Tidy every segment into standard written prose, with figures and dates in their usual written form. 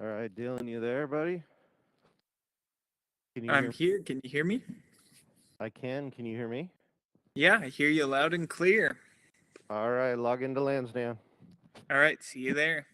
All right, Dylan, you there, buddy? Can you hear I'm me? here. Can you hear me? I can. Can you hear me? Yeah, I hear you loud and clear. All right, log into Lansdowne. All right, see you there.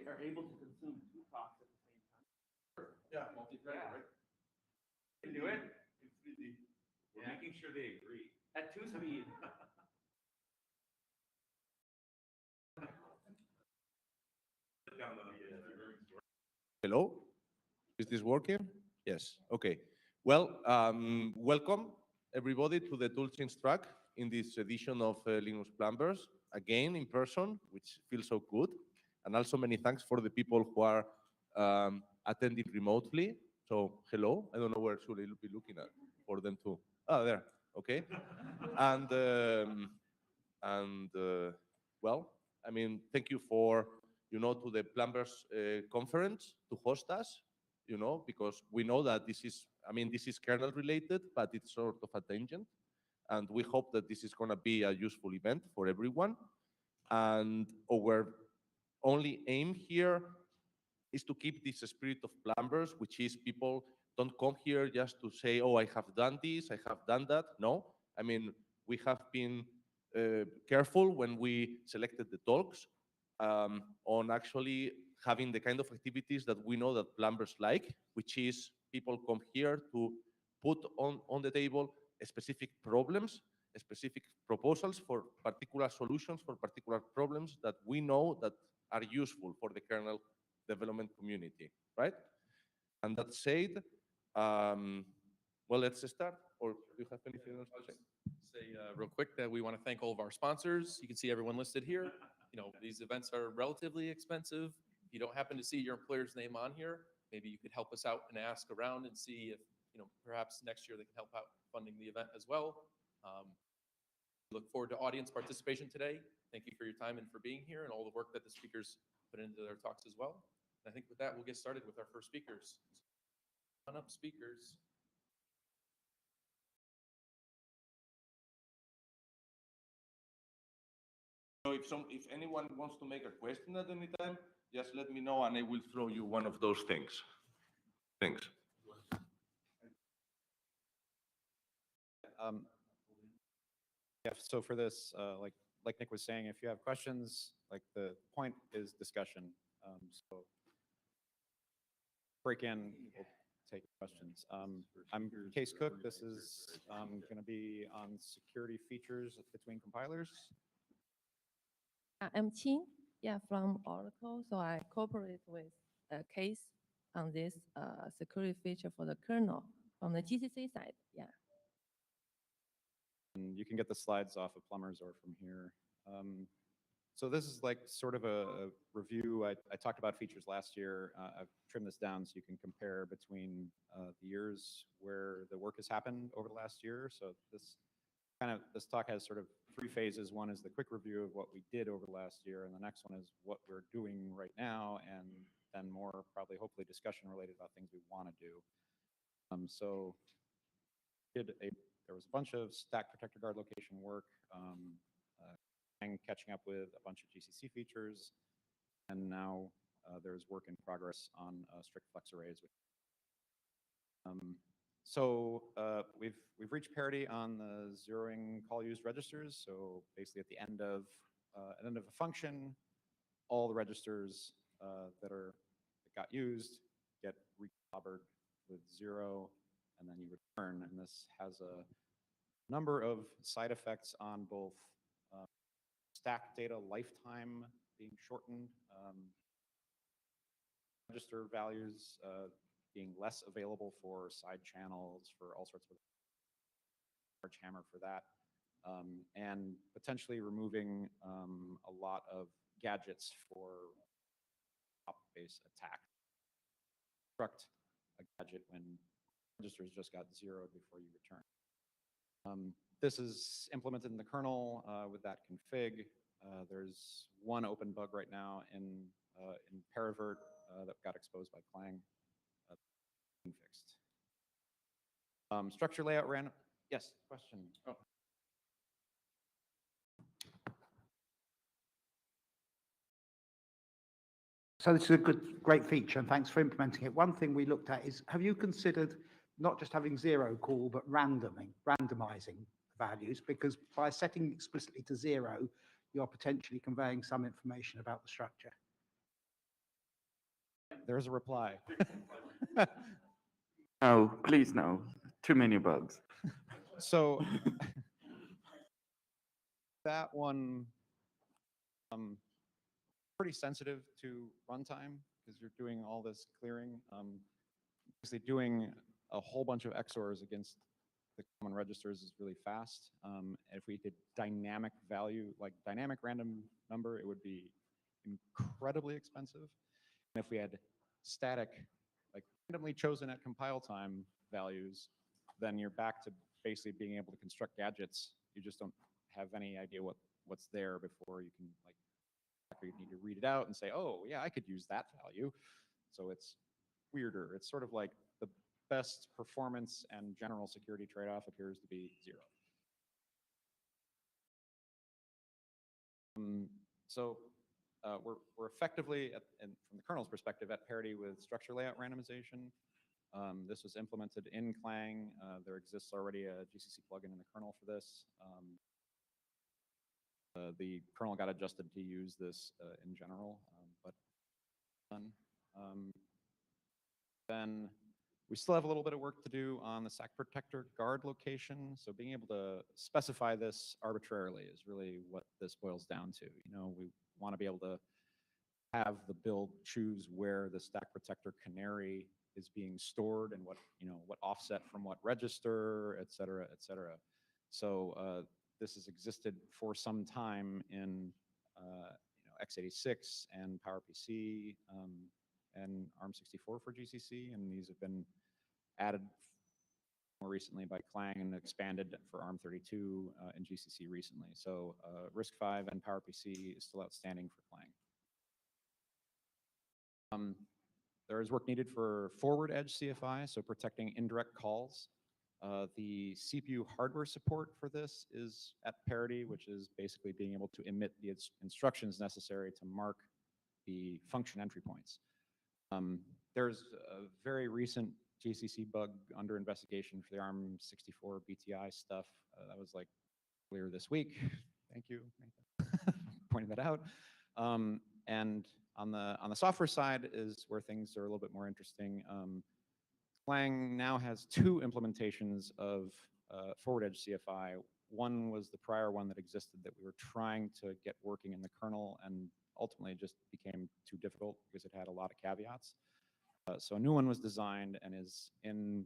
they are able to consume two talks at the same time. Yeah, multi-threaded, right? Can do it In 3D. We're making sure they agree. At 2 speed. Hello? Is this working? Yes. Okay. Well, welcome everybody to the Toolchains track in this edition of Linux Plumbers, again in person, which feels so good. And also many thanks for the people who are attending remotely. So hello. I don't know where should I be looking at for them to. Oh, there. Okay. And well, I mean, thank you for to the Plumbers conference to host us. Because we know that this is kernel related, but it's sort of a tangent. And we hope that this is going to be a useful event for everyone. And our only aim here is to keep this spirit of Plumbers, which is people don't come here just to say, oh, I have done this, I have done that. No, I mean, we have been careful when we selected the talks on actually having the kind of activities that we know that Plumbers like, which is people come here to put on the table specific problems, specific proposals for particular solutions for particular problems that we know that are useful for the kernel development community, right? And that said, well, let's start. Or do you have anything else to say? Say real quick that we want to thank all of our sponsors. You can see everyone listed here. These events are relatively expensive. If you don't happen to see your employer's name on here, maybe you could help us out and ask around and see if, perhaps next year they can help out funding the event as well. Look forward to audience participation today. Thank you for your time and for being here and all the work that the speakers put into their talks as well. And I think with that, we'll get started with our first speakers. On up, speakers. So if anyone wants to make a question at any time, just let me know and I will throw you one of those things. Thanks. Yeah, so for this, like Nick was saying, if you have questions, like the point is discussion. So break in, we'll take questions. I'm Case Cook. This is going to be on security features between compilers. I'm Qing, from Oracle. So I cooperate with Case on this security feature for the kernel from the GCC side. Yeah. And you can get the slides off of Plumbers or from here. So this is like sort of a review. I talked about features last year. I've trimmed this down so you can compare between the years where the work has happened over the last year. So this talk has sort of three phases. One is the quick review of what we did over the last year, and the next one is what we're doing right now, and then more probably hopefully discussion related about things we want to do. So there was a bunch of stack protector guard location work, and catching up with a bunch of GCC features, and now there's work in progress on strict flex arrays. So we've reached parity on the zeroing call used registers. So basically, at the end of a function, all the registers that got used get reclobbered with 0, and then you return. And this has a number of side effects on both stack data lifetime being shortened, register values being less available for side channels, for all sorts of large hammer for that, and potentially removing a lot of gadgets for top-based attack. Construct a gadget when registers just got zeroed before you return. This is implemented in the kernel with that config. There's one open bug right now in Paravert that got exposed by Clang. Fixed. Structure layout random. Yes, question. Oh. So this is a great feature, and thanks for implementing it. One thing we looked at is, have you considered not just having zero call, but randomizing the values? Because by setting explicitly to 0, you are potentially conveying some information about the structure. there's a reply. No, please no. Too many bugs. So that one, pretty sensitive to runtime because you're doing all this clearing. Obviously, doing a whole bunch of XORs against the common registers is really fast. If we did dynamic value, like dynamic random number, it would be incredibly expensive. And if we had static, like randomly chosen at compile time values, then you're back to basically being able to construct gadgets. You just don't have any idea what's there before you can like you need to read it out and say, oh yeah, I could use that value. So it's weirder. It's sort of like the best performance and general security trade-off appears to be 0. So we're effectively, from the kernel's perspective, at parity with structure layout randomization. This was implemented in Clang. There exists already a GCC plugin in the kernel for this. The kernel got adjusted to use this in general, but done. Then we still have a little bit of work to do on the stack protector guard location. So being able to specify this arbitrarily is really what this boils down to. You know, we want to be able to have the build choose where the stack protector canary is being stored and what, you know, what offset from what register, et cetera, et cetera. So this has existed for some time in x86 and PowerPC and ARM64 for GCC, and these have been added more recently by Clang and expanded for ARM32 in GCC recently. So RISC-V and PowerPC is still outstanding for Clang. There is work needed for forward edge CFI, so protecting indirect calls. The CPU hardware support for this is at parity, which is basically being able to emit the instructions necessary to mark the function entry points. There's a very recent GCC bug under investigation for the ARM64 BTI stuff. That was like earlier this week. Thank you, Nathan, pointing that out. And on the software side is where things are a little bit more interesting. Clang now has 2 implementations of forward edge CFI. One was the prior one that existed that we were trying to get working in the kernel, and ultimately just became too difficult because it had a lot of caveats. So a new one was designed and is in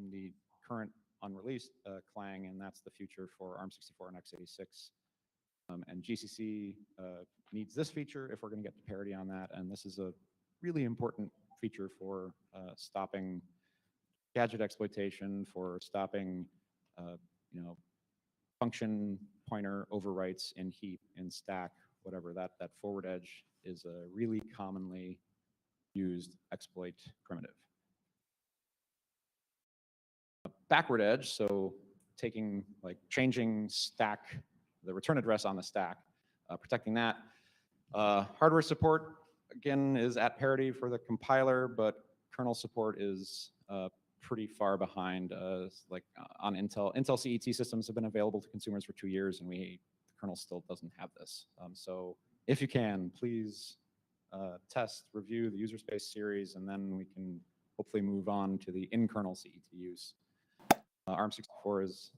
the current unreleased Clang, and that's the future for ARM64 and x86. And GCC needs this feature if we're going to get to parity on that, and this is a really important feature for stopping gadget exploitation, for stopping function pointer overwrites in heap, in stack, whatever. That forward edge is a really commonly used exploit primitive. A backward edge, so taking, like, changing stack, the return address on the stack, protecting that. Hardware support, again, is at parity for the compiler, but kernel support is pretty far behind. Like on Intel CET systems have been available to consumers for 2 years, and the kernel still doesn't have this. So if you can, please test, review the user space series, and then we can hopefully move on to the in-kernel CET use. ARM64 is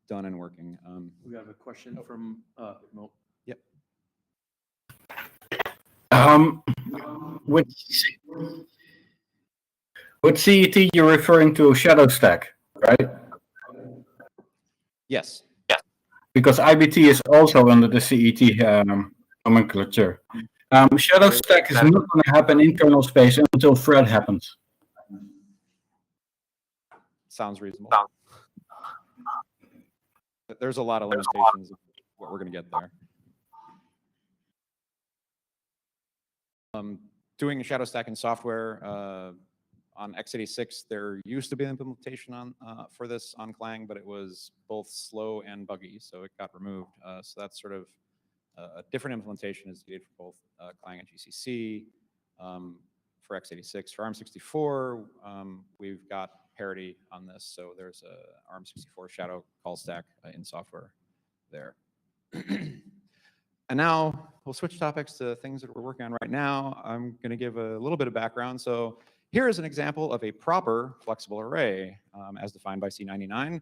done and working. We have a question from Mo. Yep. With CET, you're referring to shadow stack, right? Yes. Because IBT is also under the CET nomenclature. Shadow stack is not going to happen in kernel space until thread happens. Sounds reasonable. But there's a lot of limitations of what we're going to get there. Doing a shadow stack in software on x86, there used to be an implementation on for this on Clang, but it was both slow and buggy, so it got removed. So that's sort of a different implementation is needed for both Clang and GCC. For x86, for ARM64, we've got parity on this, so there's a ARM64 shadow call stack in software there. And now we'll switch topics to things that we're working on right now. I'm going to give a little bit of background. So here is an example of a proper flexible array as defined by C99.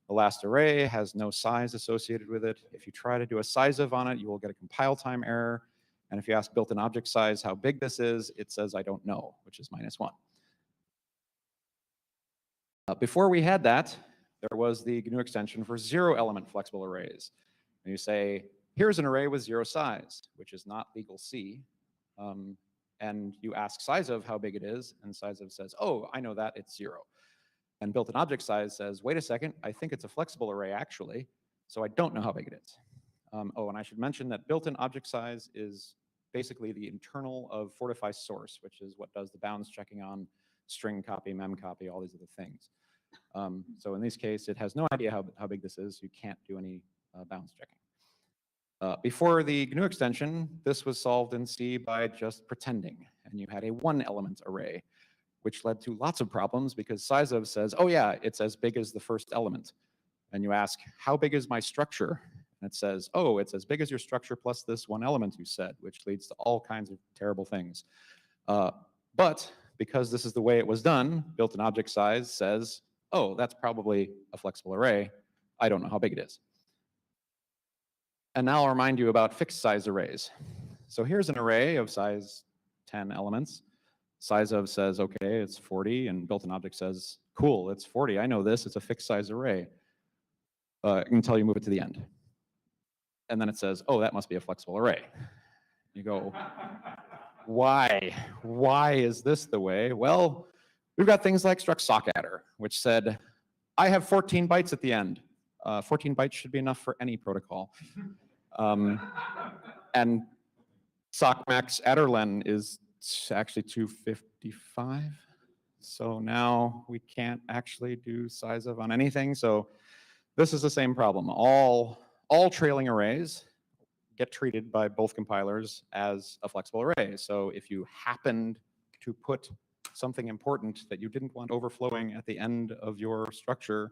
The last array has no size associated with it. If you try to do a size of on it, you will get a compile time error. And if you ask built-in object size how big this is, it says I don't know, which is -1. Before we had that, there was the GNU extension for 0-element flexible arrays. And you say, here's an array with 0 size, which is not legal C. And you ask size of how big it is, and size of says, oh, I know that, it's 0. And built-in object size says, wait a second, I think it's a flexible array actually, so I don't know how big it is. Oh, and I should mention that built-in object size is basically the internal of Fortify source, which is what does the bounds checking on string copy, mem copy, all these other things. So in this case, it has no idea how big this is. You can't do any bounds checking. Before the GNU extension, this was solved in C by just pretending, and you had a 1-element array, which led to lots of problems because size of says, oh yeah, it's as big as the first element. And you ask, how big is my structure? And it says, oh, it's as big as your structure plus this 1 element you said, which leads to all kinds of terrible things. But because this is the way it was done, built-in object size says, oh, that's probably a flexible array. I don't know how big it is. And now I'll remind you about fixed size arrays. So here's an array of size 10 elements. Size of says, okay, it's 40, and built-in object says, cool, it's 40. I know this, it's a fixed size array until you move it to the end. And then it says, oh, that must be a flexible array. You go, why? Why is this the way? Well, we've got things like struct sockaddr, which said, I have 14 bytes at the end. 14 bytes should be enough for any protocol. And sockmax adderlen is actually 255. So now we can't actually do size of on anything. So this is the same problem. All trailing arrays get treated by both compilers as a flexible array. So if you happened to put something important that you didn't want overflowing at the end of your structure,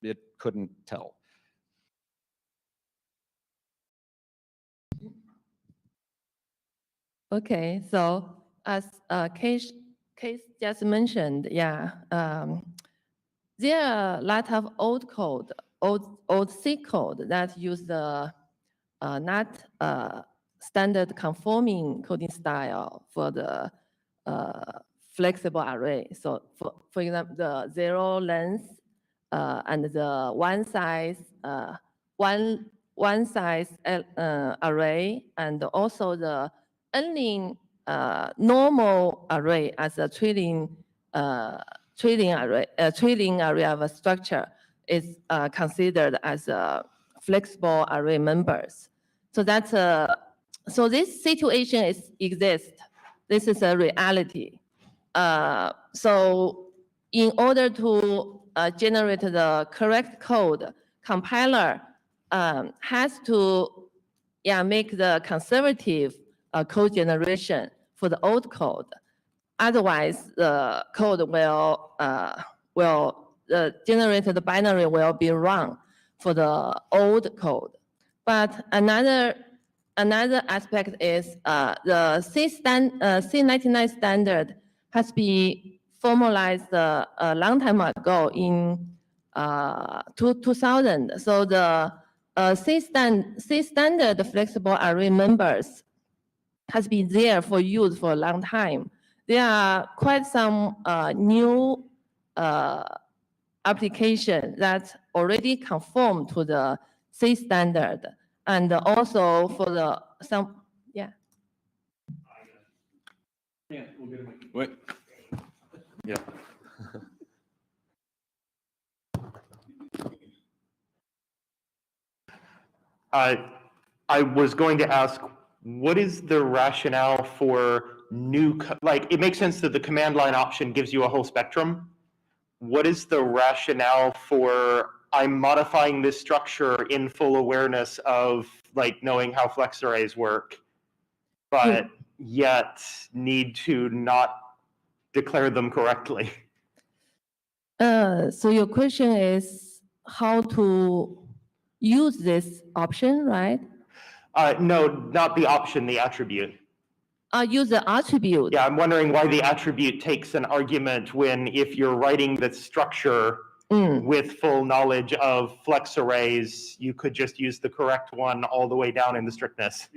it couldn't tell. Okay, so as Case just mentioned, yeah, there are a lot of old code, old C code that use the not standard conforming coding style for the flexible array. So for example, the 0 length and the one size array, and also the only normal array as a trailing array of a structure is considered as a flexible array members. So that's so this situation exists. This is a reality. So in order to generate the correct code, compiler has to make the conservative code generation for the old code. Otherwise, the code will the generated binary will be wrong for the old code. But another aspect is the C99 standard has been formalized a long time ago in 2000. So the C standard flexible array members has been there for use for a long time. There are quite some new applications that already conform to the C standard, and also for the some, yeah. Yeah, we'll get it. Wait. Yeah. I was going to ask, what is the rationale for new, like, it makes sense that the command line option gives you a whole spectrum. What is the rationale for, I'm modifying this structure in full awareness of, like, knowing how flex arrays work, but yet need to not declare them correctly? So your question is how to use this option, right? No, not the option, the attribute. Use the attribute. Yeah, I'm wondering why the attribute takes an argument when if you're writing the structure with full knowledge of flex arrays, you could just use the correct one all the way down in the strictness.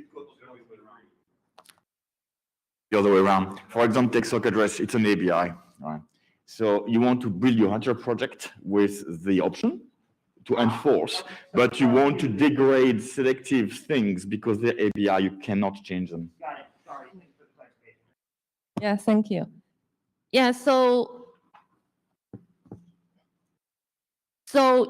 The other way around. For example, take sock address, it's an ABI. Right? So you want to build your entire project with the option to enforce, but you want to degrade selective things because they're ABI, you cannot change them. Got it, sorry. Yeah, thank you. Yeah, so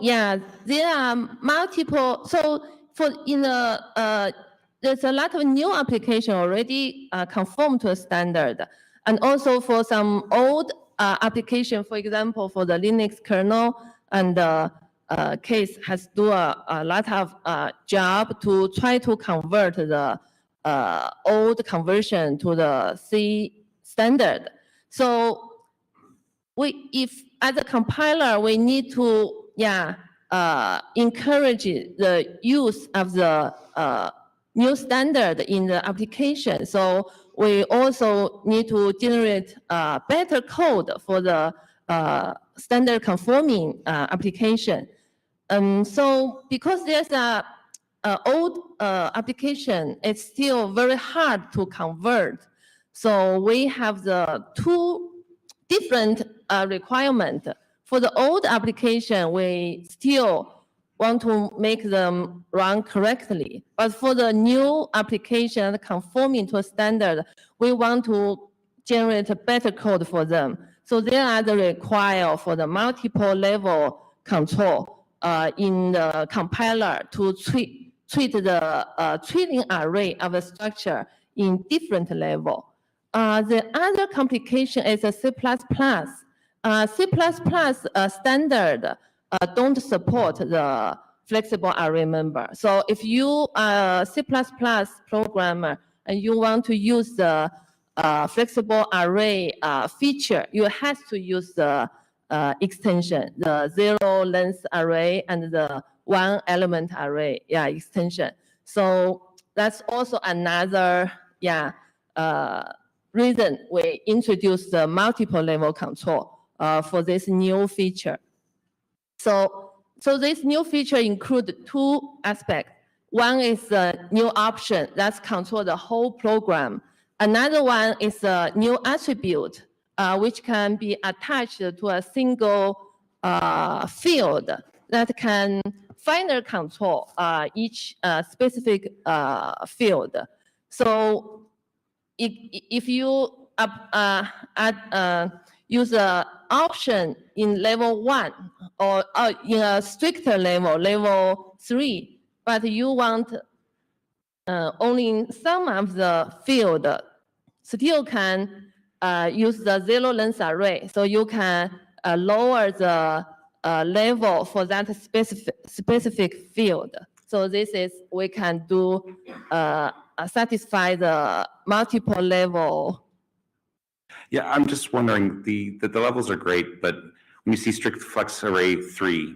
yeah, there are multiple. So for in the there's a lot of new application already conform to a standard, and also for some old application, for example, for the Linux kernel and case has do a lot of job to try to convert the old conversion to the C standard. So if as a compiler, we need to encourage the use of the new standard in the application. So we also need to generate better code for the standard conforming application. So because there's a old application, it's still very hard to convert. So we have the two different requirements. For the old application, we still want to make them run correctly. But for the new application conforming to a standard, we want to generate a better code for them. So there are the require for the multiple level control in the compiler to treat the treating array of a structure in different level. The other complication is a C++. C++ standard don't support the flexible array member. So if you are a C++ programmer and you want to use the flexible array feature, you have to use the extension, the zero length array and the one element array extension. So that's also another reason we introduced the multiple level control for this new feature. So this new feature includes two aspects. One is a new option that's control the whole program. Another one is a new attribute which can be attached to a single field that can finer control each specific field. So if you use an option in level 1 or in a stricter level, level 3, but you want only some of the field, still can use the zero length array. So you can lower the level for that specific field. So this is, we can do satisfy the multiple level. Yeah, I'm just wondering, the levels are great, but when you see strict flex array 3,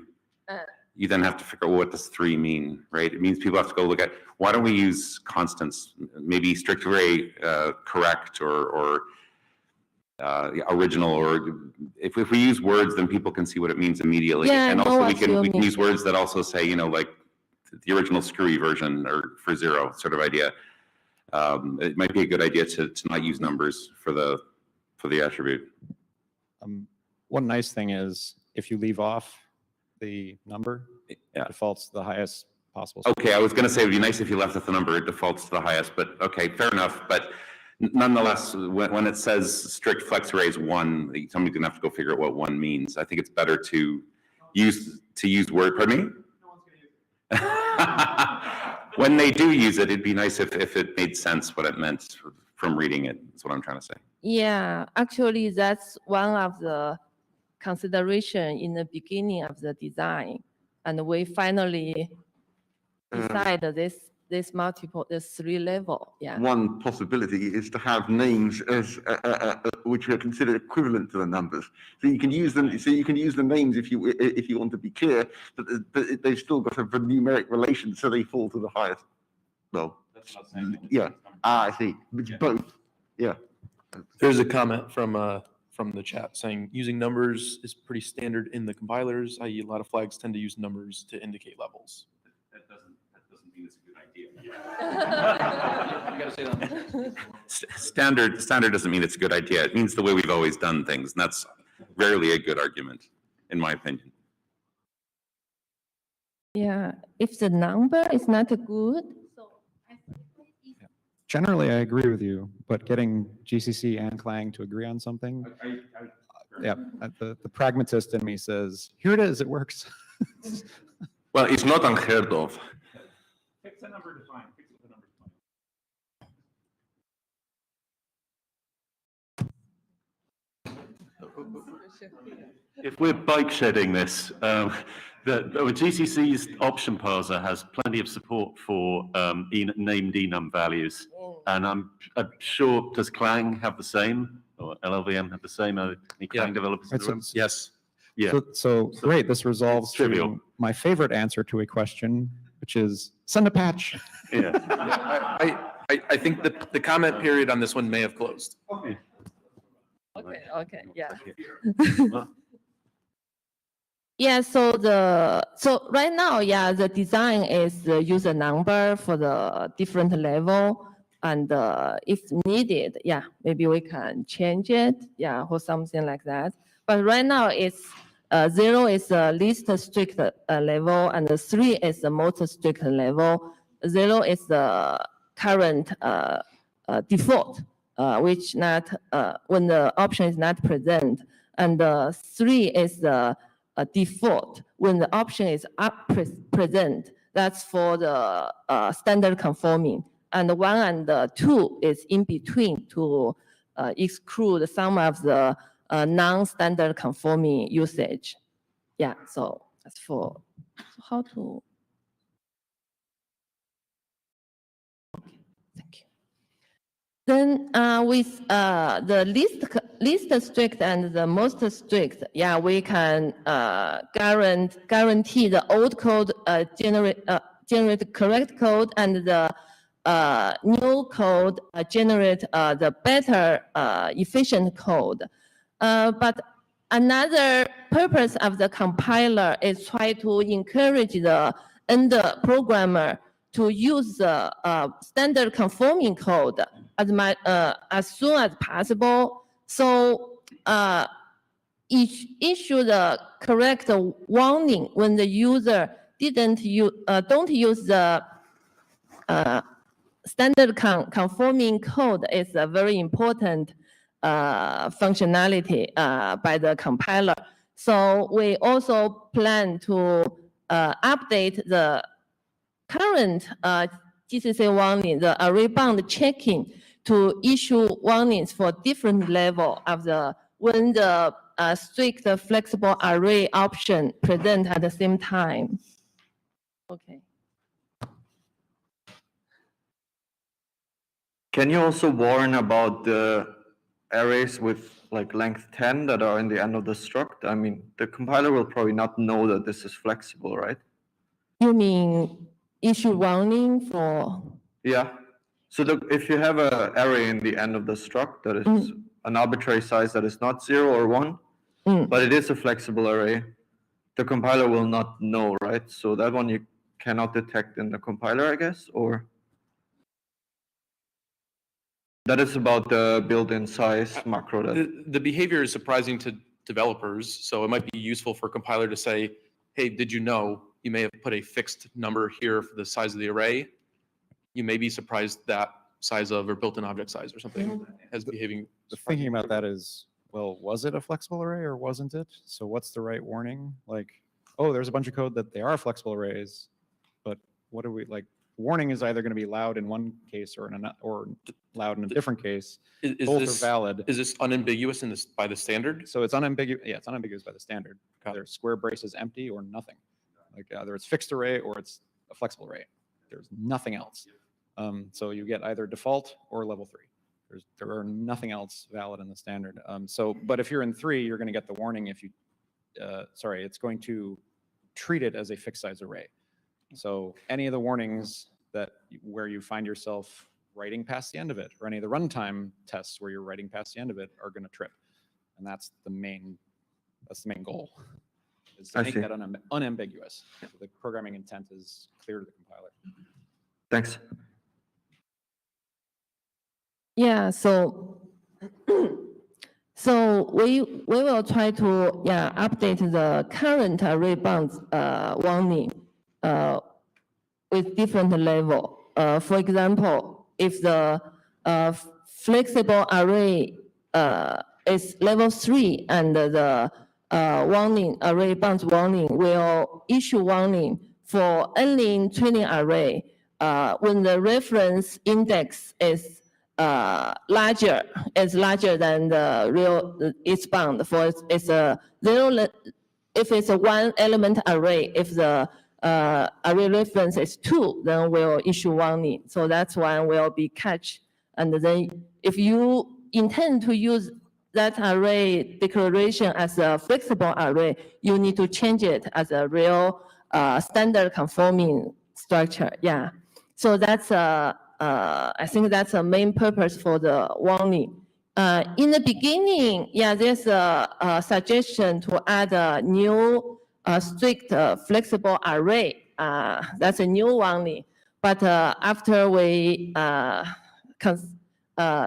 you then have to figure out what does 3 mean, right? It means people have to go look at, why don't we use constants? Maybe strict array correct or original, or if we use words, then people can see what it means immediately. Yeah, and also we can use mean. words that also say, you know, like the original screwy version or for 0 sort of idea. It might be a good idea to not use numbers for the attribute. One nice thing is if you leave off the number, it defaults to the highest possible. Okay, I was going to say it would be nice if you left at the number, it defaults to the highest, but okay, fair enough. But nonetheless, when it says strict flex array is 1, somebody's going to have to go figure out what 1 means. I think it's better to use word, pardon me? When they do use it, it'd be nice if it made sense what it meant from reading it. That's what I'm trying to say. Yeah, actually, that's one of the consideration in the beginning of the design, and we finally decide this 3 level. Yeah. One possibility is to have names as which are considered equivalent to the numbers. So you can use them. So you can use the names if you want to be clear, but they've still got a numeric relation, so they fall to the highest. well, yeah. Ah, I see. It's both. Yeah. There's a comment from the chat saying using numbers is pretty standard in the compilers, i.e. a lot of flags tend to use numbers to indicate levels. That doesn't mean it's a good idea. You gotta say that. Standard doesn't mean it's a good idea. It means the way we've always done things, and that's rarely a good argument, in my opinion. Yeah, if the number is not good, Generally, I agree with you, but getting GCC and Clang to agree on something, yeah, the pragmatist in me says, here it is, it works. Well, it's not unheard of. Fix the number defined, fix what the number defined. If we're bike shedding this, the GCC's option parser has plenty of support for named enum values. And I'm sure, does Clang have the same, or LLVM have the same? Are any Clang developers in the room? Yes. Yeah. So great, this resolves trivial. to my favorite answer to a question, which is send a patch. Yeah. I think the comment period on this one may have closed. okay, yeah. Yeah, so right now, yeah, the design is the user number for the different level. And if needed, yeah, maybe we can change it, yeah, or something like that. But right now, it's 0 is the least strict level, and the 3 is the most strict level. 0 is the current default, which not when the option is not present, and 3 is the default when the option is present. That's for the standard conforming. And 1 and 2 is in between to exclude some of the non-standard conforming usage. Yeah, so that's for how to. Okay, thank you. Then with the least strict and the most strict, yeah, we can guarantee the old code generate correct code, and the new code generate the better efficient code. But another purpose of the compiler is try to encourage the end programmer to use the standard conforming code as soon as possible. So issue the correct warning when the user don't use the standard conforming code is a very important functionality by the compiler. So we also plan to update the current GCC warning, the array bound checking, to issue warnings for different level of the when the strict flexible array option present at the same time. Okay. Can you also warn about the arrays with like length 10 that are in the end of the struct? I mean, the compiler will probably not know that this is flexible, right? You mean issue warning for? Yeah. So if you have an array in the end of the struct that is an arbitrary size that is not 0 or 1, but it is a flexible array, the compiler will not know, right? So that one you cannot detect in the compiler, I guess, or? That is about the built-in size macro. The behavior is surprising to developers, so it might be useful for a compiler to say, hey, did you know you may have put a fixed number here for the size of the array? You may be surprised that size of or built-in object size or something as behaving. The thinking about that is, well, was it a flexible array or wasn't it? So what's the right warning? Like, oh, there's a bunch of code that they are flexible arrays, but what do we like? Warning is either going to be loud in one case or loud in a different case. Both are valid. Is this unambiguous in this by the standard? So it's unambiguous. Yeah, it's unambiguous by the standard. Either square brace is empty or nothing. Like either it's fixed array or it's a flexible array. There's nothing else. So you get either default or level 3. There are nothing else valid in the standard. But if you're in 3, you're going to get the warning if you, it's going to treat it as a fixed size array. So any of the warnings that where you find yourself writing past the end of it, or any of the runtime tests where you're writing past the end of it are going to trip. And that's the main goal, is to I make see. that unambiguous. So the programming intent is clear to the compiler. Thanks. Yeah, so we will try to update the current array bounds warning with different level. For example, if the flexible array is level 3 and the warning array bounds warning will issue warning for any training array when the reference index is larger than the real its bound. For it's a if it's a 1 element array, if the array reference is 2, then we'll issue warning. So that's one will be catch. And then if you intend to use that array declaration as a flexible array, you need to change it as a real standard conforming structure. Yeah. So that's I think that's the main purpose for the warning. In the beginning, there's a suggestion to add a new strict flexible array. That's a new warning. But after we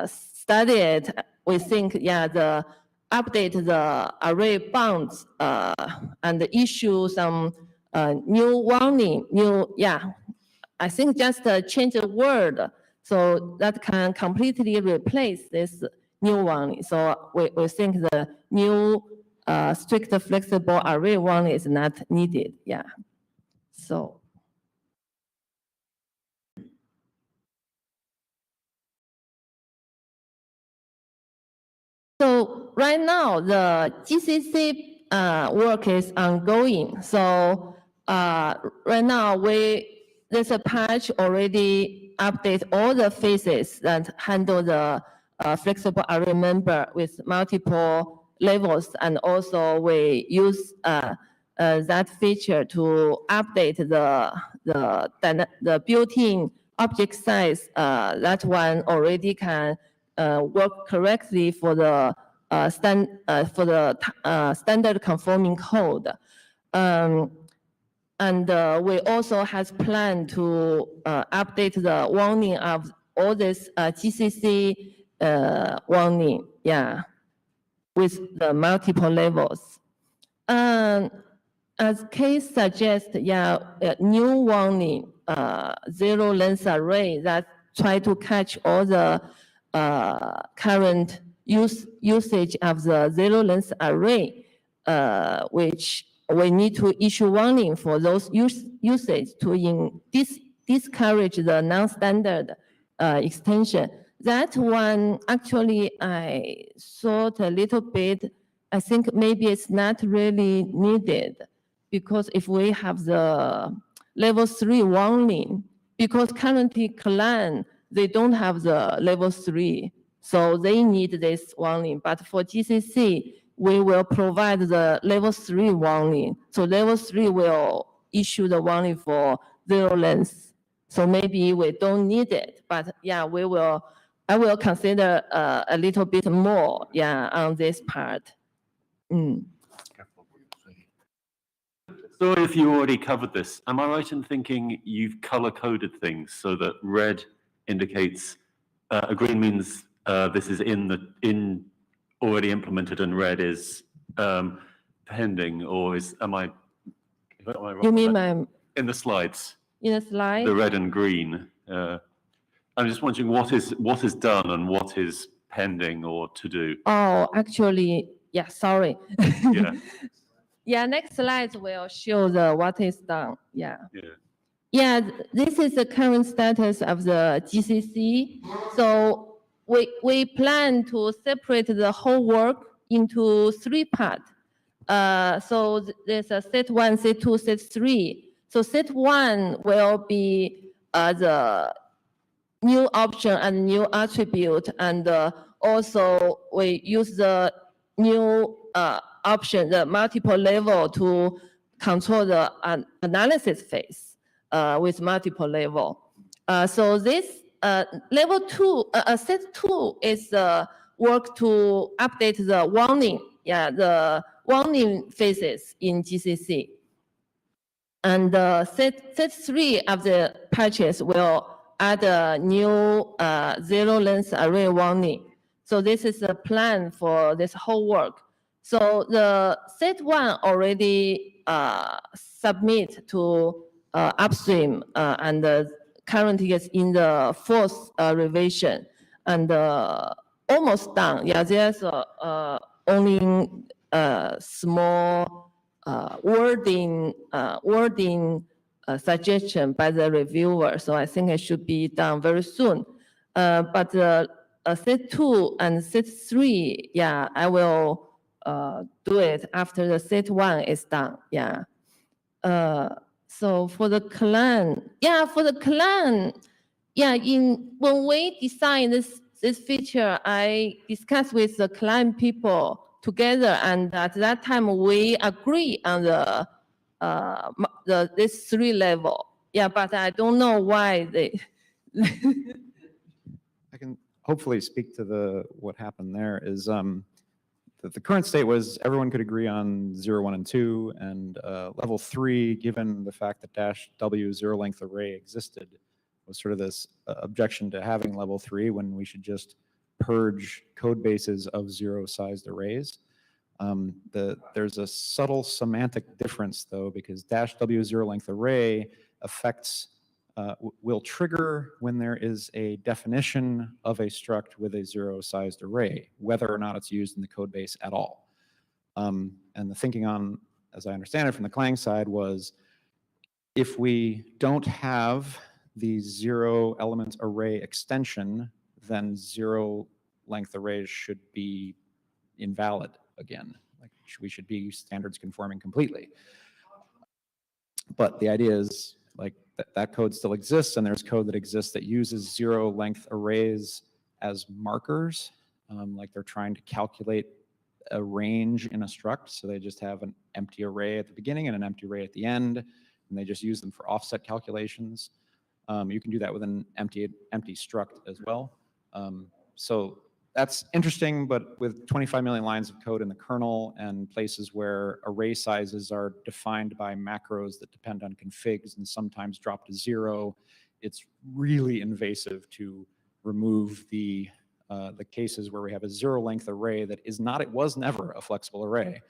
study it, we think, the update the array bounds and issue some new warning, I think just change the word so that can completely replace this new warning. So we think the new strict flexible array warning is not needed. Yeah. So. So right now the GCC work is ongoing. So right now there's a patch already update all the phases that handle the flexible array member with multiple levels, and also we use that feature to update the built-in object size. That one already can work correctly for the standard conforming code. And we also has planned to update the warning of all this GCC warning, with the multiple levels. As case suggests, a new warning, zero length array that try to catch all the current usage of the zero length array, which we need to issue warning for those usage to discourage the non-standard extension. That one, actually, I thought a little bit, I think maybe it's not really needed, because if we have the level 3 warning, because currently Clan, they don't have the level 3, so they need this warning. But for GCC, we will provide the level 3 warning. So level 3 will issue the warning for zero length. So maybe we don't need it, but I will consider a little bit more, on this part. So if you already covered this, am I right in thinking you've color-coded things so that red indicates, green means this is already implemented and red is pending, or am I wrong? You mean in the slides? In the slide? The red and green. I'm just wondering what is done and what is pending or to do. Oh, actually, sorry. Yeah. Next slide will show the what is done. Yeah, this is the current status of the GCC. So we plan to separate the whole work into 3 parts. So there's a set 1, set 2, set 3. So set 1 will be the new option and new attribute, and also we use the new option, the multiple level, to control the analysis phase with multiple level. So this level 2, set 2 is work to update the warning, the warning phases in GCC. And set 3 of the patches will add a new zero length array warning. So this is the plan for this whole work. So the set 1 already submit to upstream and currently is in the 4th revision and almost done. Yeah, there's only small wording suggestion by the reviewer. So I think it should be done very soon. But set 2 and set 3, yeah, I will do it after the set 1 is done. Yeah. So for the clan, when we design this feature, I discussed with the client people together, and at that time we agree on this 3 level. Yeah, but I don't know why they. I can hopefully speak to what happened there is the current state was everyone could agree on 0, 1, and 2, and level 3, given the fact that -w zero length array existed, was sort of this objection to having level 3 when we should just purge code bases of zero-sized arrays. There's a subtle semantic difference though, because -w zero length array affects will trigger when there is a definition of a struct with a zero-sized array, whether or not it's used in the code base at all. And the thinking on, as I understand it from the Clang side, was if we don't have the zero element array extension, then zero length arrays should be invalid again. Like we should be standards conforming completely. But the idea is like that code still exists, and there's code that exists that uses zero length arrays as markers. Like they're trying to calculate a range in a struct. So they just have an empty array at the beginning and an empty array at the end, and they just use them for offset calculations. You can do that with an empty struct as well. So that's interesting, but with 25 million lines of code in the kernel and places where array sizes are defined by macros that depend on configs and sometimes drop to 0, it's really invasive to remove the cases where we have a zero-length array that is not, it was never a flexible array,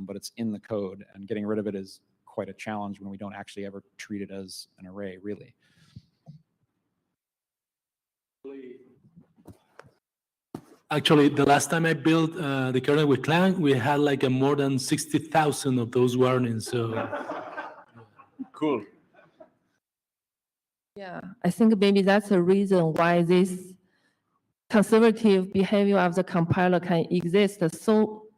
but it's in the code, and getting rid of it is quite a challenge when we don't actually ever treat it as an array, really. Actually, the last time I built the kernel with Clang, we had like more than 60,000 of those warnings. So cool. Yeah, I think maybe that's the reason why this conservative behavior of the compiler can exist so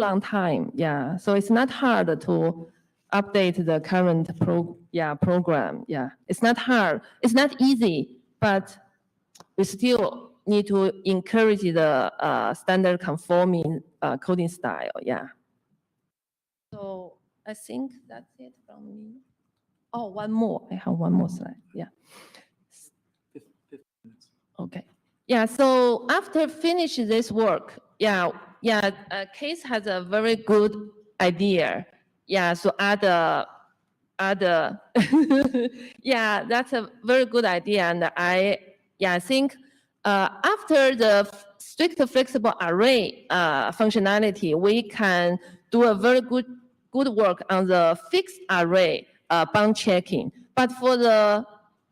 long time. Yeah, so it's not hard to update the current program. Yeah, it's not hard. It's not easy, but we still need to encourage the standard conforming coding style. Yeah. So I think that's it from me. Oh, one more. I have one more slide. Yeah. Okay. Yeah. So after finish this work, Case has a very good idea. Yeah. So add yeah, that's a very good idea, and I think after the strict flexible array functionality, we can do a very good work on the fixed array bound checking. But for the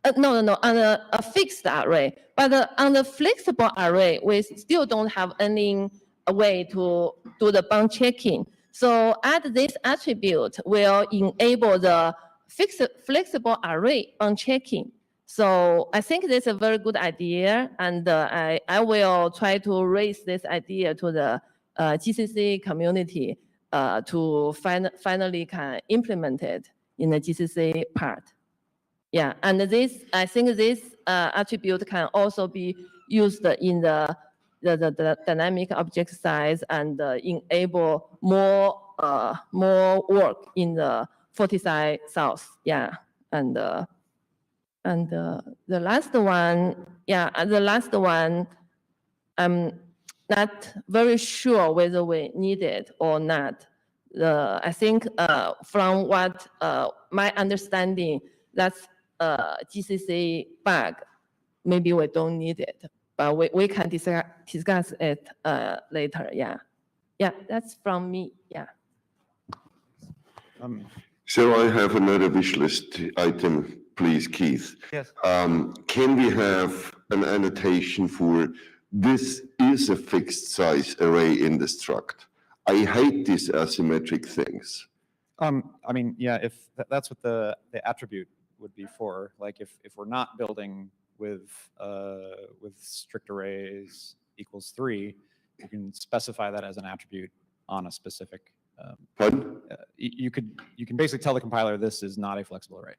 on a fixed array, but on the flexible array, we still don't have any way to do the bound checking. So add this attribute will enable the flexible array bound checking. So I think this is a very good idea, and I will try to raise this idea to the GCC community to finally can implement it in the GCC part. Yeah, and this, I think this attribute can also be used in the dynamic object size and enable more work in the 40 side south. Yeah, and And the last one, the last one, I'm not very sure whether we need it or not. I think from what my understanding, that's GCC bug. Maybe we don't need it, but we can discuss it later. Yeah, that's from me. Yeah. So I have another wish list item, please, Keith. Yes. Can we have an annotation for this is a fixed size array in the struct? I hate these asymmetric things. I mean, yeah, if that's what the attribute would be for, like if we're not building with strict arrays equals 3, you can specify that as an attribute on a specific. You can basically tell the compiler this is not a flexible array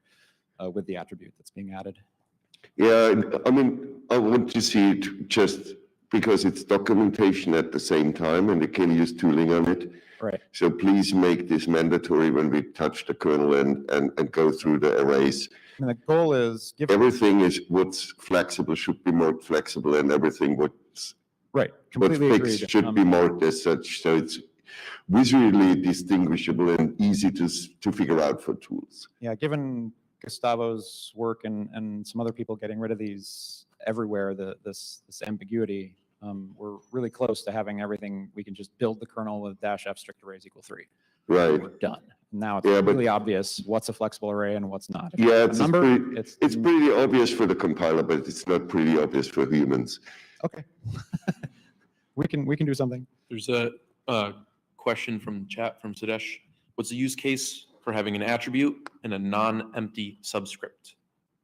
with the attribute that's being added. Yeah, I mean, I want to see it just because it's documentation at the same time and they can use tooling on it. Right. So please make this mandatory when we touch the kernel and go through the arrays. And the goal is everything is what's flexible should be marked flexible, and everything what's completely fixed agreed. should be marked as such. So it's visually distinguishable and easy to figure out for tools. Yeah, given Gustavo's work and some other people getting rid of these everywhere, this ambiguity, we're really close to having everything. We can just build the kernel with -f strict arrays equal 3. Right. We're done. Now it's Yeah, but- really obvious what's a flexible array and what's not. If Yeah, it's a number, it's pretty obvious for the compiler, but it's not pretty obvious for humans. Okay. we can do something. There's a question from chat from Sudesh. What's the use case for having an attribute and a non-empty subscript?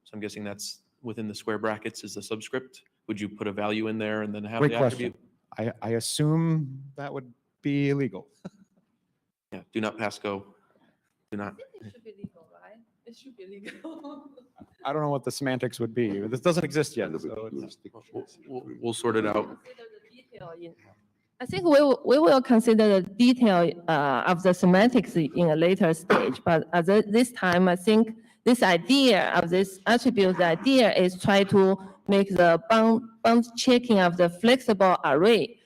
So I'm guessing that's within the square brackets is the subscript. Would you put a value in there and then have Great the question. attribute? I assume that would be illegal. Yeah, do not pass go. Do not. It should be legal, right? It should be legal. I don't know what the semantics would be. This doesn't exist yet. So We'll sort it out. I think we will consider the detail of the semantics in a later stage, but at this time, I think this idea of this attribute, the idea is try to make the bound checking of the flexible array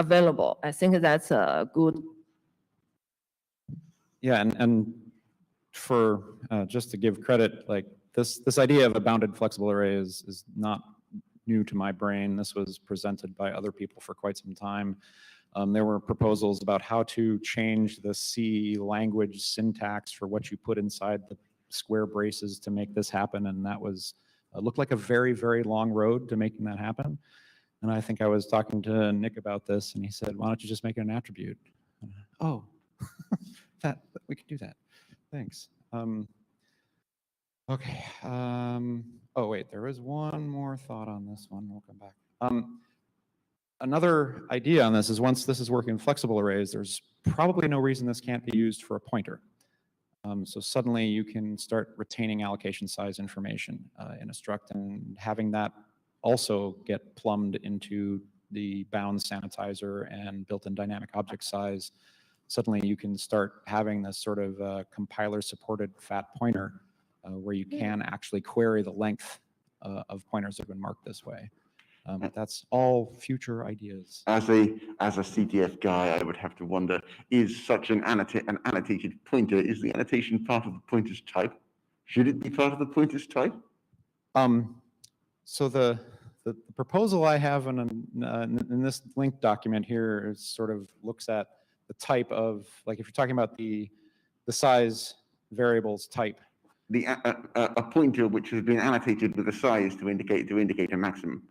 available. I think that's a good. Yeah, and for just to give credit, like this idea of a bounded flexible array is not new to my brain. This was presented by other people for quite some time. There were proposals about how to change the C language syntax for what you put inside the square braces to make this happen, and that was looked like a very, very long road to making that happen. And I think I was talking to Nick about this, and he said, "Why don't you just make it an attribute?" Oh, that we can do that. Thanks. Okay. Oh wait, there is one more thought on this one. We'll come back. Another idea on this is once this is working in flexible arrays, there's probably no reason this can't be used for a pointer. So suddenly you can start retaining allocation size information in a struct and having that also get plumbed into the bound sanitizer and built-in dynamic object size. Suddenly you can start having this sort of compiler-supported fat pointer where you can actually query the length of pointers that have been marked this way. That's all future ideas. As a CTF guy, I would have to wonder, is such an annotated pointer, is the annotation part of the pointer's type? Should it be part of the pointer's type? So the proposal I have in this linked document here is sort of looks at the type of, like if you're talking about the size variables type. A pointer which has been annotated with a size to indicate a maximum.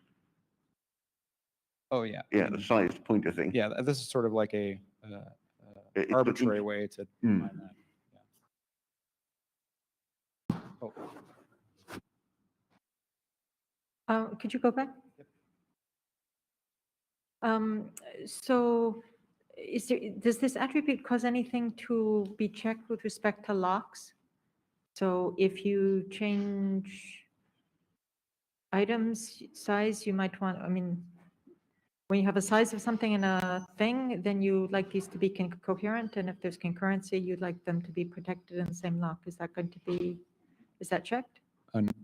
Oh yeah. Yeah, the sized pointer thing. Yeah, this is sort of like a arbitrary way to define that. Yeah. Oh. Could you go back? So does this attribute cause anything to be checked with respect to locks? So if you change items size, you might want, I mean, when you have a size of something in a thing, then you like these to be coherent, and if there's concurrency, you'd like them to be protected in the same lock. Is Is that checked?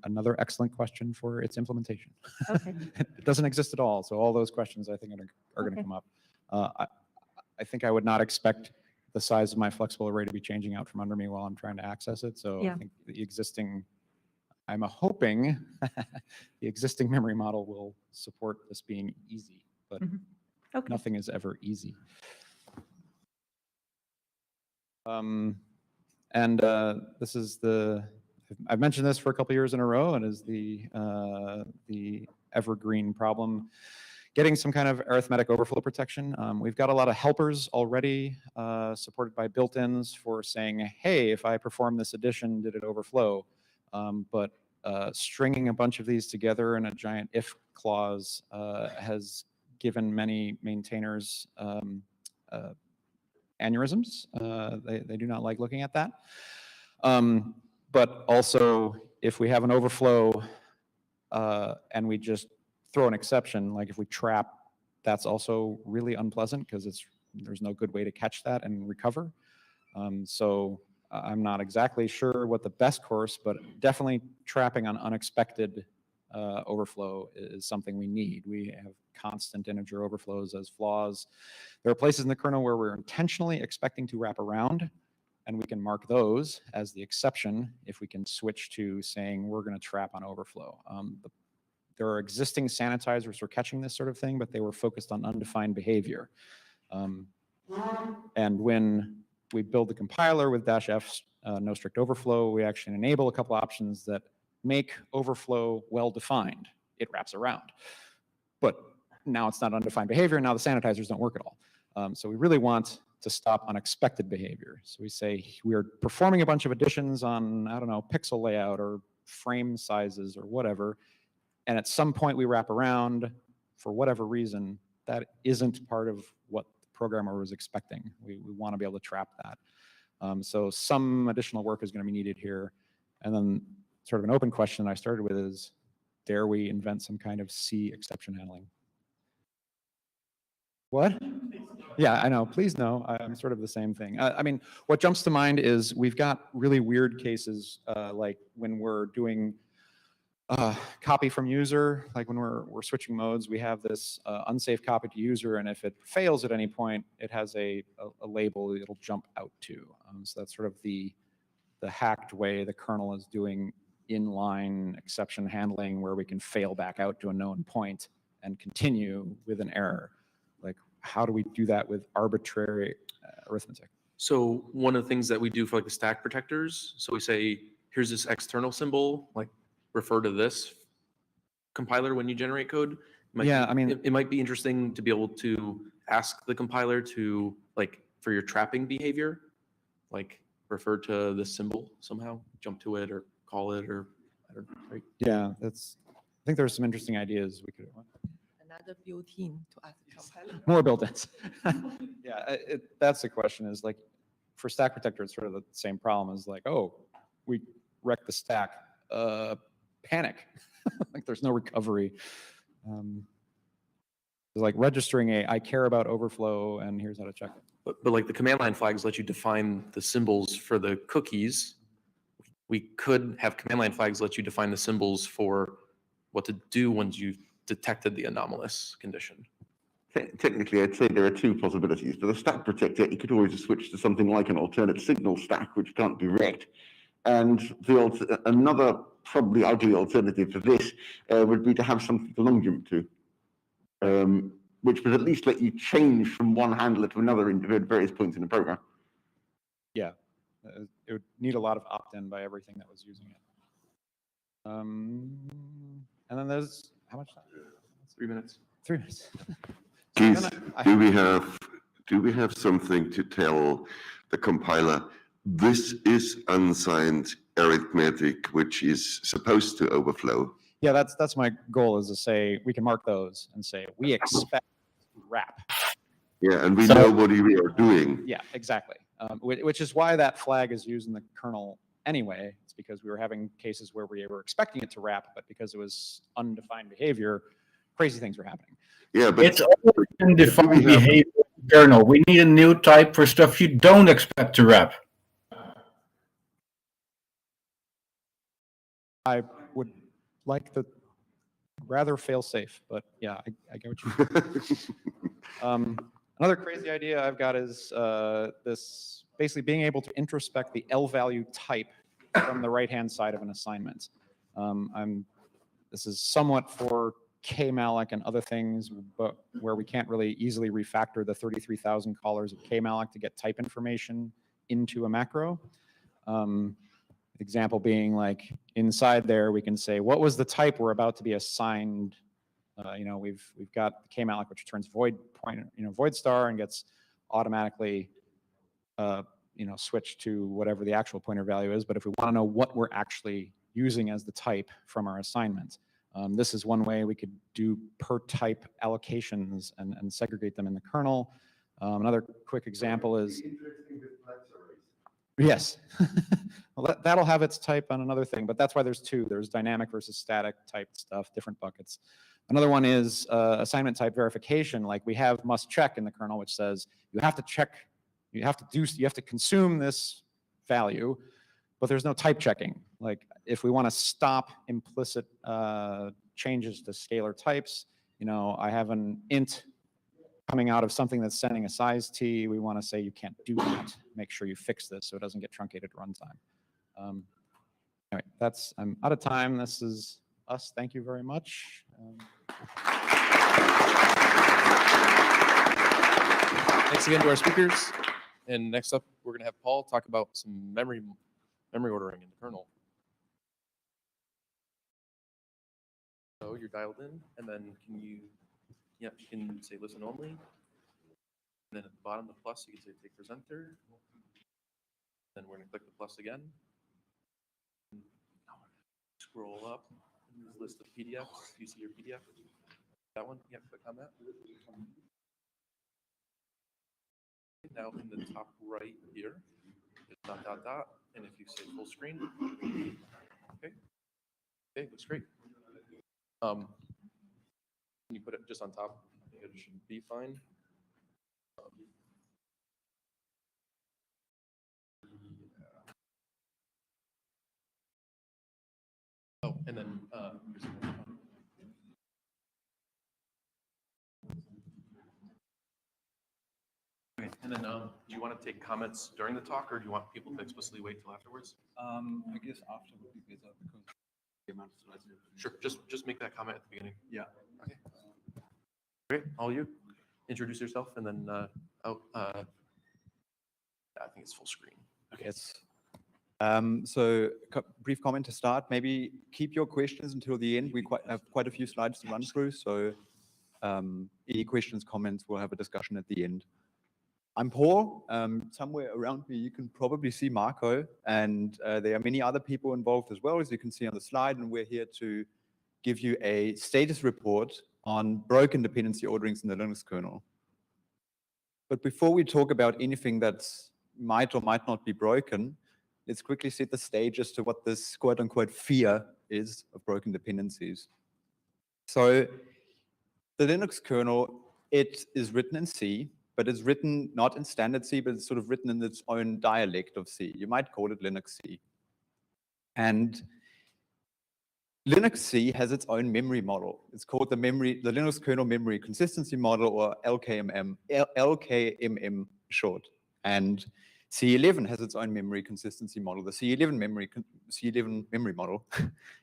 Another excellent question for its implementation. Okay. It doesn't exist at all, so all those questions I think are going to Okay. come up. I think I would not expect the size of my flexible array to be changing out from under me while I'm trying to access it. So Yeah. I think the existing, I'm hoping the existing memory model will support this being easy, but Okay. nothing is ever easy. This is I've mentioned this for a couple years in a row, and is the evergreen problem. Getting some kind of arithmetic overflow protection. We've got a lot of helpers already supported by built-ins for saying, hey, if I perform this addition, did it overflow? But stringing a bunch of these together in a giant if clause has given many maintainers aneurysms. They do not like looking at that. But also, if we have an overflow and we just throw an exception, like if we trap, that's also really unpleasant because there's no good way to catch that and recover. So I'm not exactly sure what the best course, but definitely trapping on unexpected overflow is something we need. We have constant integer overflows as flaws. There are places in the kernel where we're intentionally expecting to wrap around, and we can mark those as the exception if we can switch to saying we're going to trap on overflow. There are existing sanitizers for catching this sort of thing, but they were focused on undefined behavior. And when we build the compiler with -f, no strict overflow, we actually enable a couple options that make overflow well-defined. It wraps around. But now it's not undefined behavior, now the sanitizers don't work at all. So we really want to stop unexpected behavior. So we say we are performing a bunch of additions on, I don't know, pixel layout or frame sizes or whatever, and at some point we wrap around for whatever reason. That isn't part of what the programmer was expecting. We want to be able to trap that. So some additional work is going to be needed here. And then sort of an open question I started with is, dare we invent some kind of C exception handling? What? Yeah, I know. Please no. I'm sort of the same thing. I mean, what jumps to mind is we've got really weird cases, like when we're doing copy from user, like when we're switching modes, we have this unsafe copy to user, and if it fails at any point, it has a label it'll jump out to. So that's sort of the hacked way the kernel is doing inline exception handling, where we can fail back out to a known point and continue with an error. Like, how do we do that with arbitrary arithmetic? So one of the things that we do for like the stack protectors, so we say, here's this external symbol, like refer to this compiler when you generate code. I mean, it might be interesting to be able to ask the compiler to, like, for your trapping behavior, like refer to this symbol somehow, jump to it or call it, or I don't know, right? Yeah, I think there's some interesting ideas we could. Another built-in to ask the compiler. More built-ins. Yeah, that's the question, is like, for stack protector, it's sort of the same problem as like, oh, we wrecked the stack, panic. Like there's no recovery. Like registering I care about overflow, and here's how to check it. But like the command line flags let you define the symbols for the cookies. We could have command line flags let you define the symbols for what to do once you've detected the anomalous condition. Technically, I'd say there are two possibilities. For the stack protector, you could always switch to something like an alternate signal stack, which can't be wrecked. And another probably ugly alternative to this would be to have something to long jump to, which would at least let you change from one handler to another at various points in the program. Yeah, it would need a lot of opt-in by everything that was using it. And then there's, how much time? 3 minutes. 3 minutes. Keith, do we have something to tell the compiler? This is unsigned arithmetic, which is supposed to overflow. Yeah, that's my goal, is to say we can mark those and say we expect to wrap. Yeah, and we know what we are doing. Yeah, exactly. Which is why that flag is used in the kernel anyway. It's because we were having cases where we were expecting it to wrap, but because it was undefined behavior, crazy things were happening. Yeah, but it's always undefined behavior in the kernel. We need a new type for stuff you don't expect to wrap. I would like the rather fail safe, but yeah, I get what you another crazy idea I've got is this basically being able to introspect the L value type from the right-hand side of an assignment. This is somewhat for kmalloc and other things, but where we can't really easily refactor the 33,000 callers of kmalloc to get type information into a macro. Example being like inside there, we can say, what was the type we're about to be assigned? We've got the kmalloc, which returns void pointer, void star, and gets automatically, switched to whatever the actual pointer value is. But if we want to know what we're actually using as the type from our assignment, this is one way we could do per type allocations and segregate them in the kernel. Another quick example is, yes, well, that'll have its type on another thing, but that's why there's two. There's dynamic versus static type stuff, different buckets. Another one is assignment type verification. Like we have must check in the kernel, which says you have to check, you have to consume this value, but there's no type checking. Like if we want to stop implicit changes to scalar types, I have an int coming out of something that's sending a size t, we want to say you can't do that. Make sure you fix this so it doesn't get truncated runtime. Anyway, I'm out of time. This is us. Thank you very much. Thanks again to our speakers. And next up, we're going to have Paul talk about some memory ordering in the kernel. So you're dialed in, and then you can say listen only. And then at the bottom, the plus, you can say take presenter. Then we're going to click the plus again. Scroll up, list of PDFs. You see your PDF? That one? Yeah, click on that. Now in the top right here, there's ... and if you say full screen, okay, looks great. Can you put it just on top? It should be fine. Oh, and then okay, and then do you want to take comments during the talk, or do you want people to explicitly wait till afterwards? I guess after would be better because the amount of slides. Sure, just make that comment at the beginning. Yeah. Okay. Great, all you. Introduce yourself, and then I think it's full screen. Okay. Yes. Brief comment to start. Maybe keep your questions until the end. We have quite a few slides to run through, so any questions, comments, we'll have a discussion at the end. I'm Paul. Somewhere around me, you can probably see Marco, and there are many other people involved as well, as you can see on the slide, and we're here to give you a status report on broken dependency orderings in the Linux kernel. But before we talk about anything that might or might not be broken, let's quickly set the stage as to what this quote-unquote fear is of broken dependencies. So the Linux kernel, it is written in C, but it's written not in standard C, but it's sort of written in its own dialect of C. You might call it Linux C. And Linux C has its own memory model. It's called the Linux kernel memory consistency model, or LKMM short. And C11 has its own memory consistency model, the C11 memory model.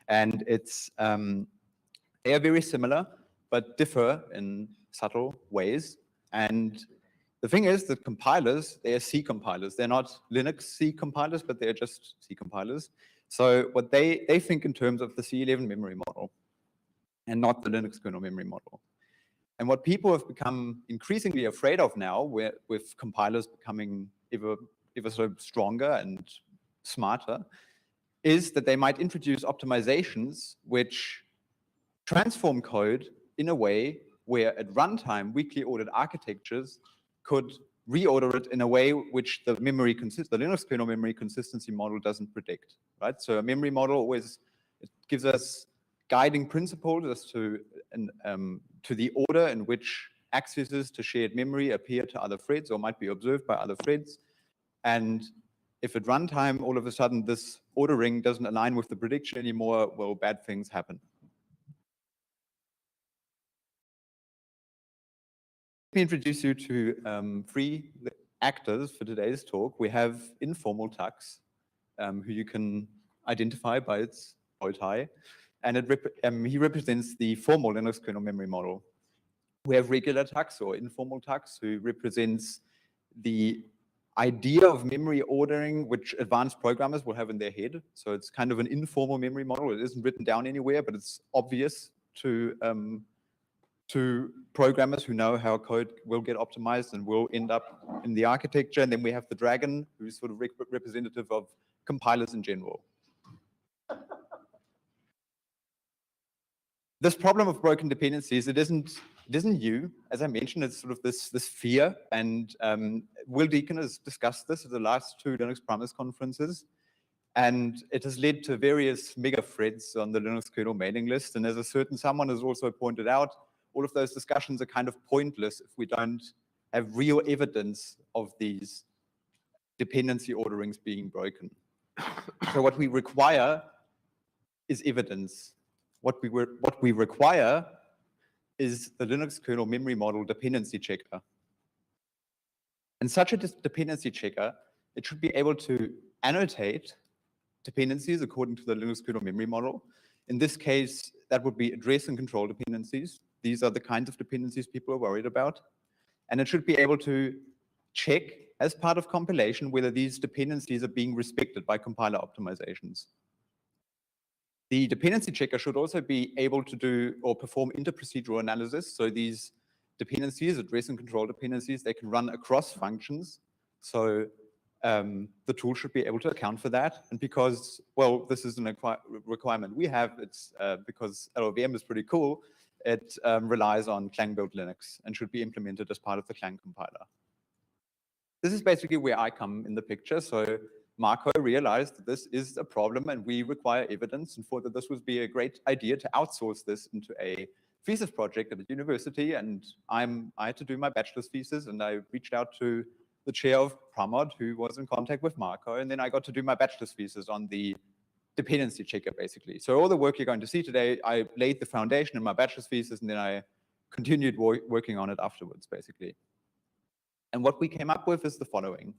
And it's they are very similar, but differ in subtle ways. And the thing is that compilers, they are C compilers. They're not Linux C compilers, but they're just C compilers. So what they think in terms of the C11 memory model and not the Linux kernel memory model. And what people have become increasingly afraid of now, with compilers becoming ever sort of stronger and smarter, is that they might introduce optimizations which transform code in a way where at runtime, weakly ordered architectures could reorder it in a way which the Linux kernel memory consistency model doesn't predict, right? So a memory model always, it gives us guiding principles as to the order in which accesses to shared memory appear to other threads or might be observed by other threads. And if at runtime all of a sudden this ordering doesn't align with the prediction anymore, well, bad things happen. Let me introduce you to three actors for today's talk. We have informal tux, who you can identify by its bow tie, and he represents the formal Linux kernel memory model. We have regular tux or informal tux, who represents the idea of memory ordering which advanced programmers will have in their head. So it's kind of an informal memory model. It isn't written down anywhere, but it's obvious to programmers who know how code will get optimized and will end up in the architecture. And then we have the dragon, who's sort of representative of compilers in general. This problem of broken dependencies, it isn't new. As I mentioned, it's sort of this fear, and Will Deacon has discussed this at the last two Linux Plumbers conferences, and it has led to various mega threads on the Linux kernel mailing list. And as a certain someone has also pointed out, all of those discussions are kind of pointless if we don't have real evidence of these dependency orderings being broken. So what we require is evidence. What we require is the Linux kernel memory model dependency checker. And such a dependency checker, it should be able to annotate dependencies according to the Linux kernel memory model. In this case, that would be address and control dependencies. These are the kinds of dependencies people are worried about. And it should be able to check as part of compilation whether these dependencies are being respected by compiler optimizations. The dependency checker should also be able to do or perform interprocedural analysis. So these dependencies, address and control dependencies, they can run across functions. So the tool should be able to account for that. And because, well, this is a requirement we have, it's because LLVM is pretty cool, it relies on Clang-built Linux and should be implemented as part of the Clang compiler. This is basically where I come in the picture. So Marco realized that this is a problem and we require evidence, and thought that this would be a great idea to outsource this into a thesis project at the university. And I had to do my bachelor's thesis, and I reached out to the chair of Pramod, who was in contact with Marco, and then I got to do my bachelor's thesis on the dependency checker, basically. So all the work you're going to see today, I laid the foundation in my bachelor's thesis, and then I continued working on it afterwards, basically. And what we came up with is the following.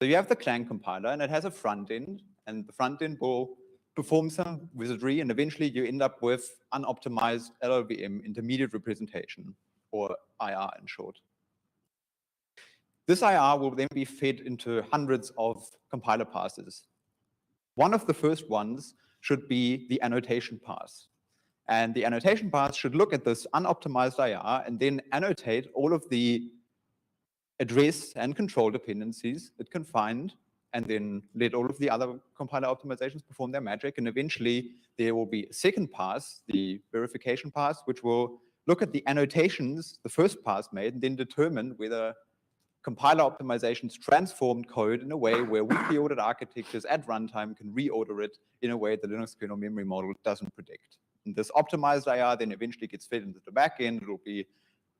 So you have the Clang compiler, and it has a front end, and the front end will perform some wizardry, and eventually you end up with unoptimized LLVM intermediate representation, or IR in short. This IR will then be fed into hundreds of compiler passes. One of the first ones should be the annotation pass. And the annotation pass should look at this unoptimized IR and then annotate all of the address and control dependencies it can find, and then let all of the other compiler optimizations perform their magic. And eventually there will be a second pass, the verification pass, which will look at the annotations the first pass made and then determine whether compiler optimizations transformed code in a way where weakly ordered architectures at runtime can reorder it in a way the Linux kernel memory model doesn't predict. And this optimized IR then eventually gets fed into the backend. It will be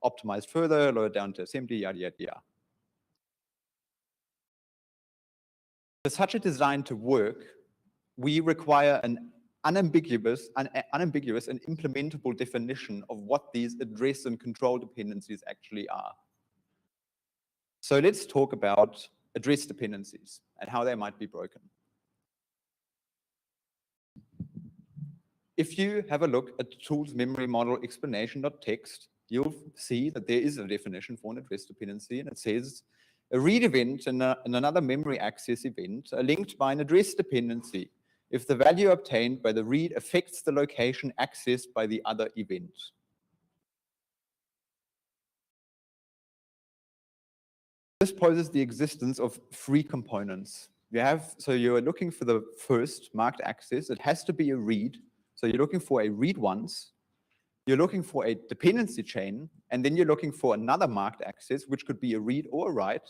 optimized further, lowered down to assembly, yada, yada, yada. For such a design to work, we require an unambiguous and implementable definition of what these address and control dependencies actually are. So let's talk about address dependencies and how they might be broken. If you have a look at the tool's memory model explanation.txt, you'll see that there is a definition for an address dependency, and it says a read event and another memory access event are linked by an address dependency if the value obtained by the read affects the location accessed by the other event. This poses the existence of three components. So you're looking for the first marked access. It has to be a read. So you're looking for a read once. You're looking for a dependency chain, and then you're looking for another marked access, which could be a read or a write,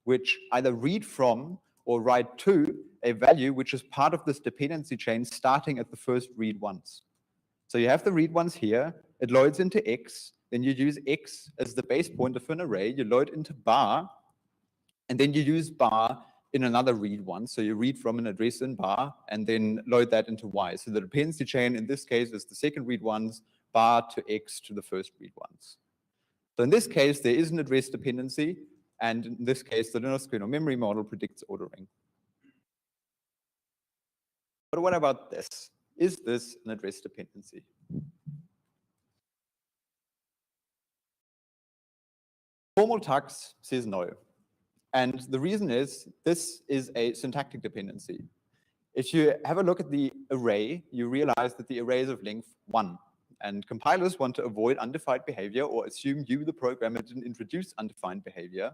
which either read from or write to a value which is part of this dependency chain starting at the first read once. So you have the read once here. It loads into X. Then you use X as the base pointer for an array. You load into bar, and then you use bar in another read once. So you read from an address in bar and then load that into Y. So the dependency chain in this case is the second read once bar to X to the first read once. So in this case, there is an address dependency. And in this case, the Linux kernel memory model predicts ordering. But what about this? Is this an address dependency? Formal tux says no. And the reason is this is a syntactic dependency. If you have a look at the array, you realize that the array is of length 1. And compilers want to avoid undefined behavior or assume you, the programmer, didn't introduce undefined behavior.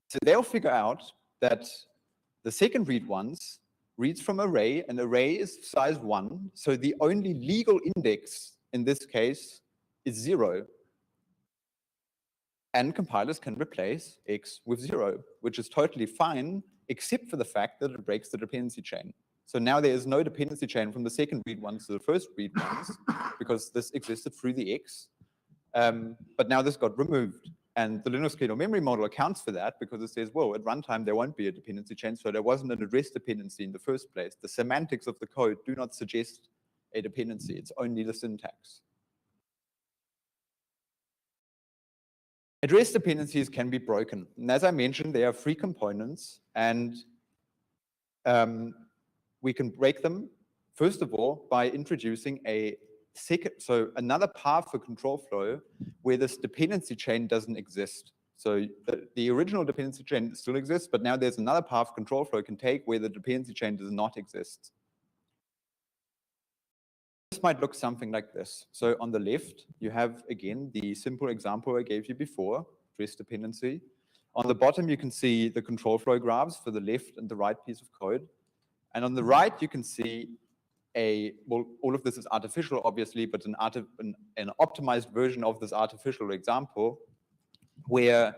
So they'll figure out that the second read once reads from array, and array is size 1. So the only legal index in this case is 0. And compilers can replace X with 0, which is totally fine, except for the fact that it breaks the dependency chain. So now there is no dependency chain from the second read once to the first read once, because this existed through the X. But now this got removed. And the Linux kernel memory model accounts for that because it says, well, at runtime, there won't be a dependency chain, so there wasn't an address dependency in the first place. The semantics of the code do not suggest a dependency. It's only the syntax. Address dependencies can be broken. And as I mentioned, they are free components, and we can break them, first of all, by introducing another path for control flow where this dependency chain doesn't exist. So the original dependency chain still exists, but now there's another path control flow can take where the dependency chain does not exist. This might look something like this. So on the left, you have, again, the simple example I gave you before, address dependency. On the bottom, you can see the control flow graphs for the left and the right piece of code. And on the right, you can see well, all of this is artificial, obviously, but an optimized version of this artificial example where,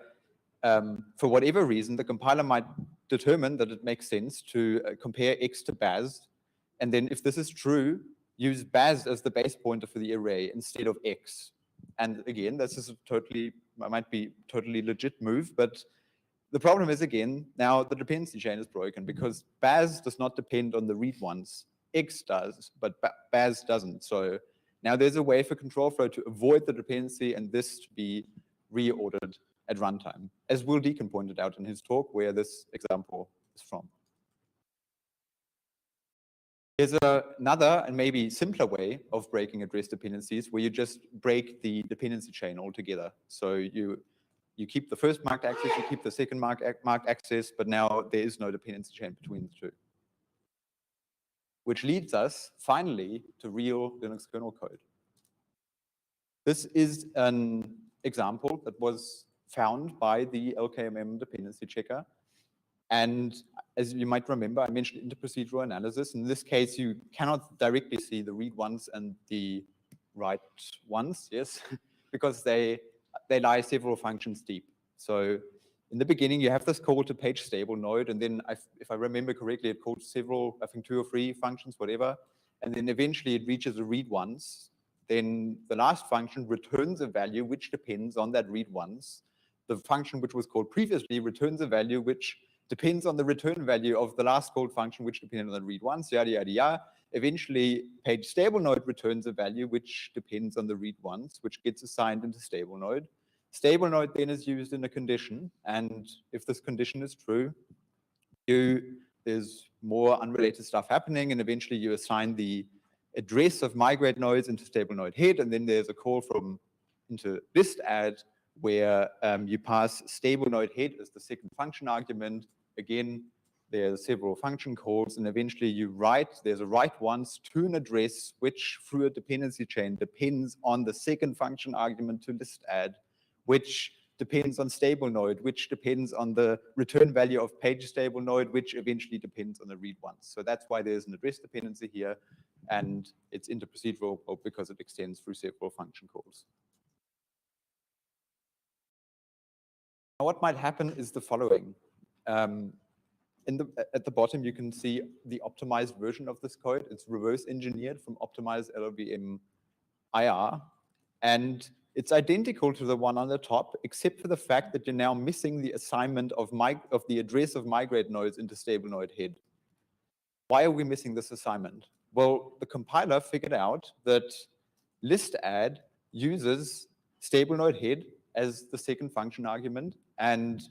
for whatever reason, the compiler might determine that it makes sense to compare X to Baz. And then if this is true, use Baz as the base pointer for the array instead of X. And again, this is might be totally legit move, but the problem is, again, now the dependency chain is broken because Baz does not depend on the read once. X does, but Baz doesn't. So now there's a way for control flow to avoid the dependency and this to be reordered at runtime, as Will Deacon pointed out in his talk where this example is from. There's another and maybe simpler way of breaking address dependencies where you just break the dependency chain altogether. So you keep the first marked access, you keep the second marked access, but now there is no dependency chain between the two. Which leads us, finally, to real Linux kernel code. This is an example that was found by the LKMM dependency checker. And as you might remember, I mentioned interprocedural analysis. In this case, you cannot directly see the read ones and the write ones, yes, because they lie several functions deep. So in the beginning, you have this call to page stable node, and then if I remember correctly, it calls several, I think 2 or 3 functions, whatever, and then eventually it reaches a read once. Then the last function returns a value which depends on that read once. The function which was called previously returns a value which depends on the return value of the last called function, which depends on the read once, yada, yada, yada. Eventually, page stable node returns a value which depends on the read once, which gets assigned into stable node. Stable node then is used in a condition, and if this condition is true, there's more unrelated stuff happening, and eventually you assign the address of migrate nodes into stable node head, and then there's a call into list add, where you pass stable node head as the second function argument. Again, there's several function calls, and eventually there's a write once to an address which through a dependency chain depends on the second function argument to list add, which depends on stable node, which depends on the return value of page stable node, which eventually depends on the read once. So that's why there's an address dependency here, and it's interprocedural because it extends through several function calls. Now, what might happen is the following. At the bottom, you can see the optimized version of this code. It's reverse engineered from optimized LLVM IR. And It's identical to the one on the top, except for the fact that you're now missing the assignment of the address of migrate nodes into stable node head. Why are we missing this assignment? Well, the compiler figured out that list add uses stable node head as the second function argument, and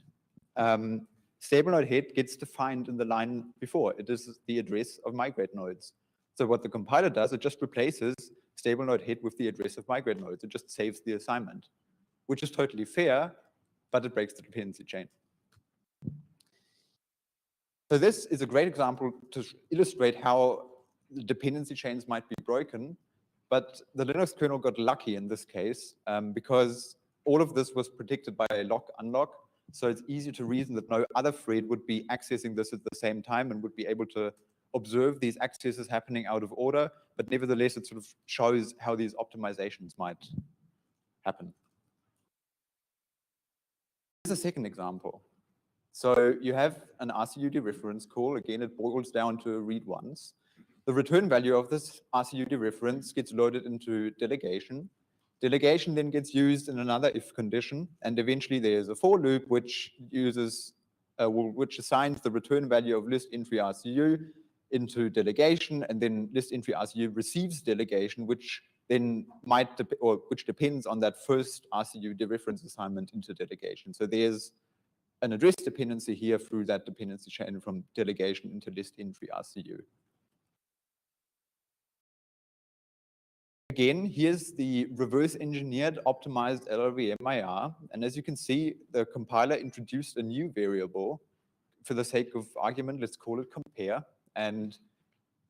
stable node head gets defined in the line before. It is the address of migrate nodes. So what the compiler does, it just replaces stable node head with the address of migrate nodes. It just saves the assignment, which is totally fair, but it breaks the dependency chain. So this is a great example to illustrate how the dependency chains might be broken, but the Linux kernel got lucky in this case because all of this was predicted by a lock-unlock. So it's easy to reason that no other thread would be accessing this at the same time and would be able to observe these accesses happening out of order, but nevertheless, it sort of shows how these optimizations might happen. Here's a second example. So you have an RCU dereference call. Again, it boils down to read once. The return value of this RCU dereference gets loaded into delegation. Delegation then gets used in another if condition, and eventually there's a for loop which uses, which assigns the return value of list entry RCU into delegation, and then list entry RCU receives delegation, which then which depends on that first RCU dereference assignment into delegation. So there's an address dependency here through that dependency chain from delegation into list entry RCU. Again, here's the reverse engineered optimized LLVM-IR. And as you can see, the compiler introduced a new variable. For the sake of argument, let's call it compare. And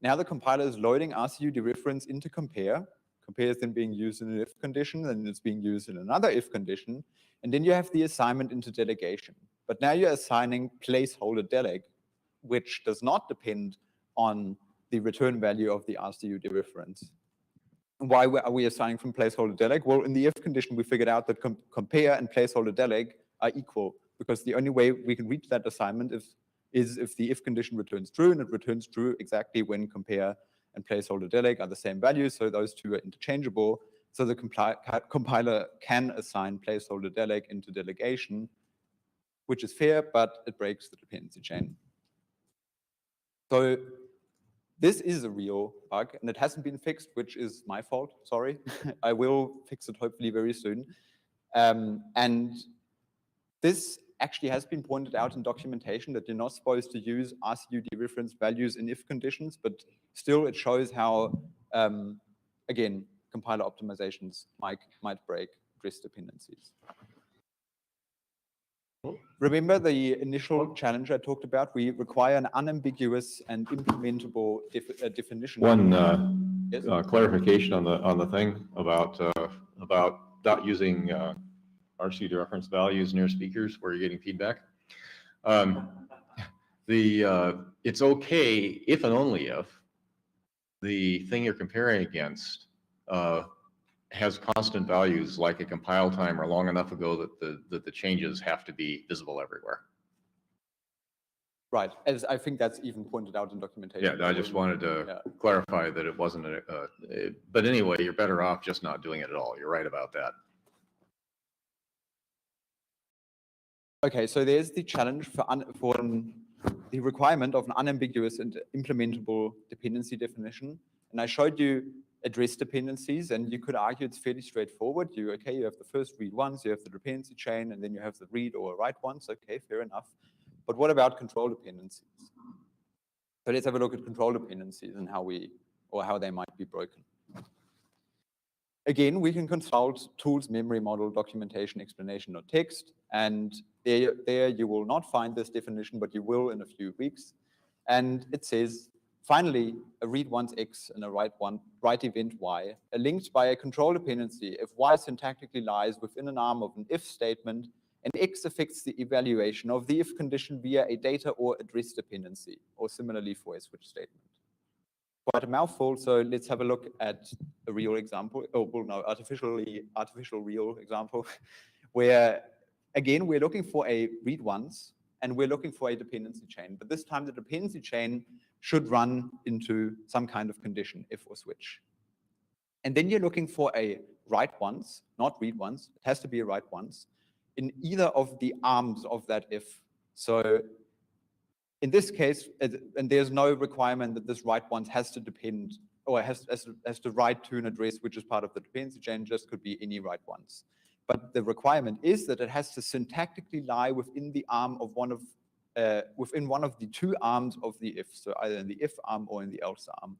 now the compiler is loading RCU dereference into compare. Compare is then being used in an if condition, and it's being used in another if condition. And then you have the assignment into delegation. But now you're assigning placeholder deleg, which does not depend on the return value of the RCU dereference. Why are we assigning from placeholder deleg? Well, in the if condition, we figured out that compare and placeholder deleg are equal, because the only way we can reach that assignment is if the if condition returns true, and it returns true exactly when compare and placeholder deleg are the same value, so those two are interchangeable. So the compiler can assign placeholder deleg into delegation, which is fair, but it breaks the dependency chain. So this is a real bug, and it hasn't been fixed, which is my fault, sorry. I will fix it hopefully very soon. And this actually has been pointed out in documentation that you're not supposed to use RCU dereference values in if conditions, but still it shows how, again, compiler optimizations might break address dependencies. Remember the initial challenge I talked about? We require an unambiguous and implementable definition. One clarification on the thing about not using RCU dereference values near speakers where you're getting feedback. It's okay if and only if the thing you're comparing against has constant values like a compile time or long enough ago that the changes have to be visible everywhere. Right, as I think that's even pointed out in documentation. Yeah, I just wanted to clarify that it wasn't but anyway, you're better off just not doing it at all. You're right about that. Okay, so there's the challenge for the requirement of an unambiguous and implementable dependency definition. And I showed you address dependencies, and you could argue it's fairly straightforward. You have the first read once, you have the dependency chain, and then you have the read or write once. Okay, fair enough. But what about control dependencies? So let's have a look at control dependencies and how they might be broken. Again, we can consult tools, memory model, documentation, explanation, or text, and there you will not find this definition, but you will in a few weeks. And it says, finally, a read once X and a write event Y are linked by a control dependency if Y syntactically lies within an arm of an if statement, and X affects the evaluation of the if condition via a data or address dependency, or similarly for a switch statement. Quite a mouthful, so let's have a look at a real example, artificial real example, where, again, we're looking for a read once, and we're looking for a dependency chain. But this time, the dependency chain should run into some kind of condition, if or switch. And then you're looking for a write once, not read once. It has to be a write once in either of the arms of that if. So in this case, and there's no requirement that this write once has to depend or has to write to an address which is part of the dependency chain, just could be any write once. But the requirement is that it has to syntactically lie within the arm of within one of the two arms of the if, so either in the if arm or in the else arm.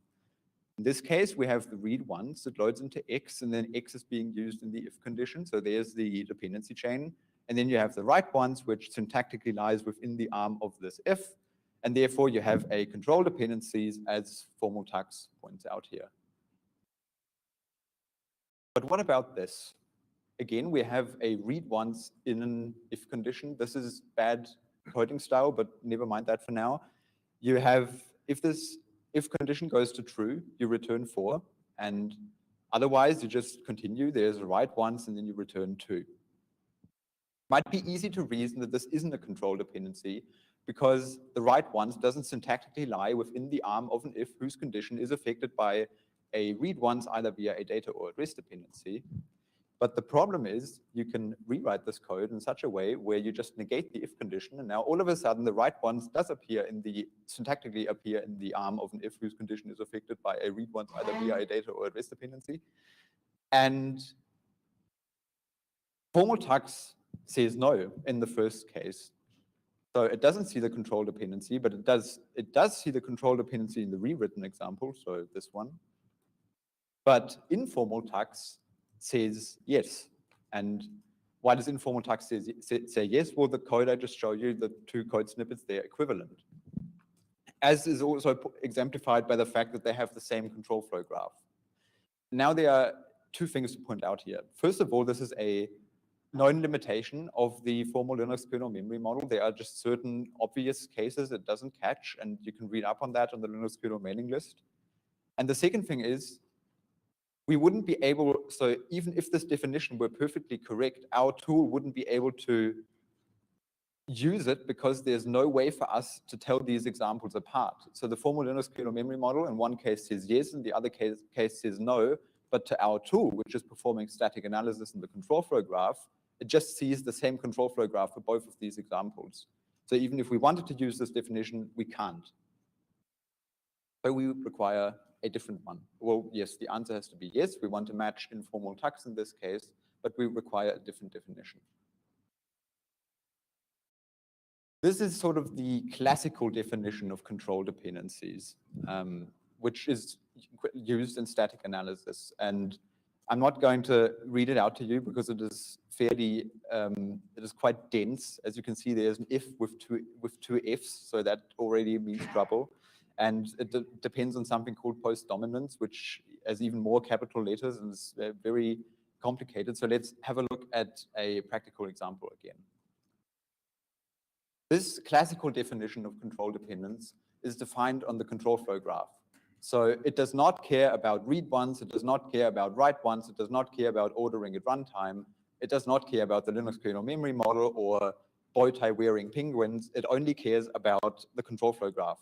In this case, we have the read once, it loads into X, and then X is being used in the if condition, so there's the dependency chain. And then you have the write once, which syntactically lies within the arm of this if, and therefore you have a control dependencies as formal tux points out here. But what about this? Again, we have a read once in an if condition. This is bad coding style, but never mind that for now. You have, if this if condition goes to true, you return 4, and otherwise you just continue. There's a write once, and then you return 2. Might be easy to reason that this isn't a control dependency because the write once doesn't syntactically lie within the arm of an if whose condition is affected by a read once either via a data or address dependency. But the problem is you can rewrite this code in such a way where you just negate the if condition, and now all of a sudden the write once does syntactically appear in the arm of an if whose condition is affected by a read once either via a data or address dependency. And formal tux says no in the first case. So it doesn't see the control dependency, but it does see the control dependency in the rewritten example, so this one. But informal tux says yes. And why does informal tux say yes? Well, the code I just showed you, the two code snippets, they're equivalent. As is also exemplified by the fact that they have the same control flow graph. Now there are two things to point out here. First of all, this is a known limitation of the formal Linux kernel memory model. There are just certain obvious cases it doesn't catch, and you can read up on that on the Linux kernel mailing list. And the second thing is, we wouldn't be able, so even if this definition were perfectly correct, our tool wouldn't be able to use it because there's no way for us to tell these examples apart. So the formal Linux kernel memory model in one case says yes, and the other case says no, but to our tool, which is performing static analysis in the control flow graph, it just sees the same control flow graph for both of these examples. So even if we wanted to use this definition, we can't. So we require a different one. Well, yes, the answer has to be yes. We want to match informal tux in this case, but we require a different definition. This is sort of the classical definition of control dependencies, which is used in static analysis. And I'm not going to read it out to you because it is fairly, it is quite dense. As you can see, there's an if with two ifs, so that already means trouble. And it depends on something called post-dominance, which has even more capital letters and is very complicated. So let's have a look at a practical example again. This classical definition of control dependence is defined on the control flow graph. So it does not care about read once, it does not care about write once, it does not care about ordering at runtime, it does not care about the Linux kernel memory model or bow tie wearing penguins, it only cares about the control flow graph.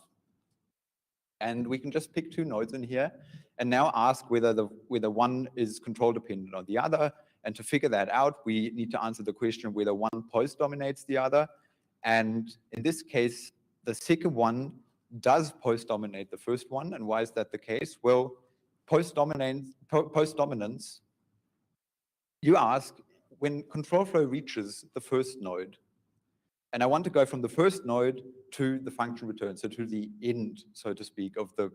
And we can just pick two nodes in here and now ask whether one is control dependent on the other. And to figure that out, we need to answer the question whether one post dominates the other. And in this case, the second one does post dominate the first one. And why is that the case? Well, post dominance, you ask when control flow reaches the first node, and I want to go from the first node to the function return, so to the end, so to speak, of the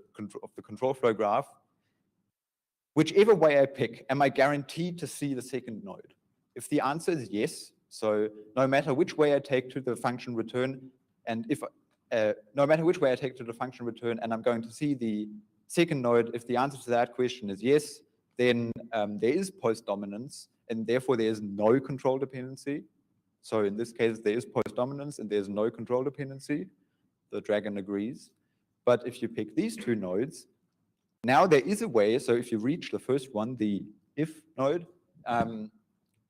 control flow graph. Whichever way I pick, am I guaranteed to see the second node? If the answer is yes, so no matter which way I take to the function return, and if no matter which way I take to the function return, and I'm going to see the second node, if the answer to that question is yes, then there is post-dominance, and therefore there is no control dependency. So in this case, there is post-dominance and there's no control dependency. The dragon agrees. But if you pick these two nodes, now there is a way, so if you reach the first one, the if node,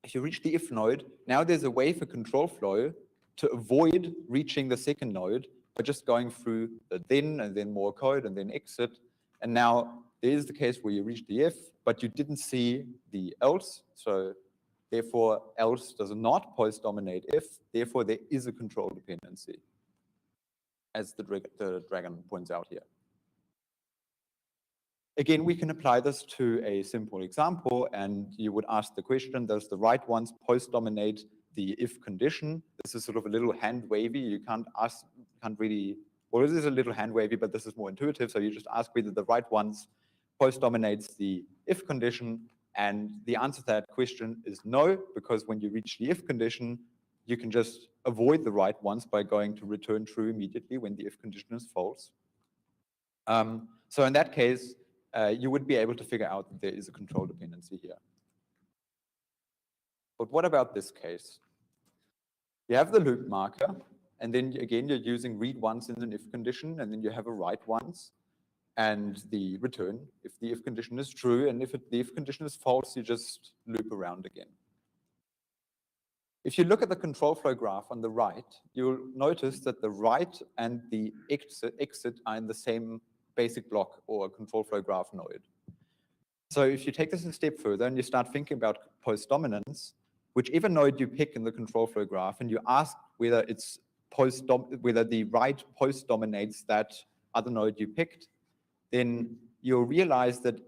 if you reach the if node, now there's a way for control flow to avoid reaching the second node by just going through the then and then more code and then exit. And now there is the case where you reach the if, but you didn't see the else. So therefore, else does not post-dominate if. Therefore, there is a control dependency, as the dragon points out here. Again, we can apply this to a simple example, and you would ask the question, does the right ones post-dominate the if condition? This is sort of a little hand-wavy. You can't really, well, this is a little hand-wavy, but this is more intuitive. So you just ask whether the right ones post-dominates the if condition, and the answer to that question is no, because when you reach the if condition, you can just avoid the right ones by going to return true immediately when the if condition is false. So in that case, you would be able to figure out that there is a control dependency here. But what about this case? You have the loop marker, and then again, you're using read once in an if condition, and then you have a write once, and the return if the if condition is true, and if the if condition is false, you just loop around again. If you look at the control flow graph on the right, you'll notice that the write and the exit are in the same basic block or control flow graph node. So if you take this a step further and you start thinking about post-dominance, whichever node you pick in the control flow graph, and you ask whether it's whether the write post-dominates that other node you picked, then you'll realize that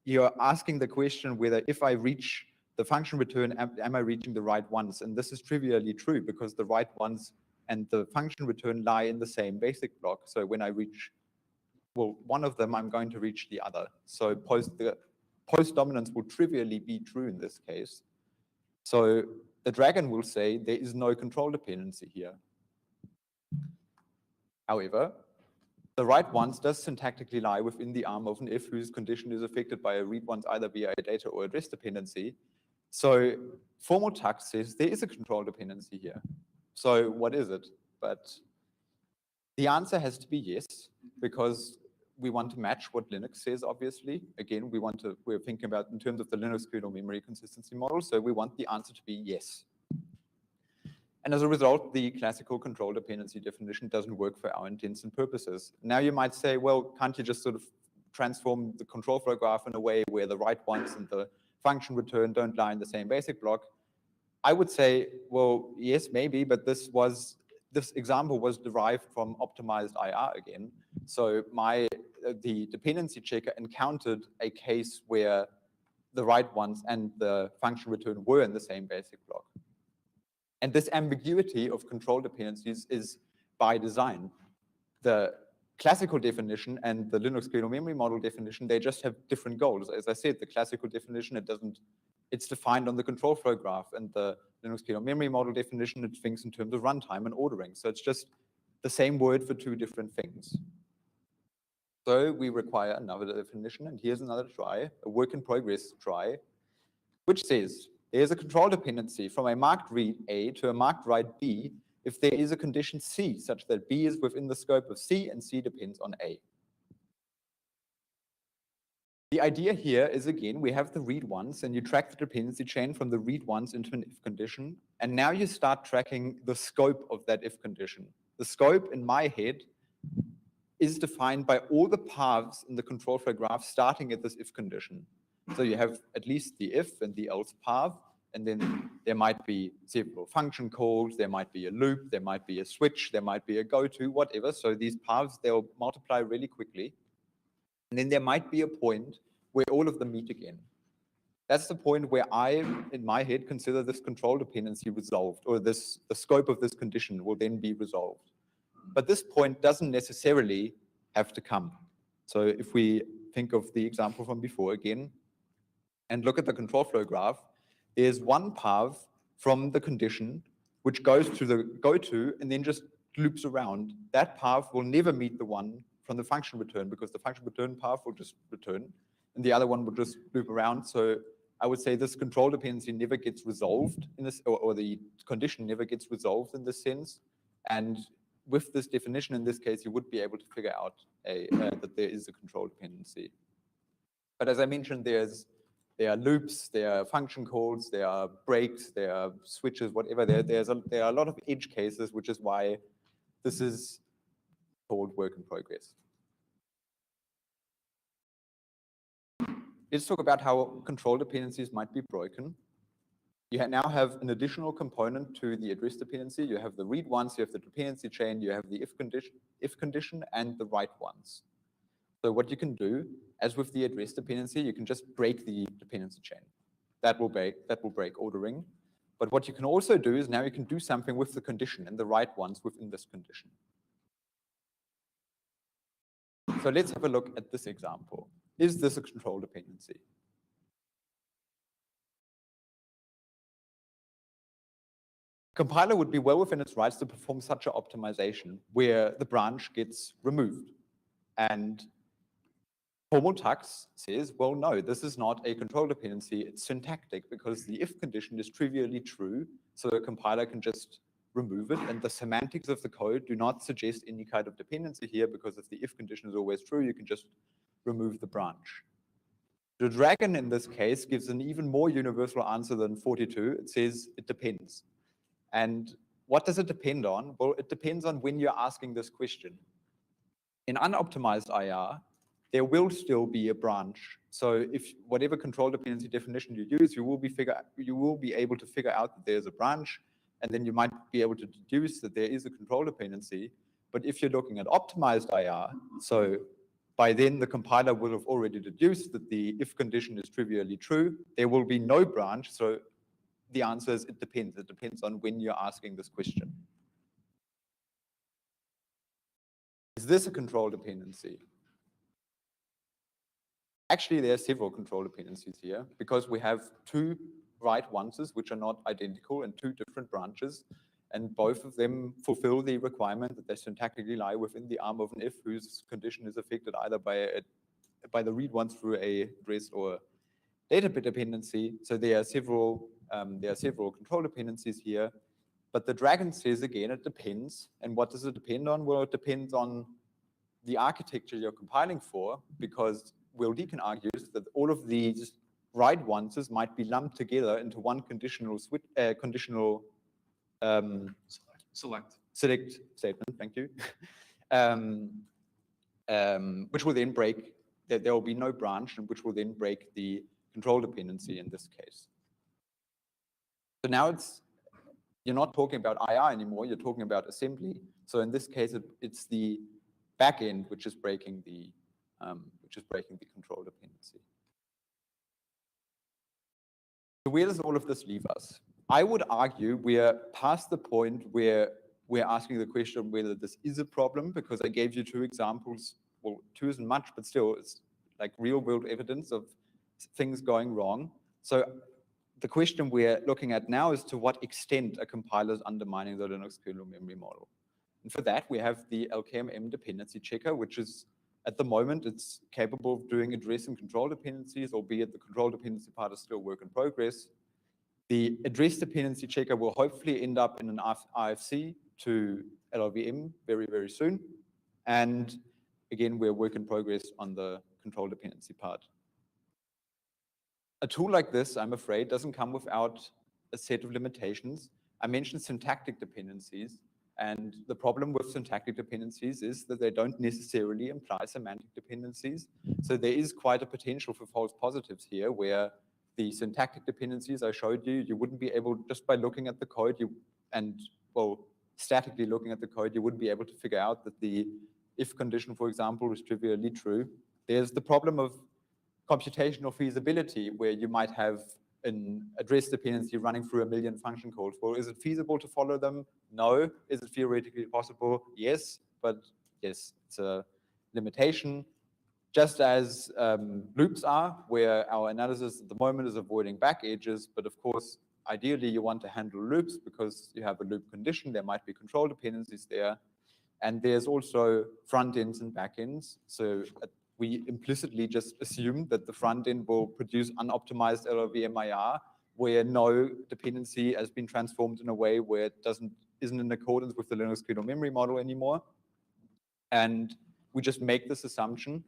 you're asking the question whether if I reach the function return, am I reaching the right ones? And this is trivially true because the right ones and the function return lie in the same basic block. So when I reach, well, one of them, I'm going to reach the other. So the post-dominance will trivially be true in this case. So the dragon will say there is no control dependency here. However, the right ones does syntactically lie within the arm of an if whose condition is affected by a read once either via a data or address dependency. So formal tux says there is a control dependency here. So what is it? But the answer has to be yes, because we want to match what Linux says, obviously. Again, we're thinking about in terms of the Linux kernel memory consistency model, so we want the answer to be yes. And as a result, the classical control dependency definition doesn't work for our intents and purposes. Now you might say, well, can't you just sort of transform the control flow graph in a way where the right ones and the function return don't lie in the same basic block? I would say, well, yes, maybe, but this example was derived from optimized IR again. So the dependency checker encountered a case where the right ones and the function return were in the same basic block. And this ambiguity of control dependencies is by design. The classical definition and the Linux kernel memory model definition, they just have different goals. As I said, the classical definition, it's defined on the control flow graph, and the Linux kernel memory model definition, it thinks in terms of runtime and ordering. So it's just the same word for two different things. So we require another definition, and here's another try, a work in progress try, which says, there's a control dependency from a marked read A to a marked write B if there is a condition C such that B is within the scope of C and C depends on A. The idea here is, again, we have the read once, and you track the dependency chain from the read once into an if condition, and now you start tracking the scope of that if condition. The scope, in my head, is defined by all the paths in the control flow graph starting at this if condition. So you have at least the if and the else path, and then there might be several function calls, there might be a loop, there might be a switch, there might be a goto, whatever. So these paths, they'll multiply really quickly. And then there might be a point where all of them meet again. That's the point where I, in my head, consider this control dependency resolved, or the scope of this condition will then be resolved. But this point doesn't necessarily have to come. So if we think of the example from before again, and look at the control flow graph, there's one path from the condition which goes to the goto and then just loops around. That path will never meet the one from the function return because the function return path will just return and the other one will just loop around. So I would say this control dependency never gets resolved in this, or the condition never gets resolved in this sense. And with this definition, in this case, you would be able to figure out that there is a control dependency. But as I mentioned, there are loops, there are function calls, there are breaks, there are switches, whatever. There are a lot of edge cases, which is why this is called work in progress. let's talk about how control dependencies might be broken. You now have an additional component to the address dependency. You have the read once, you have the dependency chain, you have the if condition, and the write once. So what you can do, as with the address dependency, you can just break the dependency chain. That will break ordering. But what you can also do is now you can do something with the condition and the write once within this condition. So let's have a look at this example. Is this a control dependency? Compiler would be well within its rights to perform such an optimization where the branch gets removed. And formal tux says, well, no, this is not a control dependency, it's syntactic because the if condition is trivially true, so a compiler can just remove it, and the semantics of the code do not suggest any kind of dependency here because if the if condition is always true, you can just remove the branch. The dragon in this case gives an even more universal answer than 42. It says it depends. And what does it depend on? Well, it depends on when you're asking this question. In unoptimized IR, there will still be a branch. So if whatever control dependency definition you use, you will be able to figure out that there's a branch, and then you might be able to deduce that there is a control dependency. But if you're looking at optimized IR, so by then the compiler will have already deduced that the if condition is trivially true, there will be no branch. So the answer is it depends. It depends on when you're asking this question. Is this a control dependency? Actually, there are several control dependencies here because we have two write onces which are not identical in two different branches, and both of them fulfill the requirement that they syntactically lie within the arm of an if whose condition is affected either by the read once through a address or data dependency. So there are several control dependencies here. But the dragon says again, it depends. And what does it depend on? Well, it depends on the architecture you're compiling for, because Will Deacon argues that all of these write onces might be lumped together into one conditional select statement. Thank you. Which will then break. There will be no branch, and which will then break the control dependency in this case. So now you're not talking about IR anymore. You're talking about assembly. So in this case, it's the backend which is breaking the control dependency. So where does all of this leave us? I would argue we're past the point where we're asking the question whether this is a problem, because I gave you two examples. Well, two isn't much, but still, it's like real-world evidence of things going wrong. So the question we're looking at now is to what extent a compiler is undermining the Linux kernel memory model. And for that, we have the LKMM dependency checker, which is, at the moment, it's capable of doing address and control dependencies, albeit the control dependency part is still work in progress. The address dependency checker will hopefully end up in an IFC to LLVM very, very soon. And again, we're work in progress on the control dependency part. A tool like this, I'm afraid, doesn't come without a set of limitations. I mentioned syntactic dependencies, and the problem with syntactic dependencies is that they don't necessarily imply semantic dependencies. So there is quite a potential for false positives here, where the syntactic dependencies I showed you, you wouldn't be able, just by looking at the code, statically looking at the code, you wouldn't be able to figure out that the if condition, for example, is trivially true. There's the problem of computational feasibility, where you might have an address dependency running through 1 million function calls. Well, is it feasible to follow them? No. Is it theoretically possible? Yes, but yes, it's a limitation. Just as loops are, where our analysis at the moment is avoiding back edges, but of course, ideally you want to handle loops because you have a loop condition, there might be control dependencies there. And there's also front ends and back ends. So we implicitly just assume that the front end will produce unoptimized LLVM-IR, where no dependency has been transformed in a way where it isn't in accordance with the Linux kernel memory model anymore. And we just make this assumption.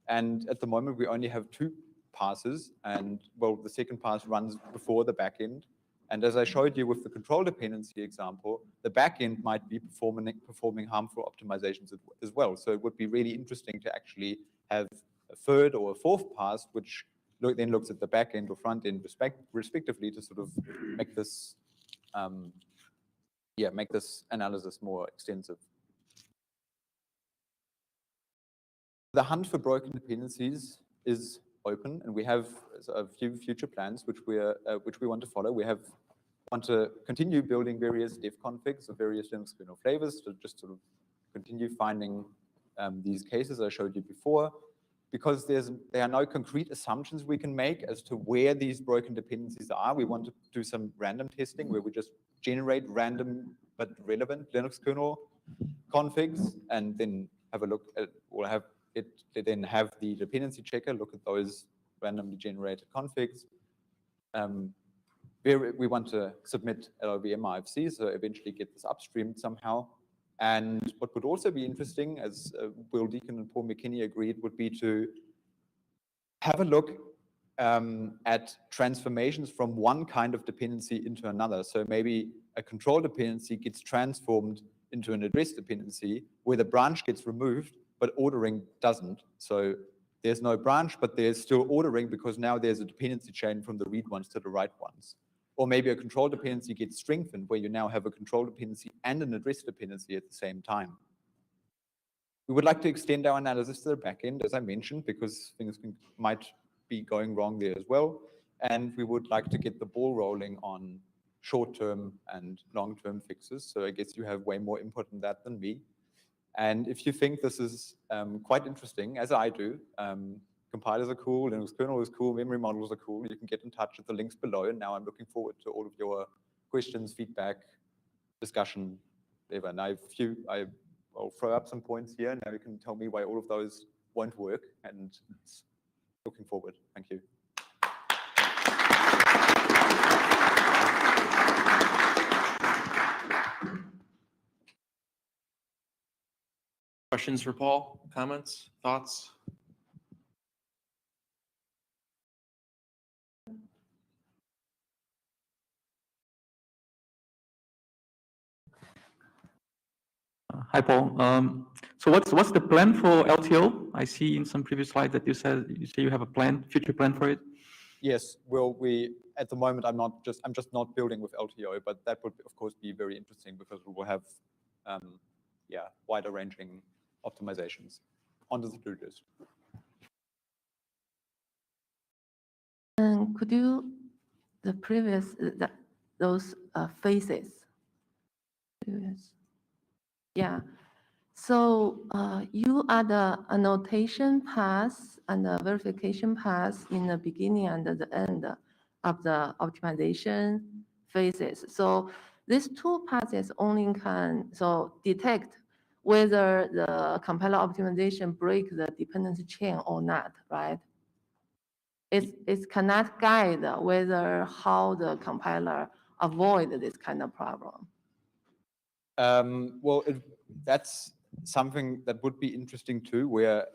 And at the moment, we only have two passes. And well, the second pass runs before the backend. And as I showed you with the control dependency example, the backend might be performing harmful optimizations as well. So it would be really interesting to actually have a third or a fourth pass which then looks at the back end or front end respectively to sort of make this, make this analysis more extensive. The hunt for broken dependencies is open, and we have a few future plans which we want to follow. We want to continue building various dev configs of various Linux kernel flavors to just sort of continue finding these cases I showed you before. Because there are no concrete assumptions we can make as to where these broken dependencies are, we want to do some random testing where we just generate random but relevant Linux kernel configs and then have a look at, or then have the dependency checker look at those randomly generated configs. We want to submit LOVM IFC, so eventually get this upstreamed somehow. And what would also be interesting, as Will Deacon and Paul McKinney agreed, would be to have a look at transformations from one kind of dependency into another. So maybe a control dependency gets transformed into an address dependency where the branch gets removed, but ordering doesn't. So there's no branch, but there's still ordering because now there's a dependency chain from the read ones to the write ones. Or maybe a control dependency gets strengthened where you now have a control dependency and an address dependency at the same time. We would like to extend our analysis to the backend, as I mentioned, because things might be going wrong there as well. And we would like to get the ball rolling on short-term and long-term fixes. So I guess you have way more input on that than me. And if you think this is quite interesting, as I do, compilers are cool, Linux kernel is cool, memory models are cool, you can get in touch at the links below. And now I'm looking forward to all of your questions, feedback, discussion, whatever. Now I'll throw up some points here. Now you can tell me why all of those won't work, and looking forward. Thank you. Questions for Paul? Comments? Thoughts? Hi, Paul. So what's the plan for LTO? I see in some previous slide that you say you have a plan, future plan for it. Yes, well, at the moment I'm just not building with LTO, but that would of course be very interesting because we will have wider ranging optimizations on the to-do list. And could you those phases? Yeah. So you add the annotation pass and the verification pass in the beginning and at the end of the optimization phases. So these two passes only can detect whether the compiler optimization break the dependency chain or not, right? It cannot guide whether how the compiler avoid this kind of problem. Well, that's something that would be interesting too, where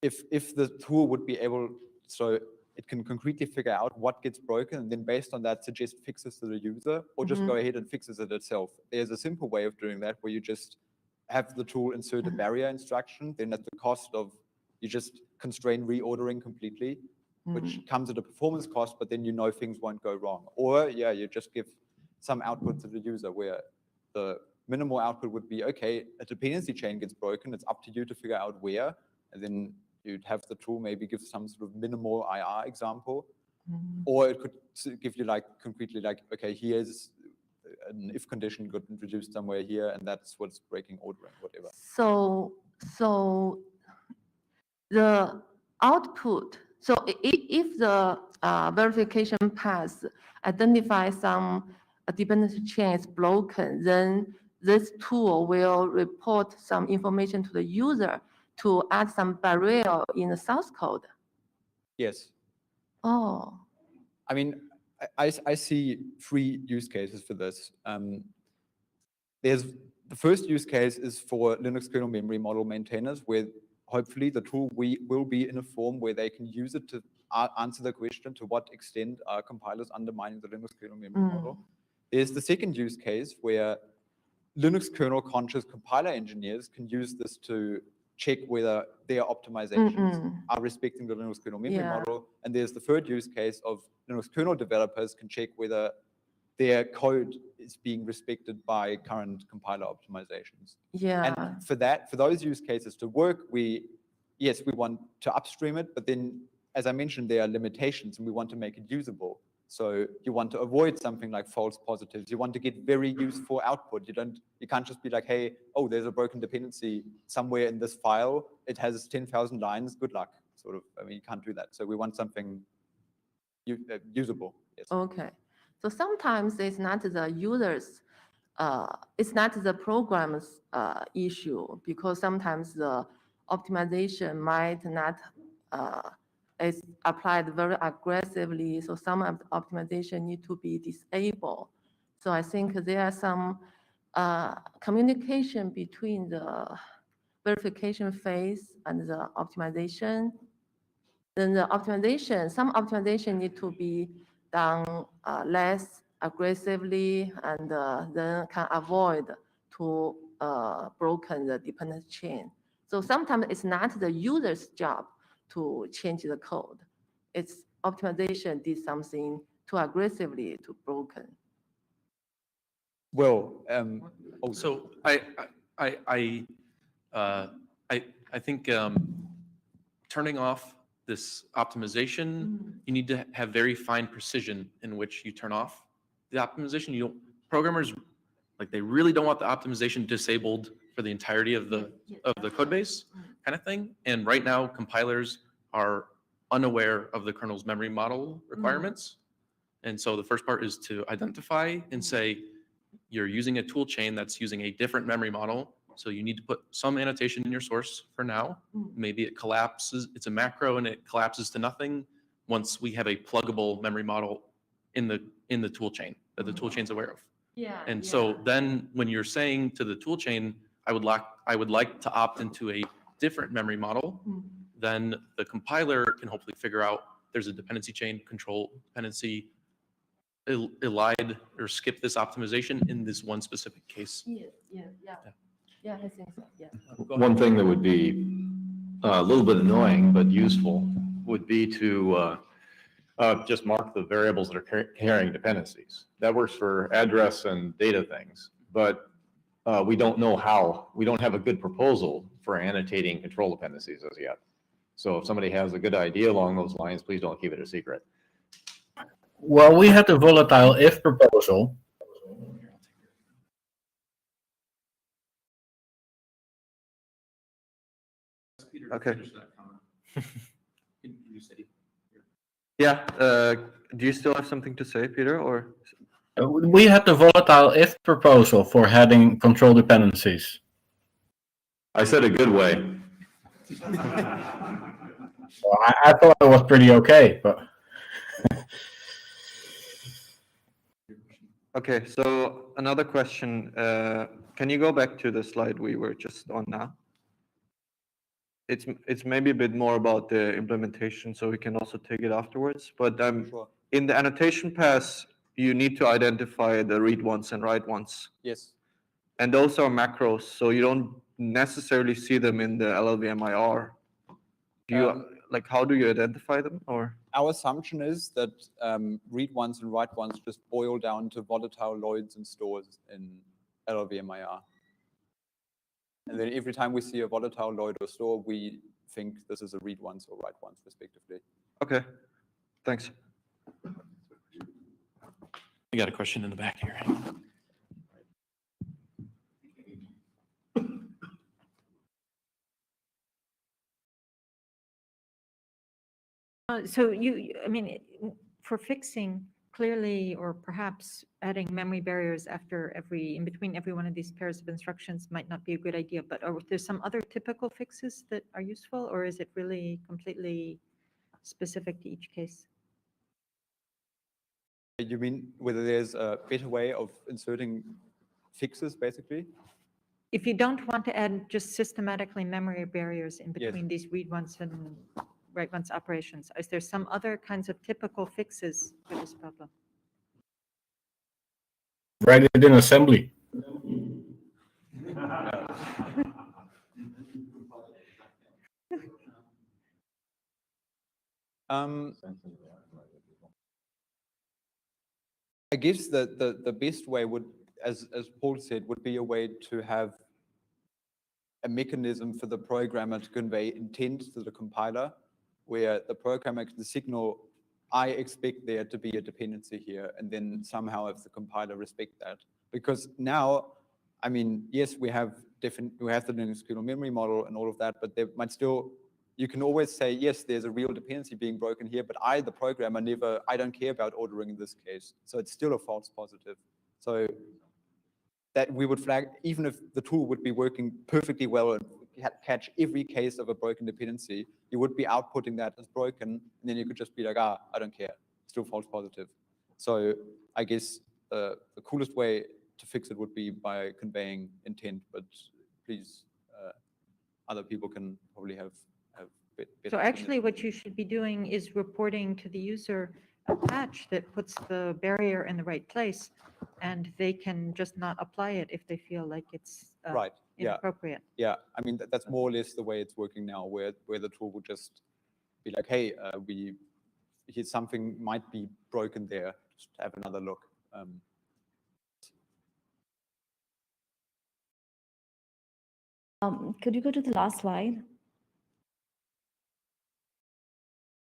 if the tool would be able, so it can concretely figure out what gets broken and then based on that suggest fixes to the user or just go ahead and fixes it itself. There's a simple way of doing that where you just have the tool insert a barrier instruction, then at the cost of, you just constrain reordering completely, which comes at a performance cost, but then you know things won't go wrong. Or yeah, you just give some output to the user where the minimal output would be, okay, a dependency chain gets broken, it's up to you to figure out where, and then you'd have the tool maybe give some sort of minimal IR example, or it could give you like concretely like, okay, here's an if condition got introduced somewhere here, and that's what's breaking ordering, whatever. So the output, so if the verification pass identifies some dependency chain is broken, then this tool will report some information to the user to add some barrier in the source code. Yes. Oh. I mean, I see three use cases for this. The first use case is for Linux kernel memory model maintainers, where hopefully the tool will be in a form where they can use it to answer the question to what extent are compilers undermining the Linux kernel memory model. There's the second use case where Linux kernel conscious compiler engineers can use this to check whether their optimizations are respecting the Linux kernel memory model. And there's the third use case of Linux kernel developers can check whether their code is being respected by current compiler optimizations. And for those use cases to work, yes, we want to upstream it, but then, as I mentioned, there are limitations and we want to make it usable. So you want to avoid something like false positives. You want to get very useful output. You can't just be like, hey, oh, there's a broken dependency somewhere in this file. It has 10,000 lines. Good luck. Sort of. I mean, you can't do that. So we want something usable. Yes. Okay. So sometimes it's not the users, it's not the program's issue, because sometimes the optimization might not is applied very aggressively. So some of the optimization need to be disabled. So I think there are some communication between the verification phase and the optimization. Then the optimization, some optimization need to be done less aggressively, and then can avoid to broken the dependency chain. So sometimes it's not the user's job to change the code. It's optimization did something too aggressively to broken. Well, so I think turning off this optimization, you need to have very fine precision in which you turn off the optimization. Programmers, like, they really don't want the optimization disabled for the entirety of the code base kind of thing. And right now, compilers are unaware of the kernel's memory model requirements. And so the first part is to identify and say, you're using a tool chain that's using a different memory model. So you need to put some annotation in your source for now. Maybe it collapses, it's a macro and it collapses to nothing once we have a pluggable memory model in the tool chain that the tool chain's aware of. So then when you're saying to the tool chain, I would like to opt into a different memory model, then the compiler can hopefully figure out there's a dependency chain, control dependency, elide or skip this optimization in this one specific case. Yeah, I think so, yeah. One thing that would be a little bit annoying but useful would be to just mark the variables that are carrying dependencies. That works for address and data things, but we don't know how. We don't have a good proposal for annotating control dependencies as yet. So if somebody has a good idea along those lines, please don't keep it a secret. Well, we had a volatile if proposal. Okay. Yeah. Do you still have something to say, Peter, or? We had the volatile if proposal for heading control dependencies. I said a good way. Well, I thought it was pretty okay, but. Okay, so another question. Can you go back to the slide we were just on now? It's maybe a bit more about the implementation, so we can also take it afterwards. But Sure. in the annotation pass, you need to identify the read once and write once. Yes. And those are macros, so you don't necessarily see them in the LLVMIR. Do you like, how do you identify them, or? Our assumption is that read once and write once just boil down to volatile lloyds and stores in LLVMIR. And then every time we see a volatile lloyd or store, we think this is a read once or write once, respectively. Okay, thanks. We got a question in the back here. So I mean, for fixing, clearly, or perhaps adding memory barriers in between every one of these pairs of instructions might not be a good idea, but are there some other typical fixes that are useful, or is it really completely specific to each case? You mean whether there's a better way of inserting fixes, basically? If you don't want to add just systematically memory barriers in between these read once and write once operations, is there some other kinds of typical fixes for this problem? Write it in assembly. I guess the best way would, as Paul said, would be a way to have a mechanism for the programmer to convey intent to the compiler, where the programmer can signal, I expect there to be a dependency here, and then somehow have the compiler respect that. Because now, I mean, yes, we have the Linux kernel memory model and all of that, but there might still, you can always say, yes, there's a real dependency being broken here, but I, the programmer, I don't care about ordering in this case. So it's still a false positive. So that we would flag, even if the tool would be working perfectly well and catch every case of a broken dependency, you would be outputting that as broken, and then you could just be like, I don't care, still false positive. So I guess the coolest way to fix it would be by conveying intent, but please, other people can probably have better. So actually what you should be doing is reporting to the user a patch that puts the barrier in the right place, and they can just not apply it if they feel like it's Right. inappropriate. Yeah, I mean, that's more or less the way it's working now, where the tool would just be like, hey, here's something might be broken there, just have another look. Could you go to the last slide?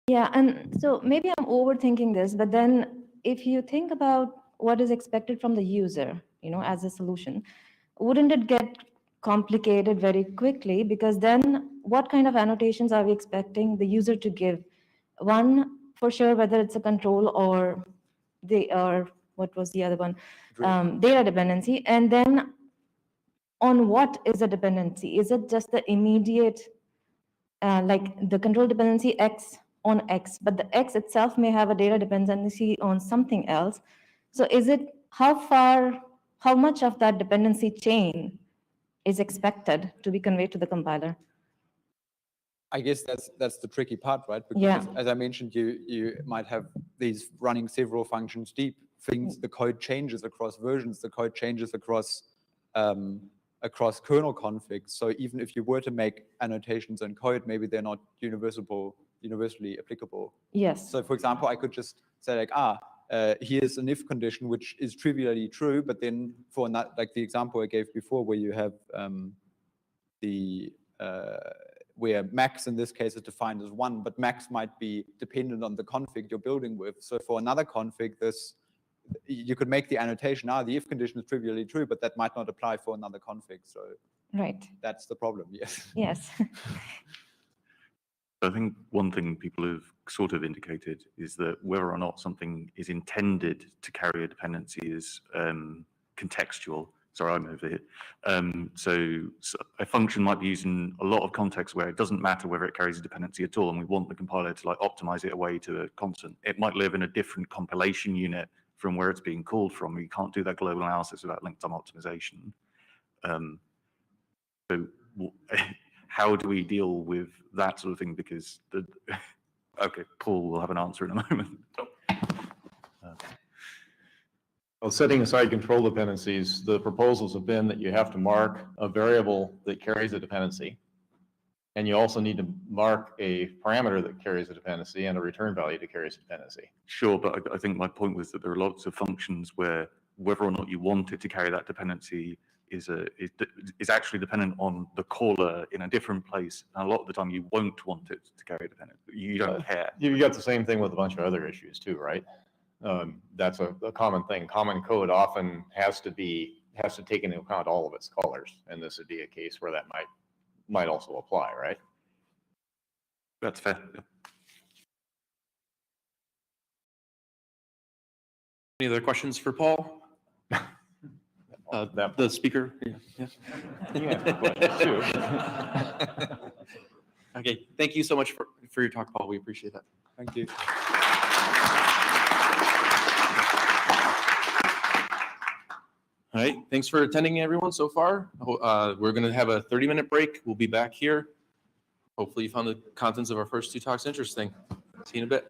Yeah, and so maybe I'm overthinking this, but then if you think about what is expected from the user, as a solution, wouldn't it get complicated very quickly? Because then what kind of annotations are we expecting the user to give? One, for sure, whether it's a control or what was the other one? Data dependency. And then on what is a dependency? Is it just the immediate, like the control dependency X on X, but the X itself may have a data dependency on something else? So is it how much of that dependency chain is expected to be conveyed to the compiler? I guess that's the tricky part, right? Because Yeah. as I mentioned, you might have these running several functions deep. The code changes across versions. The code changes across kernel configs. So even if you were to make annotations in code, maybe they're not universally applicable. Yes. So for example, I could just say like, here's an if condition which is trivially true, but then for not like the example I gave before, where you have where max in this case is defined as 1, but max might be dependent on the config you're building with. So for another config, you could make the annotation, the if condition is trivially true, but that might not apply for another config. So right, that's the problem. Yes. Yes. I think one thing people have sort of indicated is that whether or not something is intended to carry a dependency is contextual. Sorry, I'm over here. So a function might be used in a lot of contexts where it doesn't matter whether it carries a dependency at all, and we want the compiler to like optimize it away to a constant. It might live in a different compilation unit from where it's being called from. You can't do that global analysis without link time optimization. So how do we deal with that sort of thing? Because okay, Paul will have an answer in a moment. Well, setting aside control dependencies, the proposals have been that you have to mark a variable that carries a dependency. And you also need to mark a parameter that carries a dependency and a return value that carries a dependency. Sure, but I think my point was that there are lots of functions where whether or not you want it to carry that dependency is actually dependent on the caller in a different place. And a lot of the time you won't want it to carry a dependency. You don't care. You got the same thing with a bunch of other issues too, right? That's a common thing. Common code often has to take into account all of its callers, and this would be a case where that might also apply, right? That's fair. Any other questions for Paul? The speaker. Okay, thank you so much for your talk, Paul. We appreciate that. Thank you. All right, thanks for attending, everyone, so far. We're going to have a 30-minute break. We'll be back here. Hopefully you found the contents of our first two talks interesting. See you in a bit.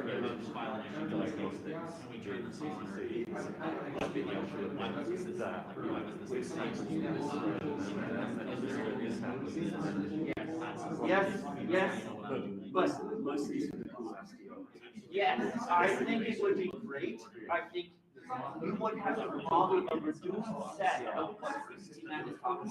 Yes, yes, but yes, I think it would be great. I think you would have to model a reduced set of what Christina is talking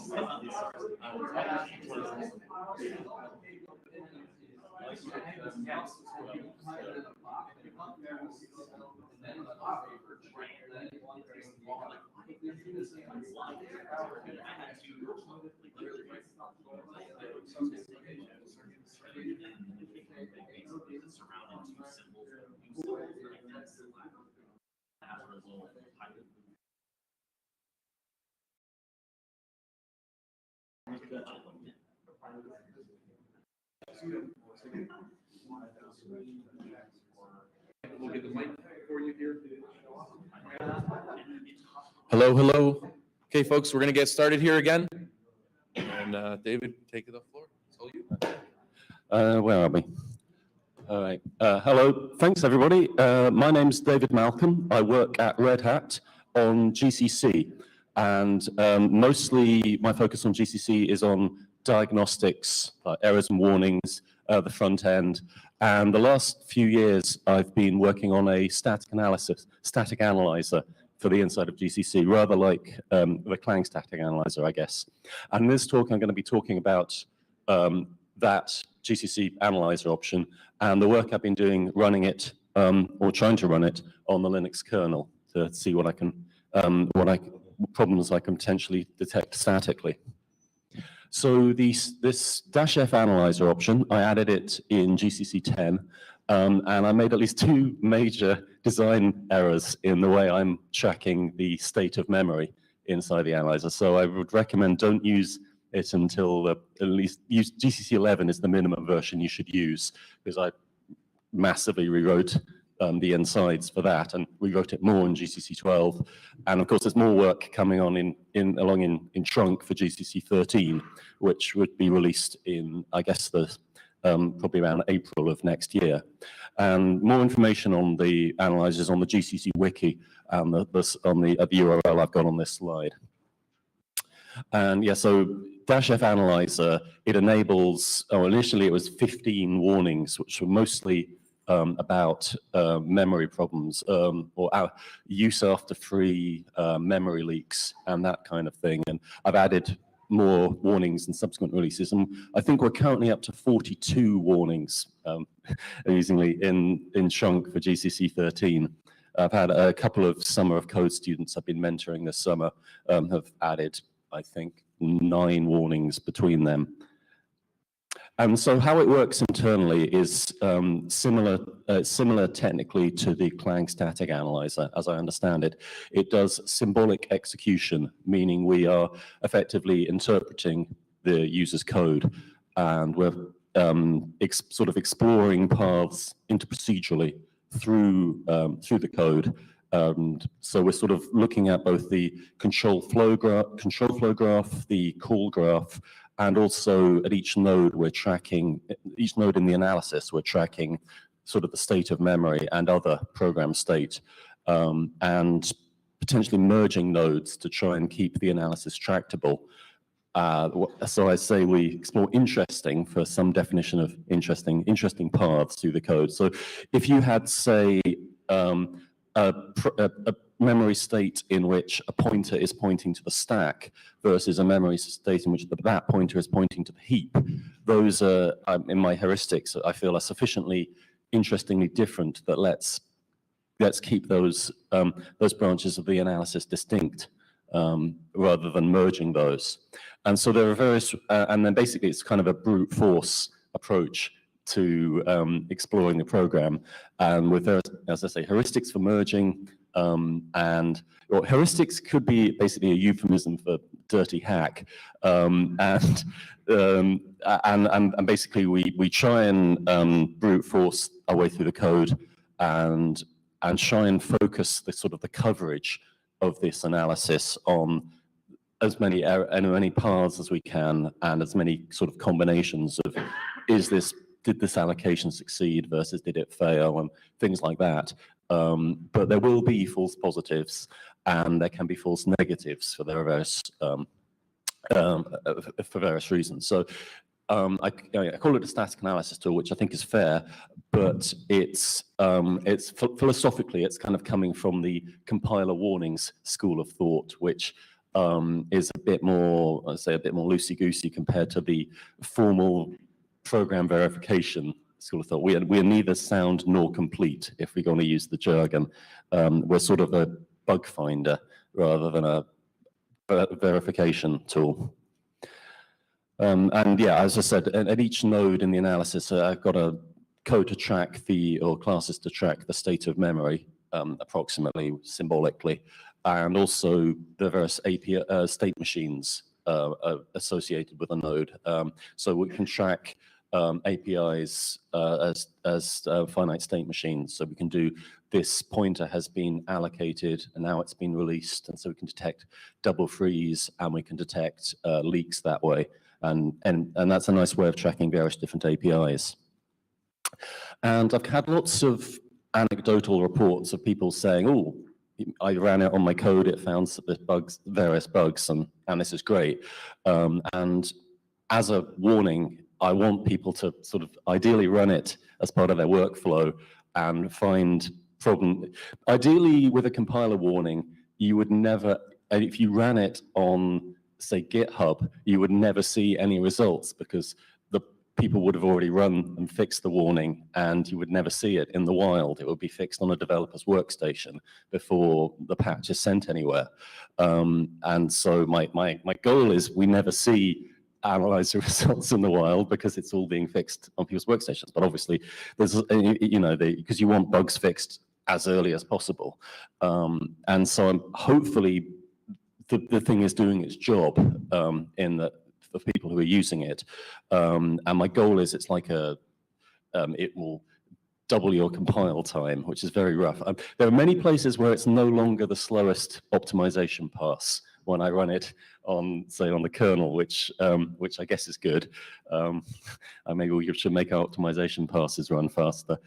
We'll get the mic for you here. Hello, hello. Okay, folks, we're going to get started here again. And David, take the floor. It's all you. Where are we? All right. Hello. Thanks, everybody. My name's David Malcolm. I work at Red Hat on GCC. And mostly my focus on GCC is on diagnostics, errors and warnings, the front end. And the last few years, I've been working on a static analyzer for the inside of GCC, rather like the Clang static analyzer, I guess. And in this talk, I'm going to be talking about that GCC analyzer option and the work I've been doing running it or trying to run it on the Linux kernel to see what I can, problems I can potentially detect statically. So this -f analyzer option, I added it in GCC 10, and I made at least 2 major design errors in the way I'm tracking the state of memory inside the analyzer. So I would recommend don't use it until at least use GCC 11 is the minimum version you should use, because I massively rewrote the insides for that, and we wrote it more in GCC 12. And of course, there's more work coming on in trunk for GCC 13, which would be released in, I guess, probably around April of next year. And more information on the analyzers on the GCC wiki and the URL I've got on this slide. And yeah, so -f analyzer, it enables, initially it was 15 warnings, which were mostly about memory problems or use after free memory leaks and that kind of thing. And I've added more warnings in subsequent releases, and I think we're currently up to 42 warnings amusingly in chunk for GCC 13. I've had a couple of Summer of Code students I've been mentoring this summer have added, I think, 9 warnings between them. And so how it works internally is similar technically to the Clang static analyzer, as I understand it. It does symbolic execution, meaning we are effectively interpreting the user's code, and we're sort of exploring paths interprocedurally through the code. So we're sort of looking at both the control flow graph, the call graph, and also at each node we're tracking, each node in the analysis, we're tracking sort of the state of memory and other program state, and potentially merging nodes to try and keep the analysis tractable. So I say it's more interesting for some definition of interesting paths through the code. So if you had, say, a memory state in which a pointer is pointing to the stack versus a memory state in which that pointer is pointing to the heap, those are, in my heuristics, I feel are sufficiently interestingly different that let's keep those branches of the analysis distinct rather than merging those. And so there are various, and then basically it's kind of a brute force approach to exploring the program, and with, as I say, heuristics for merging, and heuristics could be basically a euphemism for dirty hack, and basically we try and brute force our way through the code and try and focus the sort of the coverage of this analysis on as many paths as we can and as many sort of combinations of, is this did this allocation succeed versus did it fail, and things like that. But there will be false positives, and there can be false negatives for their various for various reasons. So I call it a static analysis tool, which I think is fair, but it's philosophically it's kind of coming from the compiler warnings school of thought, which is a bit more, I'd say, a bit more loosey-goosey compared to the formal program verification school of thought. We are neither sound nor complete, if we're going to use the jargon. We're sort of a bug finder rather than a verification tool. And yeah, as I said, at each node in the analysis, I've got a code to track or classes to track the state of memory, approximately, symbolically, and also the various API state machines associated with a node. So we can track APIs as finite state machines. So we can do this pointer has been allocated and now it's been released, and so we can detect double freeze and we can detect leaks that way. And that's a nice way of tracking various different APIs. And I've had lots of anecdotal reports of people saying, oh, I ran it on my code, it found various bugs, and this is great. And as a warning, I want people to sort of ideally run it as part of their workflow and find problem. Ideally, with a compiler warning, you would never, if you ran it on, say, GitHub, you would never see any results because the people would have already run and fixed the warning, and you would never see it in the wild. It would be fixed on a developer's workstation before the patch is sent anywhere. And so my goal is we never see Analyzer results in the wild because it's all being fixed on people's workstations. But obviously, there's, you know, because you want bugs fixed as early as possible. And so hopefully the thing is doing its job in the for people who are using it. And my goal is it's like it will double your compile time, which is very rough. There are many places where it's no longer the slowest optimization pass when I run it on, say, on the kernel, which I guess is good. Maybe we should make our optimization passes run faster.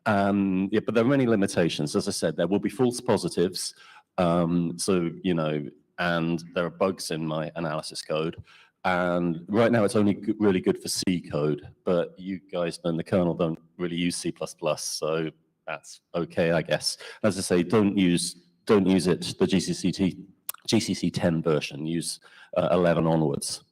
Yeah, but there are many limitations. As I said, there will be false positives. So, you know, and there are bugs in my analysis code. And right now it's only really good for C code, but you guys in the kernel don't really use C++, so that's okay, I guess. As I say, don't use it, the GCC 10 version, use 11 onwards.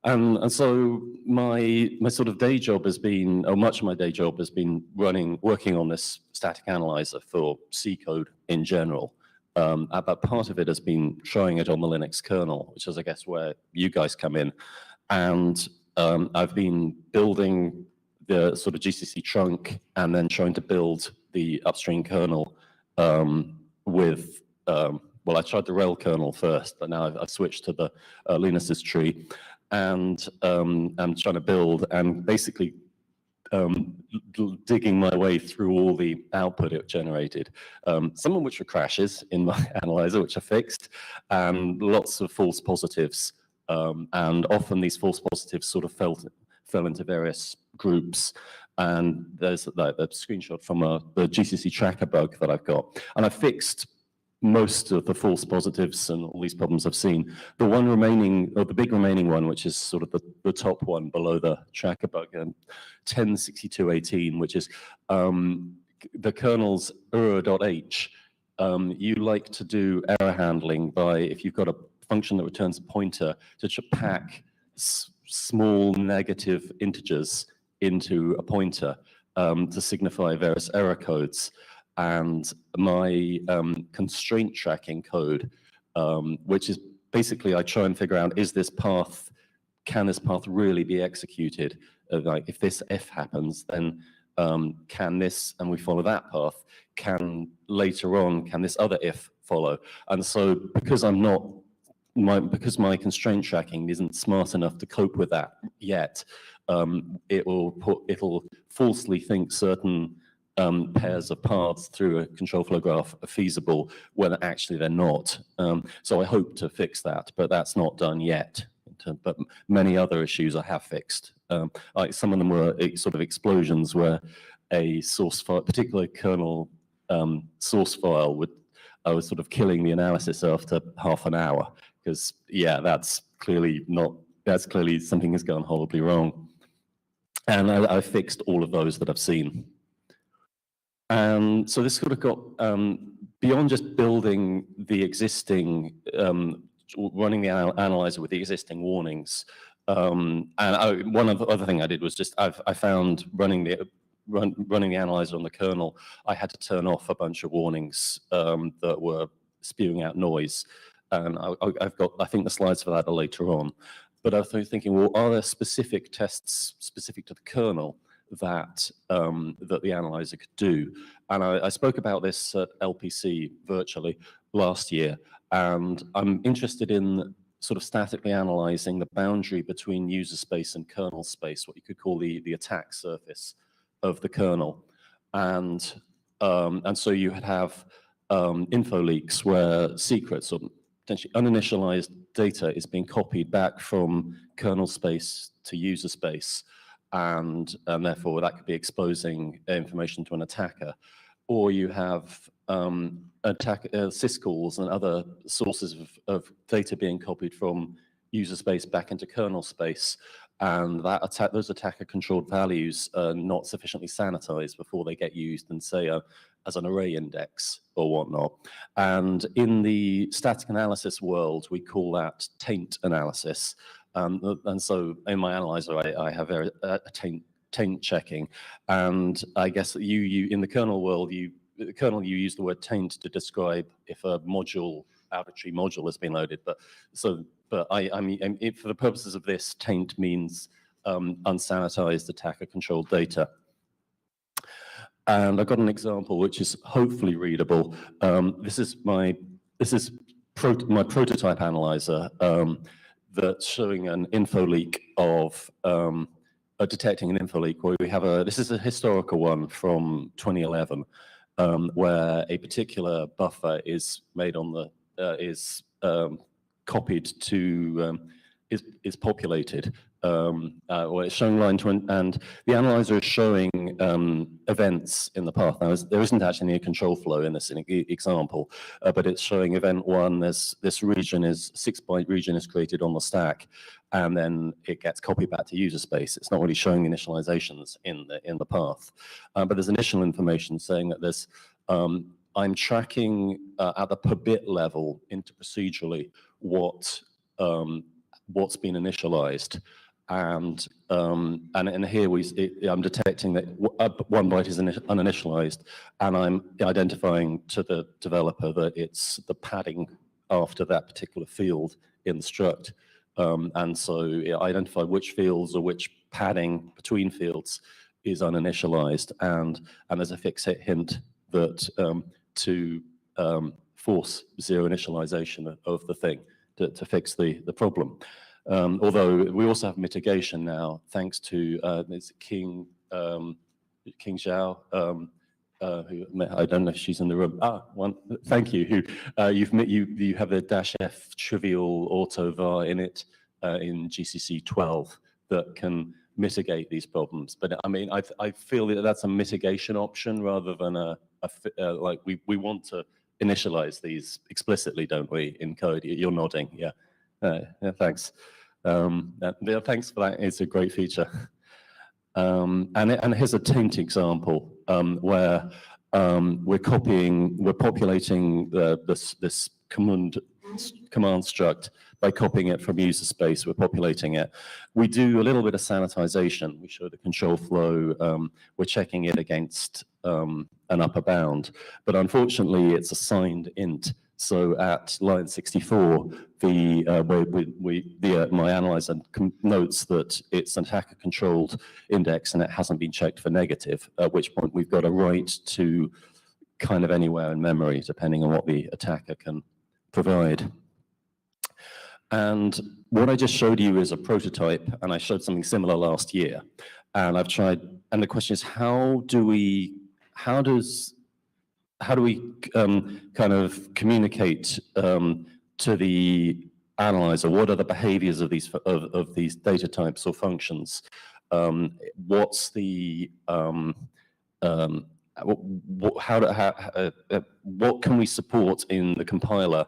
And so my sort of day job has been, or much of my day job has been working on this static analyzer for C code in general. But part of it has been trying it on the Linux kernel, which is, I guess, where you guys come in. And I've been building the sort of GCC trunk and then trying to build the upstream kernel with, well, I tried the RHEL kernel first, but now I've switched to the Linus's tree. And I'm trying to build and basically digging my way through all the output it generated. Some of which were crashes in my analyzer, which are fixed, and lots of false positives. And often these false positives sort of fell into various groups. And there's a screenshot from the GCC tracker bug that I've got. And I fixed most of the false positives and all these problems I've seen. The one remaining, or the big remaining one, which is sort of the top one below the tracker bug, 106218, which is the kernel's error.h. You like to do error handling by, if you've got a function that returns a pointer, to pack small negative integers into a pointer to signify various error codes. And my constraint tracking code, which is basically I try and figure out, is this path, can this path really be executed? Like if this if happens, then can this, and we follow that path, can later on, can this other if follow? And so because I'm not, because my constraint tracking isn't smart enough to cope with that yet, it'll falsely think certain pairs of paths through a control flow graph are feasible when actually they're not. So I hope to fix that, but that's not done yet. but many other issues I have fixed. Like some of them were sort of explosions where a source file, particularly kernel source file, was sort of killing the analysis after half an hour, because yeah, that's clearly something has gone horribly wrong. And I fixed all of those that I've seen. And so this sort of got beyond just building the existing, running the analyzer with the existing warnings. One other thing I did was just I found running the analyzer on the kernel, I had to turn off a bunch of warnings that were spewing out noise. And I think the slides for that are later on. But I was thinking, well, are there specific tests specific to the kernel that the analyzer could do? And I spoke about this at LPC virtually last year, and I'm interested in sort of statically analyzing the boundary between user space and kernel space, what you could call the attack surface of the kernel. And so you would have info leaks where secrets or potentially uninitialized data is being copied back from kernel space to user space, and therefore that could be exposing information to an attacker. Or you have syscalls and other sources of data being copied from user space back into kernel space, and those attacker-controlled values are not sufficiently sanitized before they get used in, say, as an array index or whatnot. And in the static analysis world, we call that taint analysis. And so in my analyzer, I have a taint checking. And I guess you in the kernel world, you use the word taint to describe if a arbitrary module has been loaded. But I mean, for the purposes of this, taint means unsanitized attacker-controlled data. And I've got an example which is hopefully readable. This is my prototype analyzer that's showing an info leak of detecting an info leak where we have this is a historical one from 2011, where a particular buffer is made on the copied to is populated. Or it's showing line 20, and the analyzer is showing events in the path. Now, there isn't actually any control flow in this example, but it's showing event 1. This 6-byte region is created on the stack, and then it gets copied back to user space. It's not really showing initializations in the path, but there's initial information saying that there's I'm tracking at the per bit level into procedurally what's been initialized. And here I'm detecting that 1 byte is uninitialized, and I'm identifying to the developer that it's the padding after that particular field in the struct. And so I identify which fields or which padding between fields is uninitialized, and there's a fix-it hint that to force zero initialization of the thing to fix the problem. Although we also have mitigation now, thanks to King Zhao, who I don't know if she's in the room. Thank you. Who you have the -f trivial auto var in it in GCC 12 that can mitigate these problems. But I mean, I feel that that's a mitigation option rather than like we want to initialize these explicitly, don't we, in code? You're nodding, yeah. Yeah, thanks. Yeah, thanks for that. It's a great feature. And here's a taint example where we're populating this command struct by copying it from user space. We're populating it. We do a little bit of sanitization. We show the control flow. We're checking it against an upper bound, but unfortunately, it's a signed int. So at line 64, my analyzer notes that it's an attacker-controlled index and it hasn't been checked for negative, at which point we've got a write to kind of anywhere in memory, depending on what the attacker can provide. And what I just showed you is a prototype, and I showed something similar last year. And I've tried, and the question is, how do we kind of communicate to the analyzer, what are the behaviors of these data types or functions? What's the what can we support in the compiler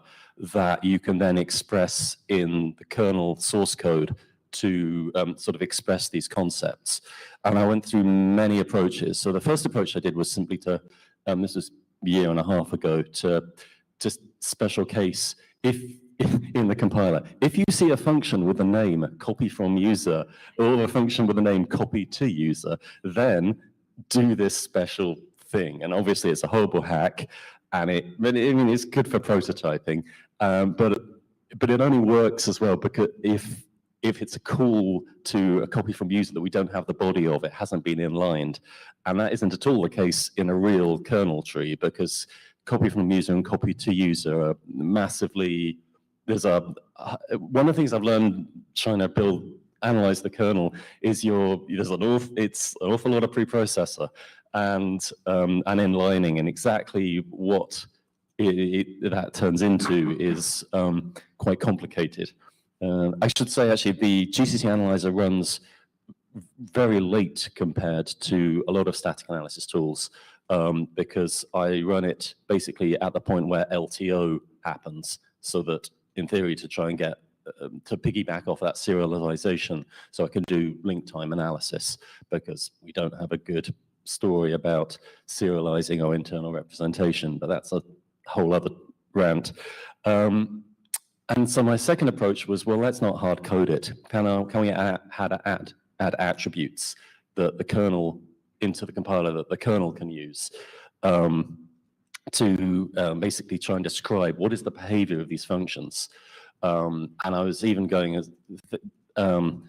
that you can then express in the kernel source code to sort of express these concepts? And I went through many approaches. So the first approach I did was simply to, this was a year and a half ago, to just special case in the compiler. If you see a function with the name copy from user or a function with the name copy to user, then do this special thing. And obviously it's a horrible hack, and it's good for prototyping, but it only works as well because if it's a call to a copy from user that we don't have the body of, it hasn't been inlined. And that isn't at all the case in a real kernel tree, because copy from user and copy to user are massively, one of the things I've learned trying to analyze the kernel is it's an awful lot of preprocessor and inlining, and exactly what that turns into is quite complicated. I should say, actually, the GCC Analyzer runs very late compared to a lot of static analysis tools, because I run it basically at the point where LTO happens, so that, in theory, to try and get to piggyback off that serialization, so I can do link time analysis, because we don't have a good story about serializing our internal representation, but that's a whole other rant. And so my second approach was, well, let's not hard code it. Can we add attributes that the kernel into the compiler that the kernel can use to basically try and describe what is the behavior of these functions. And I was even going as, and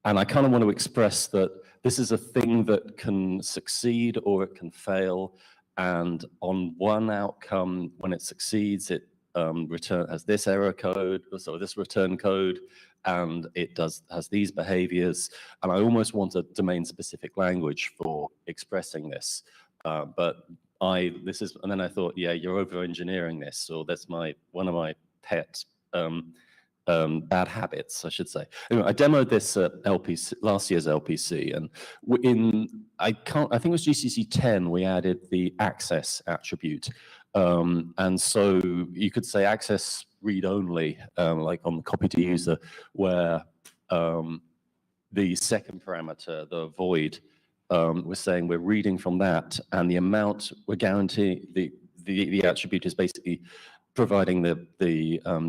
I kind of want to express that this is a thing that can succeed or it can fail. And on one outcome, when it succeeds, it has this error code, so this return code, and it has these behaviors. And I almost want a domain-specific language for expressing this. And then I thought, yeah, you're over-engineering this, so that's one of my pet bad habits, I should say. Anyway, I demoed this at LPC, last year's LPC, and I think it was GCC 10, we added the access attribute. And so you could say access read-only, like on the copy to user, where the second parameter, the void, we're saying we're reading from that, and the amount we're guaranteeing, the attribute is basically providing the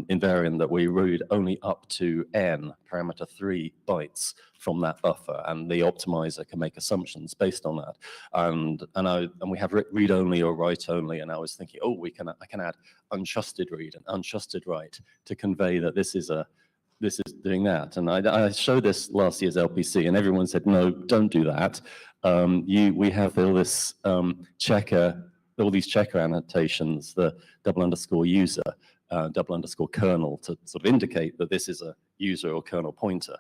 invariant that we read only up to n, parameter 3 bytes from that buffer, and the optimizer can make assumptions based on that. And we have read only or write only, and I was thinking, oh, I can add untrusted read and untrusted write to convey that this is doing that. And I showed this last year's LPC, and everyone said, no, don't do that. We have all this checker, all these checker annotations, the _user, _kernel, to sort of indicate that this is a user or kernel pointer.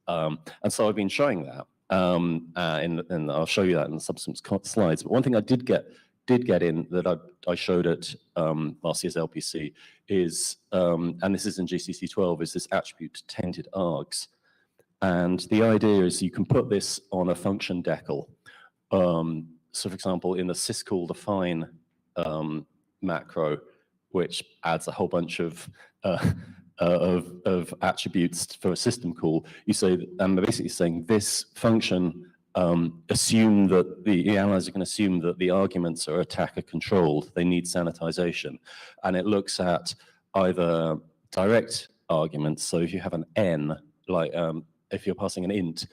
And so I've been showing that, and I'll show you that in the subsequent slides. But one thing I did get in that I showed at last year's LPC is, and this is in GCC 12, is this attribute tainted args. And the idea is you can put this on a function decal. So for example, in the syscall define macro, which adds a whole bunch of attributes for a system call, you say, I'm basically saying this function, assume that the analyzer can assume that the arguments are attacker controlled. They need sanitization. And it looks at either direct arguments. So if you have an n, like if you're passing an int,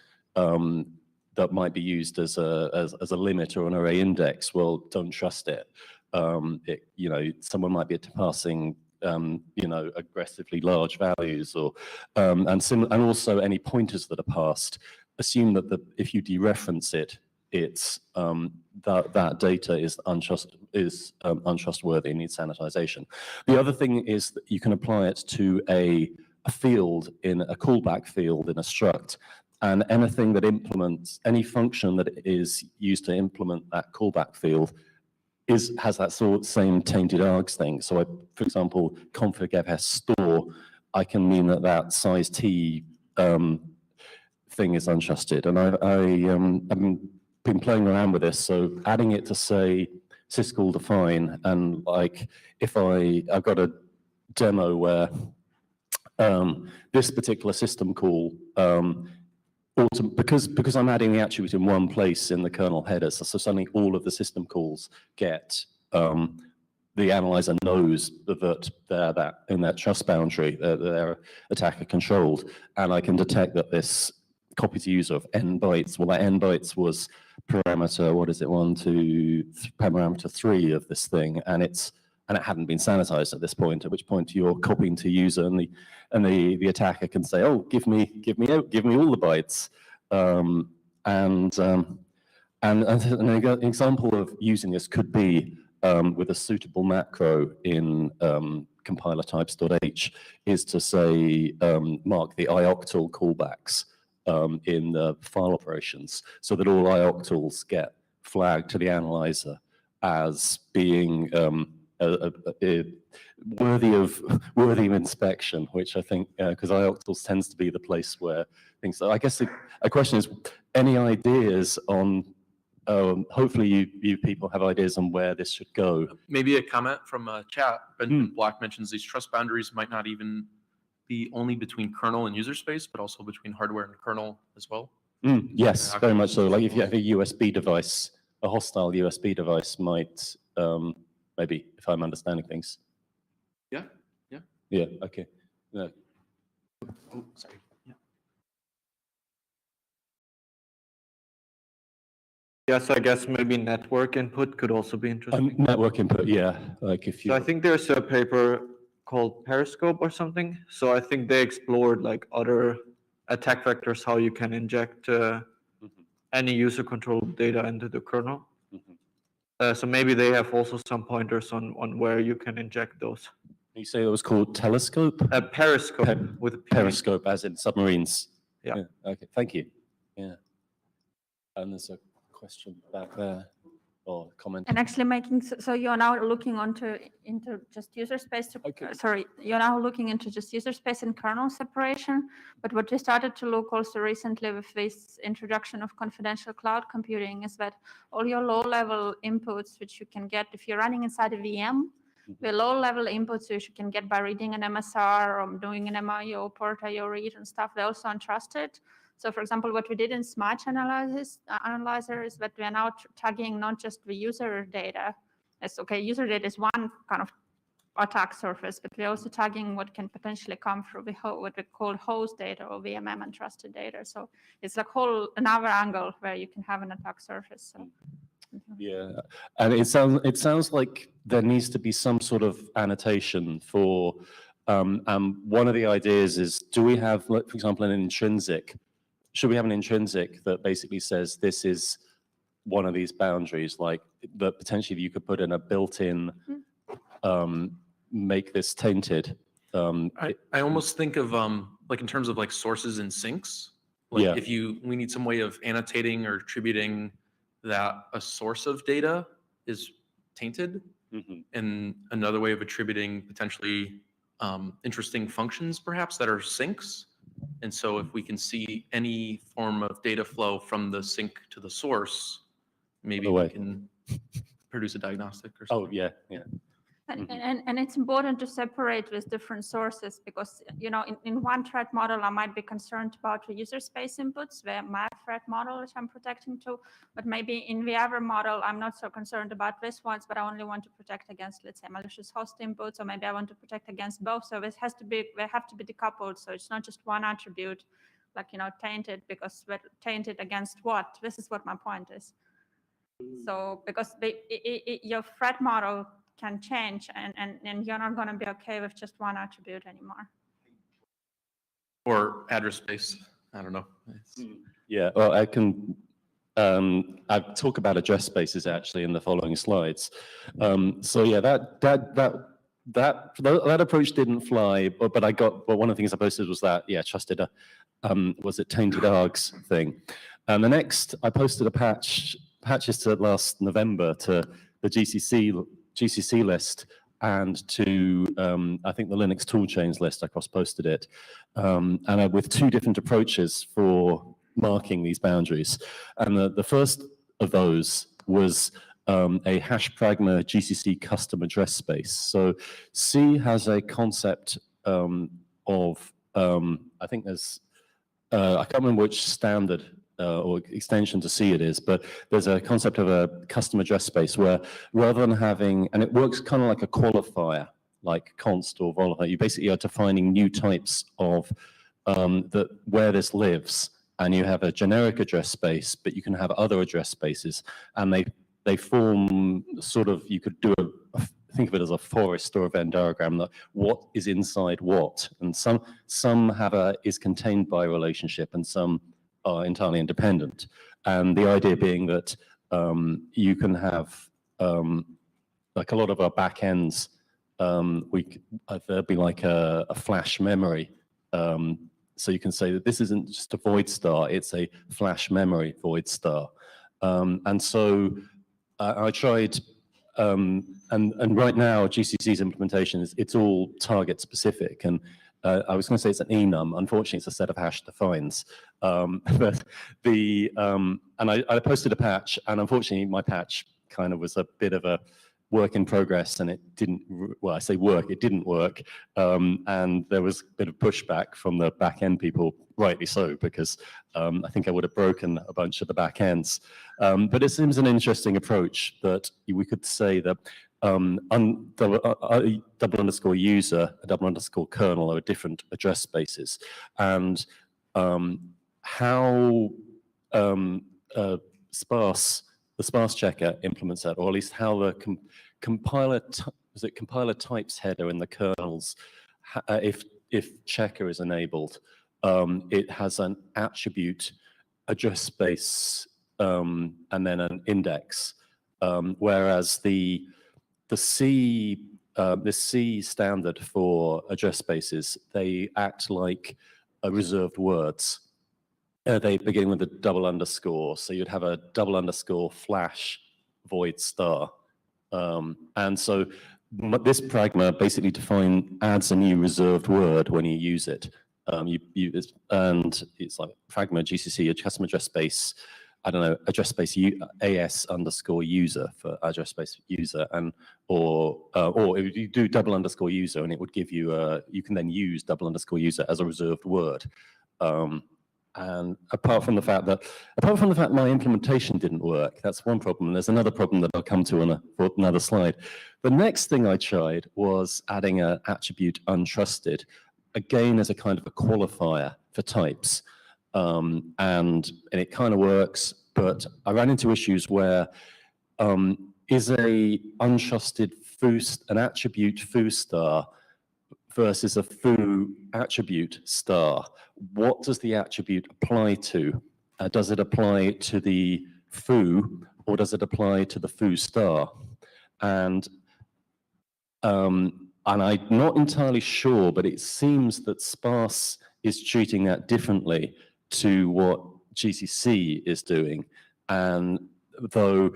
that might be used as a limit or an array index, well, don't trust it. Someone might be passing aggressively large values, or and also any pointers that are passed. Assume that if you dereference it, it's that data is untrustworthy and needs sanitization. The other thing is that you can apply it to a field in a callback field in a struct. And anything that implements, any function that is used to implement that callback field has that same tainted args thing. So for example, config fs store I can mean that that size T thing is untrusted. And I've been playing around with this, so adding it to say syscall define, and like if I've got a demo where this particular system call, because I'm adding the attribute in one place in the kernel headers, so suddenly all of the system calls get, the analyzer knows that they're in that trust boundary, they're attacker controlled, and I can detect that this copy to user of n bytes, well, that n bytes was parameter, what is it, parameter 3 of this thing, and it hadn't been sanitized at this point, at which point you're copying to user, and the attacker can say, oh, give me all the bytes. And an example of using this could be with a suitable macro in compiler types.h is to say mark the ioctal callbacks in the file operations, so that all ioctals get flagged to the analyzer as being worthy of inspection, which I think, because ioctals tends to be the place where things. So I guess a question is, any ideas on? Hopefully, you people have ideas on where this should go. Maybe a comment from chat. Ben Block mentions these trust boundaries might not even be only between kernel and user space, but also between hardware and kernel as well. Yes, very much so. Like if you have a USB device, a hostile USB device might, maybe, if I'm understanding things. Yeah. Yeah, okay. Yeah. Oh, sorry. Yeah. Yes, I guess maybe network input could also be interesting. Network input, yeah. Like if you. So I think there's a paper called Periscope or something. So I think they explored like other attack vectors, how you can inject any user controlled data into the kernel. So maybe they have also some pointers on where you can inject those. You say it was called Telescope? Periscope with a P. Periscope, as in submarines. Yeah. Okay, thank you. Yeah. And there's a question back there, or comment. And actually making, so you're now looking into just user space, sorry, you're now looking into just user space and kernel separation, but what we started to look also recently with this introduction of confidential cloud computing is that all your low-level inputs, which you can get if you're running inside a VM, the low-level inputs which you can get by reading an MSR or doing an MIO, port IO read and stuff, they're also untrusted. So for example, what we did in Smart Analyzer is that we are now tagging not just the user data. It's okay, user data is one kind of attack surface, but we're also tagging what can potentially come through the what we call host data or VMM untrusted data. So it's like another angle where you can have an attack surface. So. Yeah, and it sounds like there needs to be some sort of annotation for. One of the ideas is, do we have, for example, an intrinsic? Should we have an intrinsic that basically says this is one of these boundaries, like that potentially you could put in a built-in, make this tainted? I almost think of like in terms of like sources and sinks. Like Yeah. if we need some way of annotating or attributing that a source of data is tainted, and another way of attributing potentially interesting functions perhaps that are sinks. And so if we can see any form of data flow from the sink to the source, maybe we can produce a diagnostic or something. Oh, yeah, yeah. And it's important to separate with different sources because, you know, in one threat model, I might be concerned about the user space inputs, where my threat model, which I'm protecting to, but maybe in the other model, I'm not so concerned about this ones, but I only want to protect against, let's say, malicious host inputs, or maybe I want to protect against both. So they have to be decoupled. So it's not just one attribute, like, you know, tainted, because we're tainted against what? This is what my point is. So because your threat model can change, and you're not going to be okay with just one attribute anymore. Or address space. I don't know. Yeah, well, I can. I talk about address spaces actually in the following slides. So yeah, that approach didn't fly, but one of the things I posted was that trusted was it tainted Args thing, and the next I posted a patches to last November to the GCC list and to, I think, the Linux Toolchains list. I cross-posted it, and with two different approaches for marking these boundaries. And the first of those was a hash pragma GCC custom address space. So C has a concept of, I think there's, I can't remember which standard or extension to C it is, but there's a concept of a custom address space where rather than having, and it works kind of like a qualifier, like const or vol, you basically are defining new types of where this lives, and you have a generic address space, but you can have other address spaces, and they form sort of, you could do think of it as a forest or a Venn diagram, that what is inside what, and some have is contained by a relationship, and some are entirely independent. And the idea being that you can have, like a lot of our backends, there'll be like a flash memory. So you can say that this isn't just a void star, it's a flash memory void star. And so I tried, and right now GCC's implementation it's all target specific, and I was going to say it's an enum. Unfortunately, it's a set of hash defines. But and I posted a patch, and unfortunately, my patch kind of was a bit of a work in progress, and it didn't. Well, I say work, it didn't work, and there was a bit of pushback from the back end people, rightly so, because I think I would have broken a bunch of the back ends. But it seems an interesting approach that we could say that. Double underscore user, double underscore kernel are different address spaces, and how the sparse checker implements that, or at least how the compiler types header in the kernels, if checker is enabled, it has an attribute address space and then an index, whereas the C standard for address spaces, they act like reserved words. They begin with a double underscore, so you'd have a double underscore flash void star. And so this pragma basically adds a new reserved word when you use it. And it's like pragma GCC, a custom address space, I don't know, address space AS underscore user for address space user, and or if you do double underscore user, and it would give you you can then use double underscore user as a reserved word. And apart from the fact my implementation didn't work, that's one problem. There's another problem that I'll come to on another slide. The next thing I tried was adding an attribute untrusted, again as a kind of a qualifier for types. And it kind of works, but I ran into issues where is a untrusted an attribute foo star versus a foo attribute star. What does the attribute apply to? Does it apply to the foo, or does it apply to the foo star? And I'm not entirely sure, but it seems that sparse is treating that differently to what GCC is doing. And though,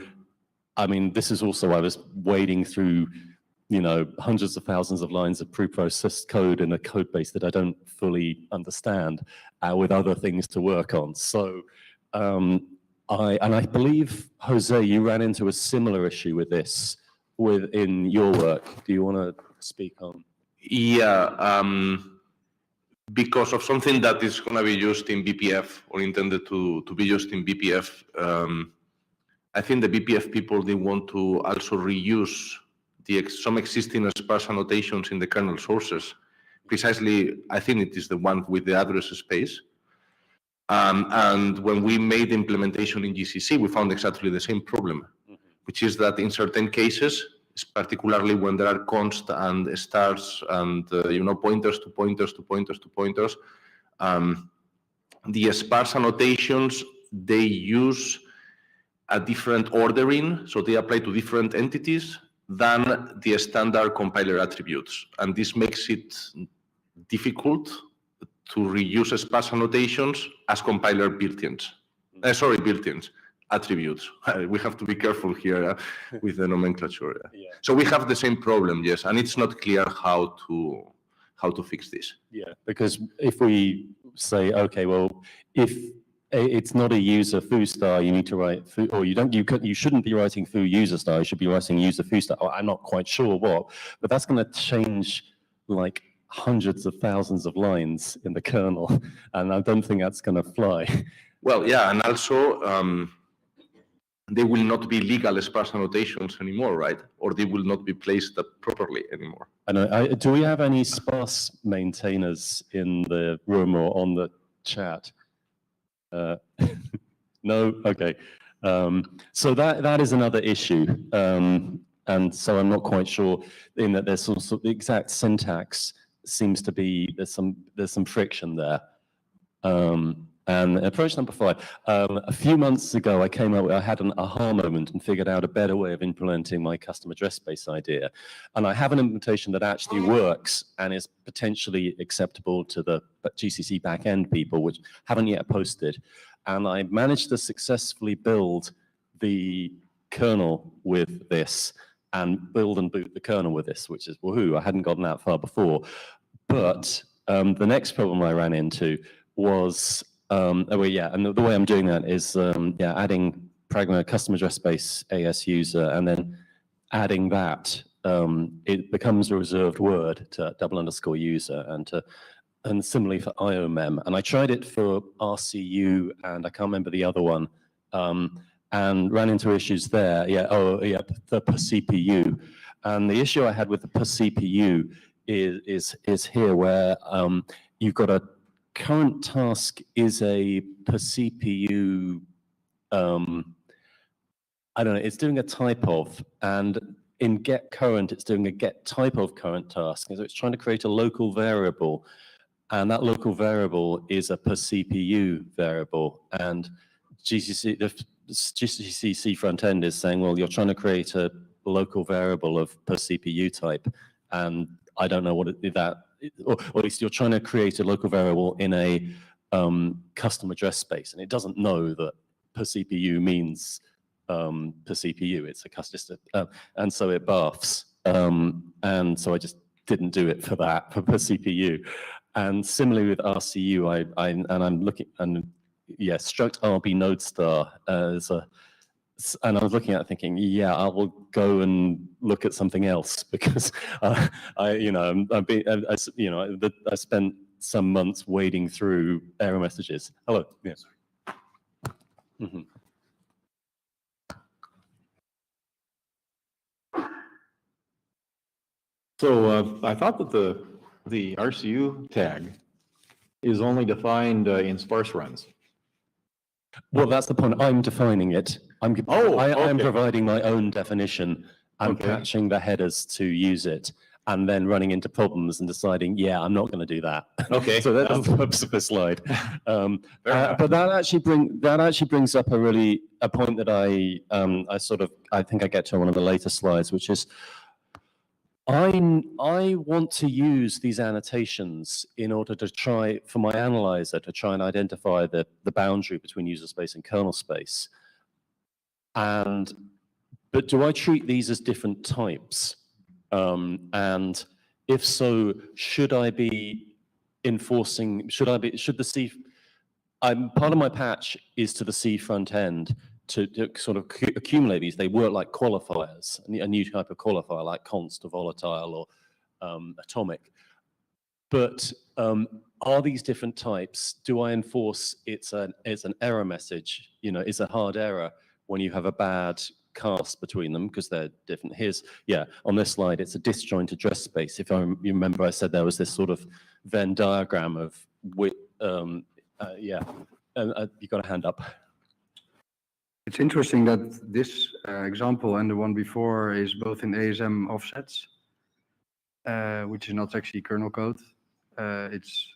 I mean, this is also, I was wading through, hundreds of thousands of lines of pre-processed code in a code base that I don't fully understand, with other things to work on. So, I believe, Jose, you ran into a similar issue with this in your work. Do you want to speak on? Yeah, because of something that is going to be used in BPF or intended to be used in BPF, I think the BPF people, they want to also reuse some existing sparse annotations in the kernel sources. Precisely, I think it is the one with the address space. And when we made the implementation in GCC, we found exactly the same problem, which is that in certain cases, particularly when there are const and stars and pointers to pointers to pointers to pointers, the sparse annotations, they use a different ordering, so they apply to different entities than the standard compiler attributes, and this makes it difficult to reuse sparse annotations as compiler built-ins. Built-ins. attributes. We have to be careful here with the nomenclature. So we have the same problem, yes, and it's not clear how to fix this. Yeah, because if we say, okay, well, if it's not a user foo star, you need to write foo, or you shouldn't be writing foo user star, you should be writing user foo star. I'm not quite sure what, but that's going to change like hundreds of thousands of lines in the kernel, and I don't think that's going to fly. Well, yeah, and also they will not be legal sparse annotations anymore, right? Or they will not be placed properly anymore. I know. Do we have any sparse maintainers in the room or on the chat? No? Okay. So that is another issue. And so I'm not quite sure in that there's some sort of the exact syntax seems to be, there's some friction there. And approach number 5, a few months ago, I had an aha moment and figured out a better way of implementing my custom address space idea. And I have an implementation that actually works and is potentially acceptable to the GCC backend people, which haven't yet posted. And I managed to successfully build the kernel with this and build and boot the kernel with this, which is woohoo. I hadn't gotten that far before. But the next problem I ran into was, and the way I'm doing that is, adding Pragma custom address space AS user, and then adding that, it becomes a reserved word to _user, and similarly for IOMEM. And I tried it for RCU, and I can't remember the other one, and ran into issues there. The per CPU. And the issue I had with the per CPU is here, where you've got a current task is a per CPU, I don't know, it's doing a type of, and in get current, it's doing a get type of current task. And so it's trying to create a local variable, and that local variable is a per CPU variable. And the GCC front end is saying, well, you're trying to create a local variable of per CPU type, and I don't know what or at least you're trying to create a local variable in a custom address space, and it doesn't know that per CPU means per CPU. It's a custom, and so it buffs. And so I just didn't do it for that, for per CPU. And similarly with RCU, I'm looking, and yeah, struct RB node star as a, and I was looking at it thinking, yeah, I will go and look at something else, because I spent some months wading through error messages. Hello. Yeah. So I thought that the RCU tag is only defined in sparse runs. Well, that's the point. I'm defining it. I'm providing my own definition. I'm catching the headers to use it, and then running into problems and deciding, yeah, I'm not going to do that. Okay. So that's the purpose of this slide. But that actually brings up a point that I think I get to on one of the later slides, which is I want to use these annotations in order to try, for my analyzer, to try and identify the boundary between user space and kernel space. But do I treat these as different types? And if so, should I be enforcing, should the C, part of my patch is to the C front end to sort of accumulate these. They work like qualifiers, a new type of qualifier like const or volatile or atomic. But are these different types? Do I enforce it's an error message? You know, it's a hard error when you have a bad cast between them because they're different. Here's, yeah, on this slide, it's a disjoint address space. If you remember, I said there was this sort of Venn diagram of, yeah, you got a hand up. It's interesting that this example and the one before is both in ASM offsets, which is not actually kernel code. It's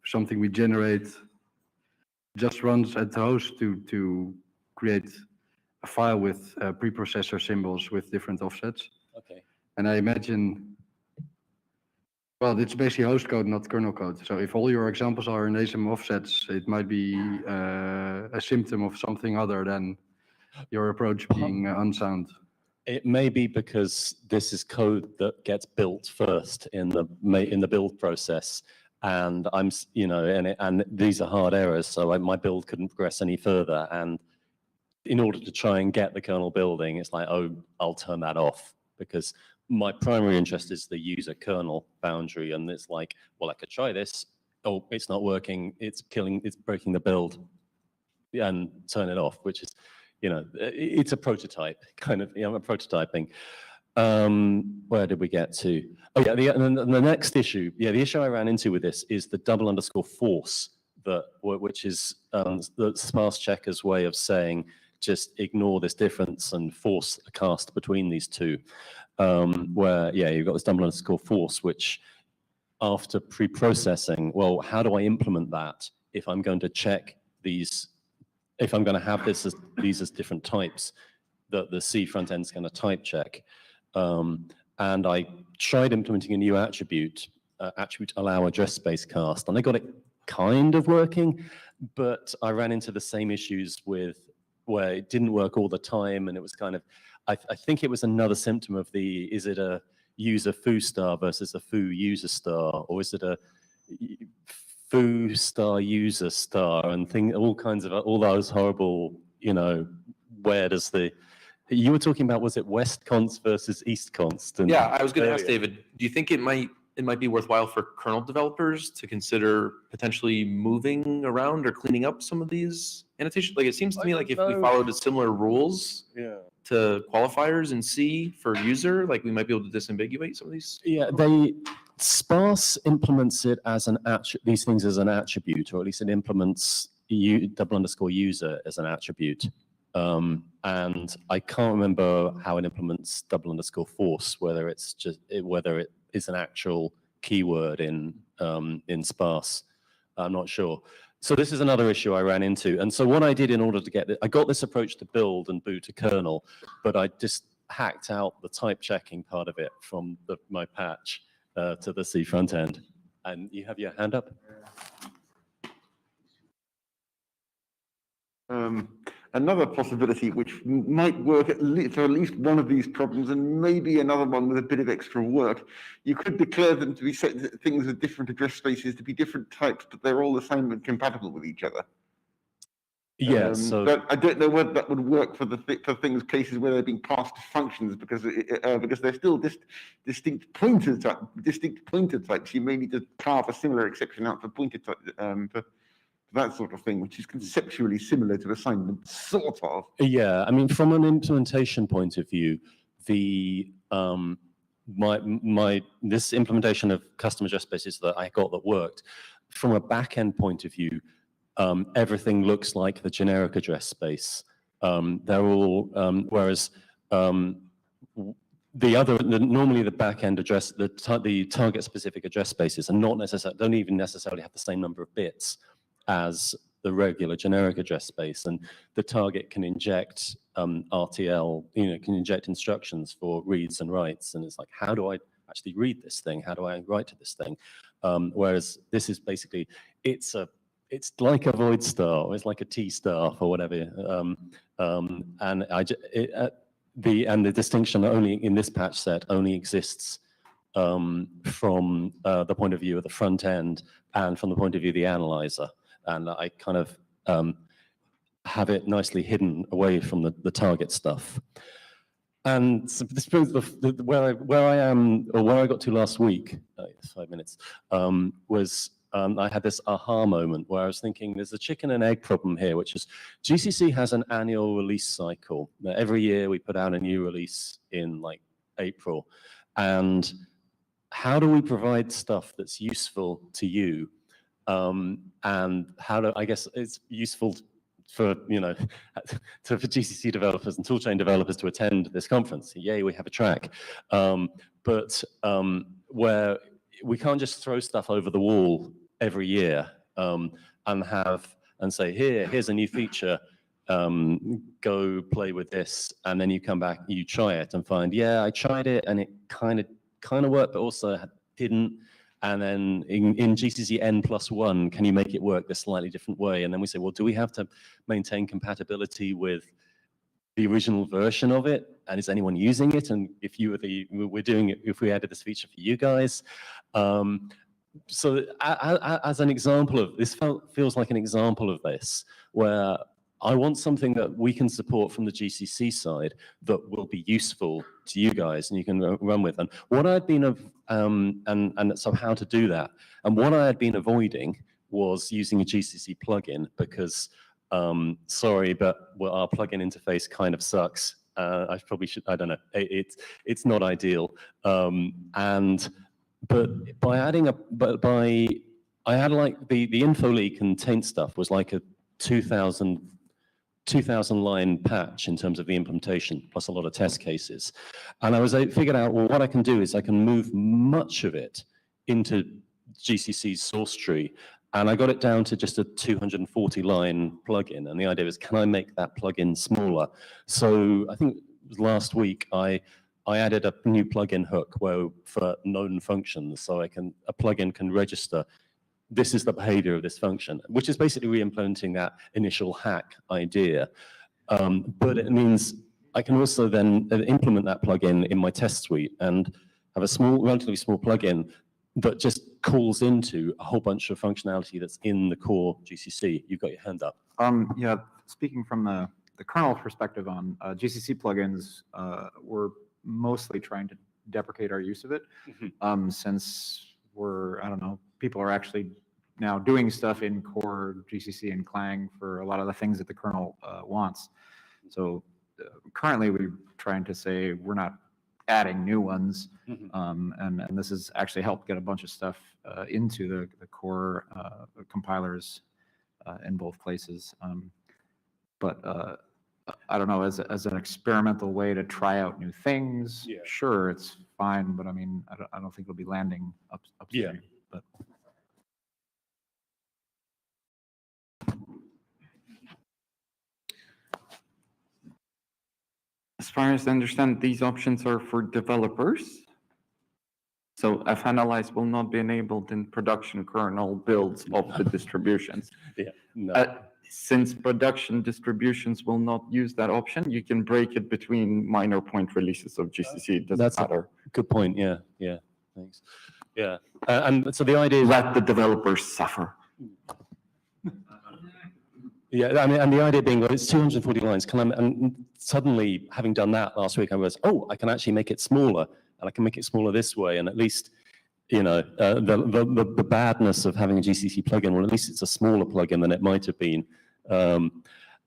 something we generate, just runs at the host to create a file with preprocessor symbols with different offsets. Okay. And I imagine Well, it's basically host code, not kernel code. So if all your examples are in ASM offsets, it might be a symptom of something other than your approach being unsound. It may be because this is code that gets built first in the build process, and and these are hard errors, so my build couldn't progress any further. And in order to try and get the kernel building, it's like, oh, I'll turn that off because my primary interest is the user kernel boundary, and it's like, well, I could try this. Oh, it's not working. It's breaking the build, and turn it off, which is, it's a prototype kind of. I'm prototyping. Where did we get to? Oh yeah, the next issue. Yeah, the issue I ran into with this is the _force which is the sparse checker's way of saying just ignore this difference and force a cast between these two. Where you've got this _force, which after pre-processing, well, how do I implement that if I'm going to check these? If I'm going to have these as different types, that the C front end is going to type check. And I tried implementing a new attribute allow address space cast, and I got it kind of working, but I ran into the same issues where it didn't work all the time, and it was kind of, I think it was another symptom of is it a user foo star versus a foo user star, or is it a foo star user star, and all those horrible, where does you were talking about, was it west const versus east const? Yeah, I was going to ask David, do you think it might be worthwhile for kernel developers to consider potentially moving around or cleaning up some of these annotations? Like, it seems to me like if we followed a similar rules to qualifiers in C for user, like we might be able to disambiguate some of these. Yeah, sparse implements it as these things as an attribute, or at least it implements _user as an attribute. And I can't remember how it implements _force, whether it is an actual keyword in sparse. I'm not sure. So this is another issue I ran into. And so what I did in order to get it, I got this approach to build and boot to kernel, but I just hacked out the type checking part of it from my patch to the C front end. And you have your hand up? Another possibility which might work for at least one of these problems, and maybe another one with a bit of extra work. You could declare them to be things with different address spaces, to be different types, but they're all the same and compatible with each other. Yeah, but I don't know whether that would work for cases where they're being passed to functions, because they're still distinct pointer types. You may need to carve a similar exception out for pointer type, for that sort of thing, which is conceptually similar to assignment, sort of. Yeah, I mean, from an implementation point of view, this implementation of custom address spaces that I got that worked, from a back-end point of view, everything looks like the generic address space. They're all, whereas normally the back-end address, the target-specific address spaces are don't even necessarily have the same number of bits as the regular generic address space, and the target can inject RTL, can inject instructions for reads and writes, and it's like, how do I actually read this thing? How do I write to this thing? Whereas this is basically, it's like a void star, or it's like a T star or whatever, and the distinction only in this patch set only exists from the point of view of the front end and from the point of view of the analyzer. And I kind of have it nicely hidden away from the target stuff. And so this brings where I am, or where I got to last week, 5 minutes, was I had this aha moment where I was thinking there's a chicken and egg problem here, which is GCC has an annual release cycle. Now, every year we put out a new release in like April. And how do we provide stuff that's useful to you? And I guess it's useful for GCC developers and toolchain developers to attend this conference. Yay, we have a track. But where we can't just throw stuff over the wall every year and say, here's a new feature, go play with this, and then you come back, you try it and find, yeah, I tried it and it kind of worked, but also didn't. And then in GCC N+1, can you make it work this slightly different way? And then we say, well, do we have to maintain compatibility with the original version of it? And is anyone using it? And if you were we're doing it, if we added this feature for you guys. So as an example of this, feels like an example of this, where I want something that we can support from the GCC side that will be useful to you guys and you can run with. And what I'd been and so how to do that. And what I had been avoiding was using a GCC plugin because sorry, but well, our plugin interface kind of sucks. I probably should. I don't know. It's not ideal. But by adding I had like the info leak and taint stuff was like a 2,000 line patch in terms of the implementation, plus a lot of test cases. And I figured out, well, what I can do is I can move much of it into GCC's source tree. And I got it down to just a 240 line plugin. And the idea is, can I make that plugin smaller? So I think it was last week, I added a new plugin hook for known functions. So a plugin can register, this is the behavior of this function, which is basically re-implementing that initial hack idea. But it means I can also then implement that plugin in my test suite and have a relatively small plugin that just calls into a whole bunch of functionality that's in the core GCC. You've got your hand up. Yeah, speaking from the kernel perspective on GCC plugins, we're mostly trying to deprecate our use of it since I don't know, people are actually now doing stuff in core GCC and Clang for a lot of the things that the kernel wants. So currently we're trying to say we're not adding new ones, and this has actually helped get a bunch of stuff into the core compilers in both places. But I don't know, as an experimental way to try out new things, sure, it's fine, but I mean, I don't think it'll be landing upstream. But as far as I understand, these options are for developers. So fanalyze will not be enabled in production kernel builds of the distributions. Since production distributions will not use that option, you can break it between minor point releases of GCC. It doesn't matter. Good point. Yeah. Thanks. Yeah. And so the idea is let the developers suffer. Yeah, I mean, and the idea being, well, it's 240 lines. And suddenly, having done that last week, I was, I can actually make it smaller, and I can make it smaller this way, and at least, you know, the badness of having a GCC plugin, well, at least it's a smaller plugin than it might have been. And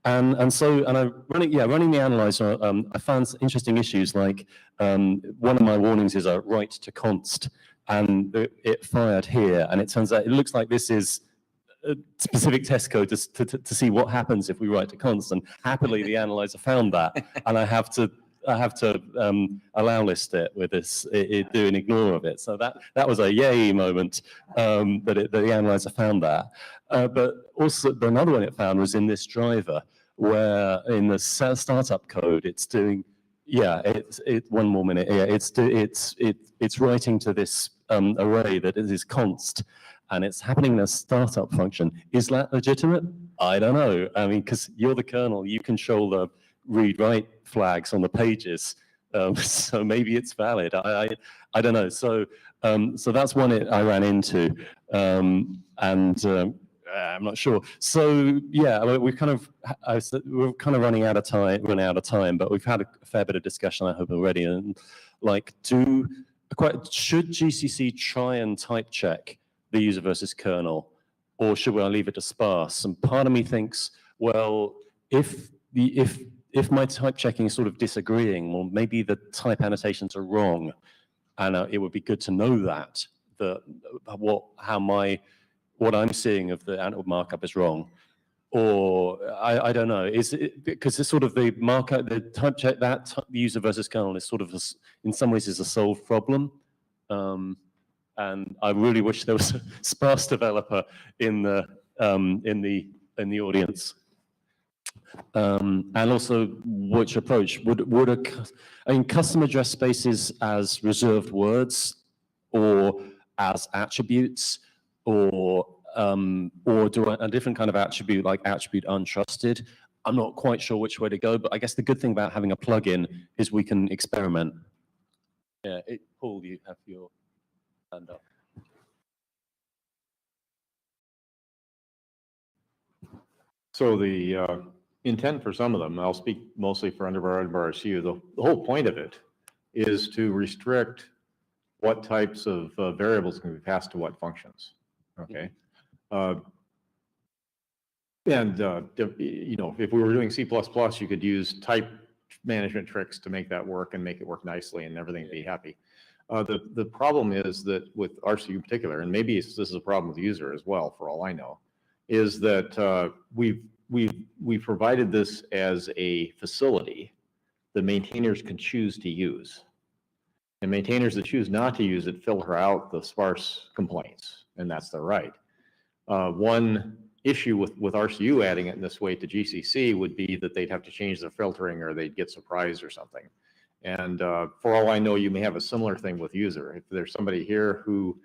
running the analyzer, I found interesting issues like one of my warnings is a write to const, and it fired here, and it turns out it looks like this is a specific test code to see what happens if we write to const, and happily the analyzer found that, and I have to allow list it with this do an ignore of it. So that was a yay moment that the analyzer found that. But also another one it found was in this driver, where in the startup code it's doing one more minute. Yeah, it's writing to this array that is const, and it's happening in a startup function. Is that legitimate? I don't know. I mean, because you're the kernel, you control the read-write flags on the pages, so maybe it's valid. I don't know. So that's one I ran into, and I'm not sure. So yeah, we're kind of running out of time, but we've had a fair bit of discussion, I hope, already. And like, should GCC try and type check the user versus kernel, or should I leave it to sparse? And part of me thinks, well, if my type checking is sort of disagreeing, well, maybe the type annotations are wrong, and it would be good to know that what I'm seeing of the annotated markup is wrong, or I don't know. Is it because it's sort of the markup, the type check that user versus kernel is sort of in some ways is a solved problem. And I really wish there was a sparse developer in the audience. And also, which approach would custom address spaces as reserved words, or as attributes, or do a different kind of attribute like attribute untrusted. I'm not quite sure which way to go, but I guess the good thing about having a plugin is we can experiment. Yeah, Paul, you have your hand up. So the intent for some of them, I'll speak mostly for underbar RSU, the whole point of it is to restrict what types of variables can be passed to what functions, okay? You know, if we were doing C++, you could use type management tricks to make that work and make it work nicely and everything be happy. The problem is that with RSU in particular, and maybe this is a problem with user as well, for all I know, is that we've provided this as a facility that maintainers can choose to use. And maintainers that choose not to use it filter out the sparse complaints, and that's their right. One issue with RCU adding it in this way to GCC would be that they'd have to change their filtering or they'd get surprised or something. And for all I know, you may have a similar thing with user. If there's somebody here who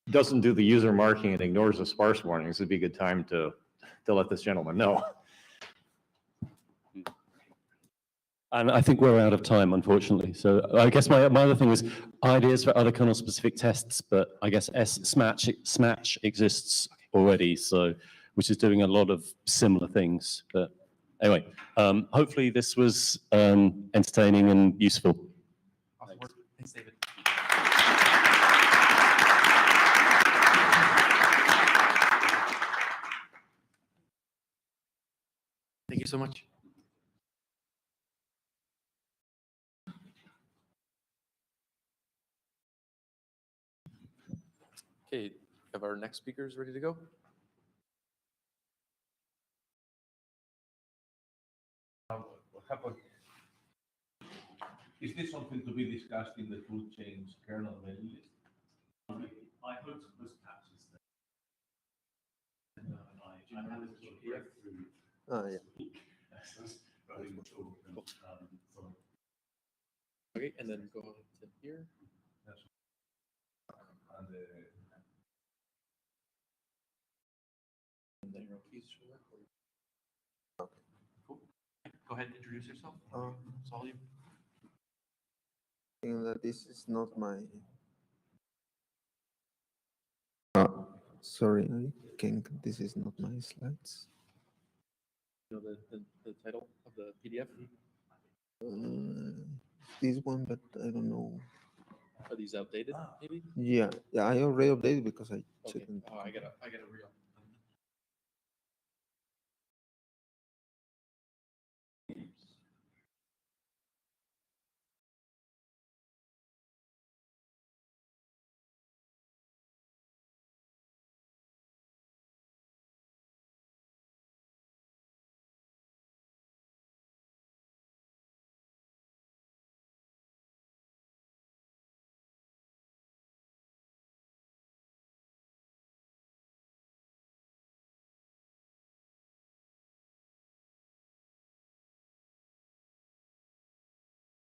doesn't do the user marking and ignores the sparse warnings, it'd be a good time to let this gentleman know. And I think we're out of time, unfortunately. So I guess my other thing was ideas for other kernel-specific tests, but I guess Smatch exists already, so which is doing a lot of similar things. But anyway, hopefully this was entertaining and useful. Thanks, David. Thank you so much. Okay, have our next speakers ready to go? Is this something to be discussed in the Toolchains kernel mail list? I hope most patches there. I had it here through. Oh, yeah. Okay, and then go to here. And then your keys should work. Okay. Cool. Go ahead and introduce yourself. It's all you. I think that this is not my. Sorry, I think this is not my slides. You know the title of the PDF? This one, but I don't know. Are these outdated, maybe? Yeah, I already updated because I Okay. checked. Oh, I gotta re-up.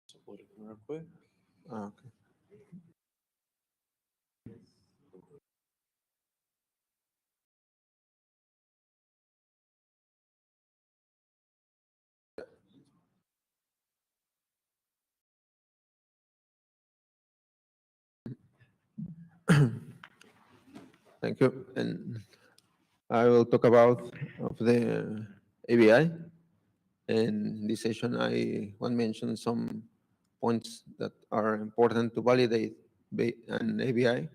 So load it real quick. Okay. Thank you. And I will talk about of the ABI. In this session, I want to mention some points that are important to validate an ABI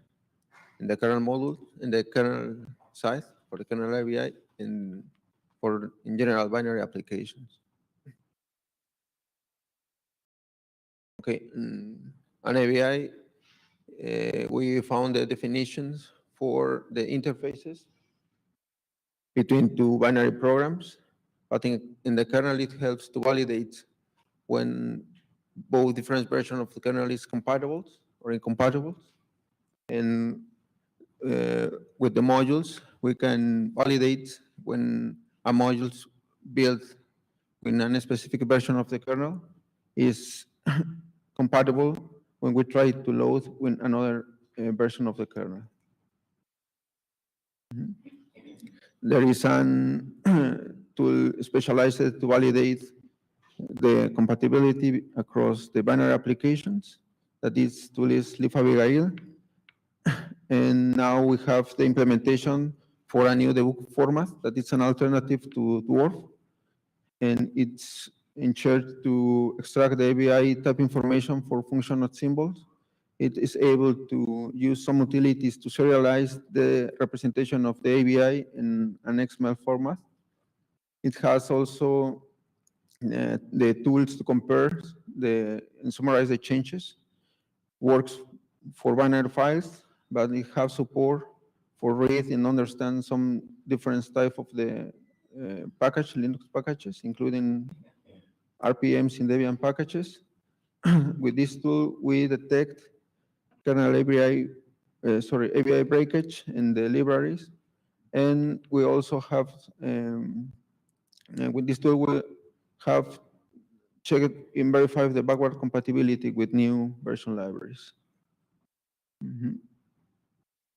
in the kernel module, in the kernel side for the kernel ABI, and for in general binary applications. Okay, an ABI, we found the definitions for the interfaces between two binary programs. I think in the kernel, it helps to validate when both different versions of the kernel is compatible or incompatible. And with the modules, we can validate when a module built with a specific version of the kernel is compatible when we try to load with another version of the kernel. There is an tool specialized to validate the compatibility across the binary applications. That is tool is LeafAbigail. And now we have the implementation for a new debug format that is an alternative to Dwarf. And it's in charge to extract the ABI type information for function not symbols. It is able to use some utilities to serialize the representation of the ABI in an XML format. It has also the tools to compare and summarize the changes. Works for binary files, but it has support for read and understand some different type of the Linux packages, including RPMs in Debian packages. With this tool, we detect kernel ABI breakage in the libraries, and we also have with this tool we have checked and verified the backward compatibility with new version libraries.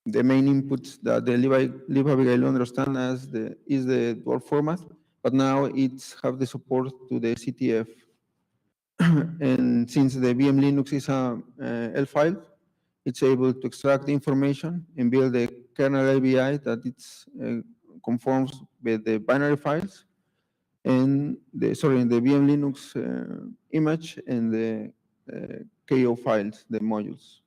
The main inputs that the LeafAbigail understand is the Dwarf format, but now it's have the support to the CTF. And since the VM Linux is a L file, it's able to extract the information and build the kernel ABI that it's conforms with the binary files and the VM Linux image and the KO files, the modules.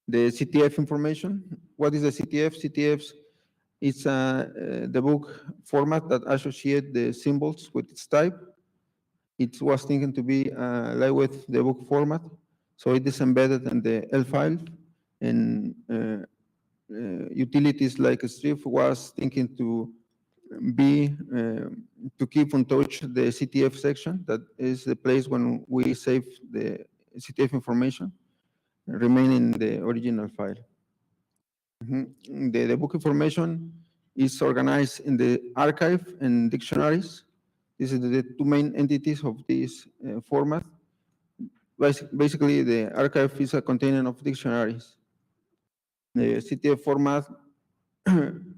The CTF information. What is the CTF? CTF is a debug format that associates the symbols with its type. It was thinking to be a lightweight debug format, so it is embedded in the L file, and utilities like strip was thinking to keep in touch the CTF section. That is the place when we save the CTF information, remain in the original file. The book information is organized in the archive and dictionaries. These are the two main entities of this format. Basically, the archive is a container of dictionaries. The CTF format,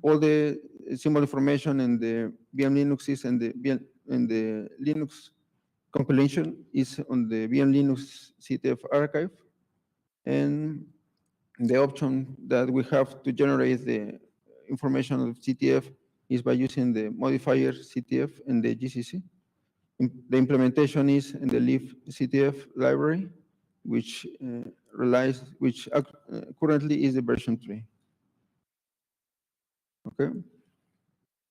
all the symbol information and the VM Linux and the Linux compilation is on the VM Linux CTF archive. And the option that we have to generate the information of CTF is by using the modifier CTF in the GCC. The implementation is in the Leaf CTF library, which currently is the version 3. Okay.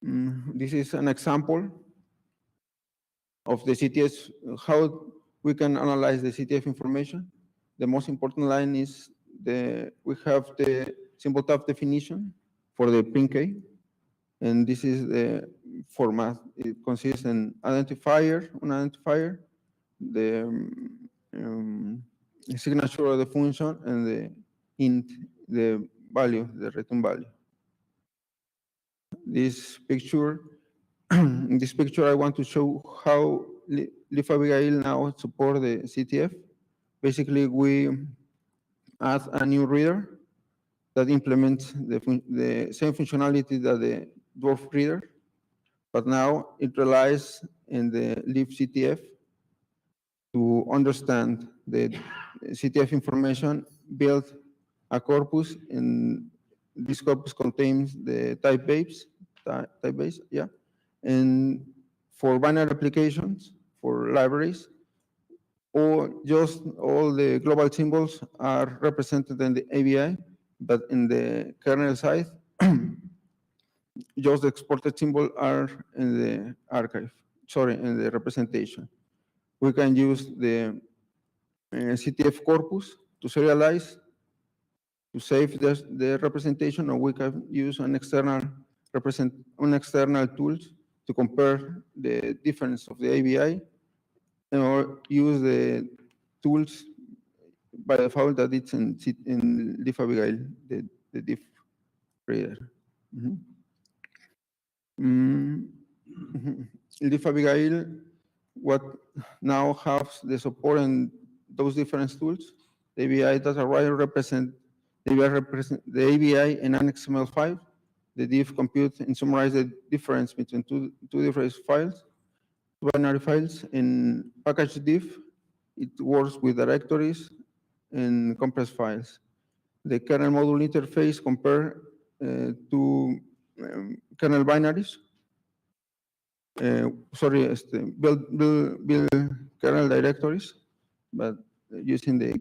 This is an example of the CTF, how we can analyze the CTF information. The most important line is we have the symbol type definition for the PIN-K, and this is the format. It consists in an identifier, the signature of the function, and the int, the value, the return value. This picture, in this picture, I want to show how LeafAbigail now support the CTF. Basically, we add a new reader that implements the same functionality that the Dwarf reader, but now it relies in the Leaf CTF to understand the CTF information, build a corpus, and this corpus contains the type base, and for binary applications, for libraries, or just all the global symbols are represented in the ABI, but in the kernel side, just the exported symbol are in the archive, in the representation. We can use the CTF corpus to serialize, to save the representation, or we can use an external tools to compare the difference of the ABI, or use the tools by default that it's in LeafAbigail, the diff reader. LeafAbigail, what now has the support in those different tools. The ABI data writer represent the ABI in an XML file. The diff compute and summarize the difference between two different files, binary files. In package diff, it works with directories and compressed files. The kernel module interface compare two kernel binaries. Build kernel directories, but using the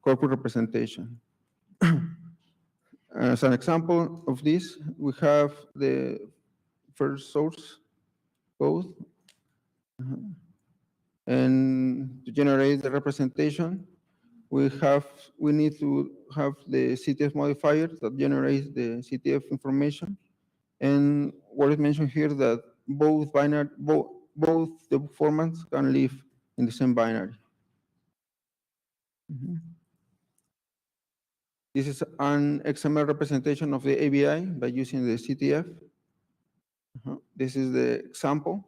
corpus representation. As an example of this, we have the first source code. And to generate the representation, we need to have the CTF modifier that generates the CTF information. And what is mentioned here that both the formats can live in the same binary. This is an XML representation of the ABI by using the CTF. This is the example,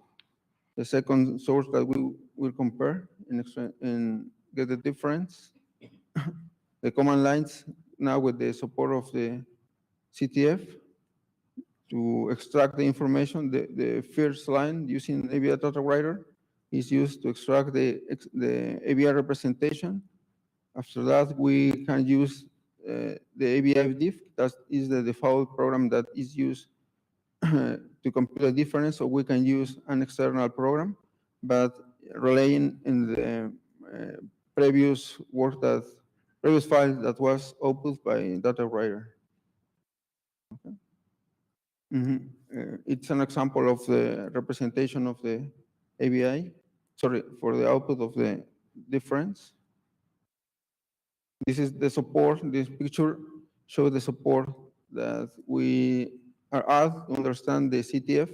the second source that we will compare and get the difference. The command lines now with the support of the CTF to extract the information. The first line using ABI data writer is used to extract the ABI representation. After that, we can use the ABI diff. That is the default program that is used to compute the difference, so we can use an external program, but relying in the previous file that was output by data writer. Okay. It's an example of the representation of the ABI, sorry, for the output of the difference. This is the support. This picture shows the support that we are asked to understand the CTF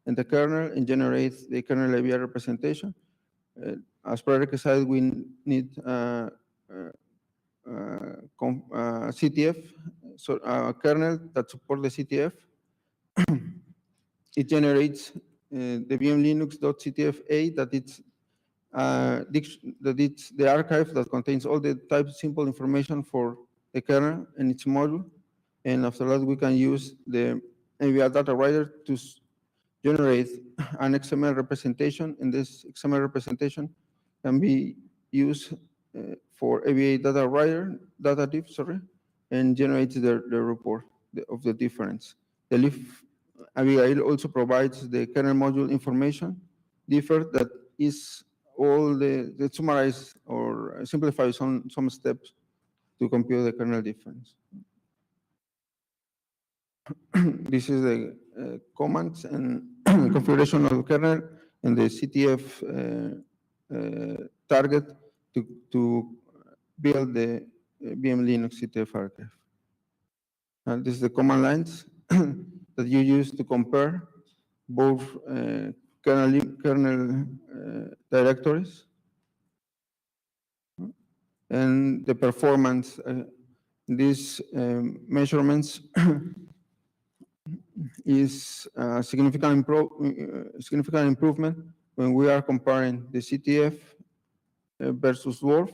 and the kernel and generate the kernel ABI representation. As prerequisite, we need CTF, so a kernel that supports the CTF. It generates the vmlinux.ctf8 that it's the archive that contains all the type simple information for the kernel and its module. And after that, we can use the ABI data writer to generate an XML representation, and this XML representation can be used for ABI data writer, data diff, sorry, and generates the report of the difference. The LIF ABI also provides the kernel module information differ that is all the summarize or simplify some steps to compute the kernel difference. This is the commands and configuration of the kernel and the CTF target to build the VM Linux CTF archive. And this is the command lines that you use to compare both kernel directories and the performance. These measurements is a significant improvement when we are comparing the CTF versus WRF.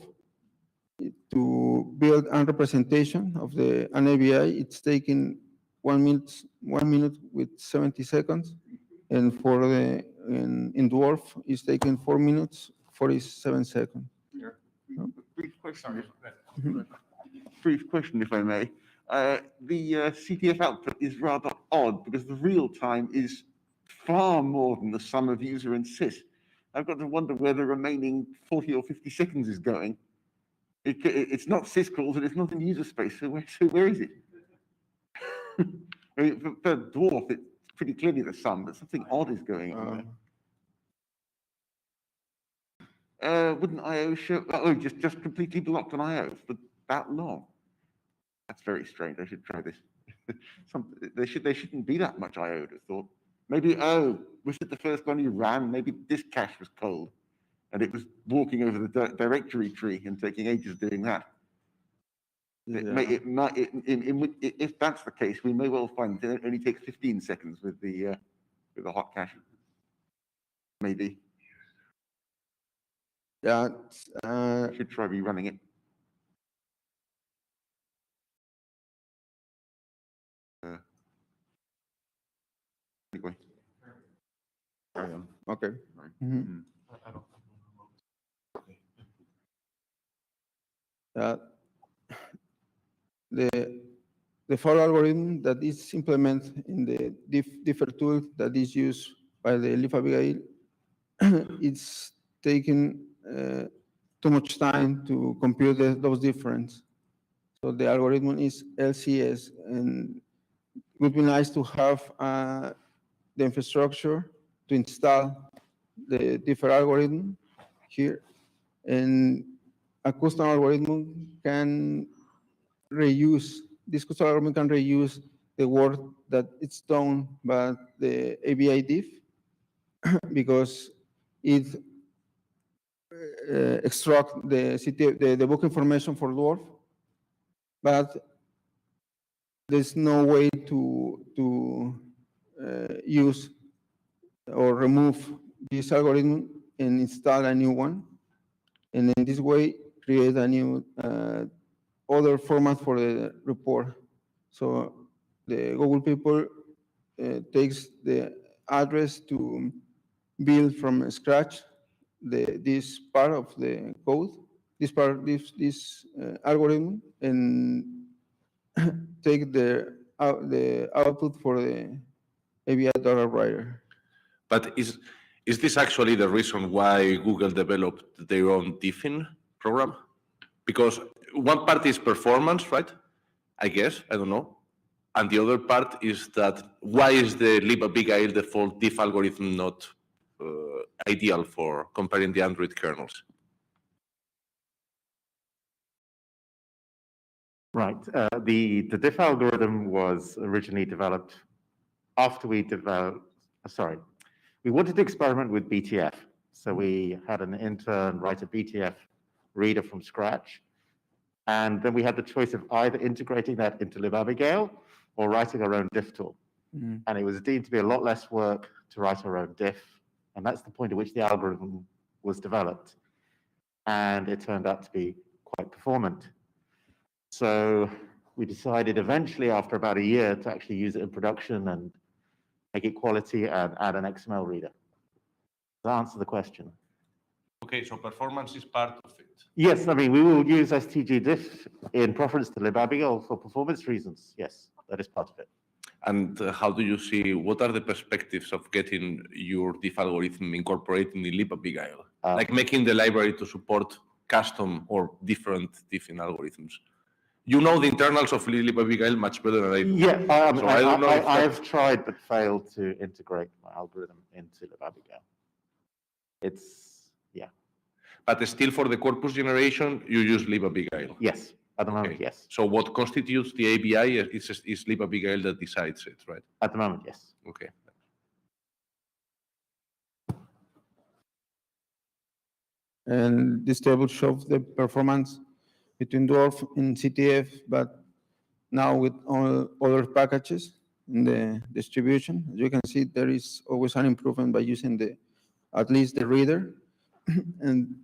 To build a representation of an ABI, it's taking 1 minute with 70 seconds, and for in dwarf, it's taking 4 minutes 47 seconds. Brief question, brief question, if I may. The CTF output is rather odd because the real time is far more than the sum of user and sys. I've got to wonder where the remaining 40 or 50 seconds is going. It's not sys calls and it's not in user space, so where is it? I mean, for dwarf, it's pretty clearly the sum, but something odd is going on there. Wouldn't I/O show? Oh, just completely blocked on I/O for that long. That's very strange. I should try this. There shouldn't be that much I/O. I thought maybe was it the first one you ran? Maybe this cache was cold, and it was walking over the directory tree and taking ages doing that. If that's the case, we may well find it only takes 15 seconds with the hot cache. Maybe. Yeah. I should try rerunning it. Okay. Mhm. Uh, the for algorithm that is implemented in the different tool that is used by the Leaf Abigail, it's taking too much time to compute those differences. So the algorithm is LCS, and it would be nice to have the infrastructure to install the different algorithm here, and a custom algorithm can reuse, this custom algorithm can reuse the work that it's done by the ABI diff because it extract the the book information for dwarf, but there's no way to use or remove this algorithm and install a new one, and in this way create a new other format for the report. So the Google people takes the address to build from scratch this part of the code, this algorithm, and take the output for the ABI data writer. But is this actually the reason why Google developed their own diffing program? Because one part is performance, right? I guess, I don't know. And the other part is that why is the libabigail default diff algorithm not ideal for comparing the Android kernels? Right. The diff algorithm was originally developed after we wanted to experiment with BTF. So we had an intern write a BTF reader from scratch. And then we had the choice of either integrating that into libabigail or writing our own diff tool. Mm. And it was deemed to be a lot less work to write our own diff. And that's the point at which the algorithm was developed. And it turned out to be quite performant. So we decided eventually, after about a year, to actually use it in production and make it quality and add an XML reader. Does that answer the question? Okay, so performance is part of it. Yes, I mean, we will use STG diff in preference to libabigail for performance reasons. Yes, that is part of it. And how do you see, what are the perspectives of getting your diff algorithm incorporated in libabigail? Like making the library to support custom or different diffing algorithms? You know the internals of libabigail much better than I do. Yeah, So I don't know if I've tried but failed to integrate my algorithm into libabigail. It's, yeah. But still for the corpus generation, you use libabigail? Yes, at the moment, yes. So what constitutes the ABI is libabigail that decides it, right? At the moment, yes. Okay. And this table shows the performance between Dwarf and CTF, but now with all other packages in the distribution. As you can see, there is always an improvement by using at least the reader. And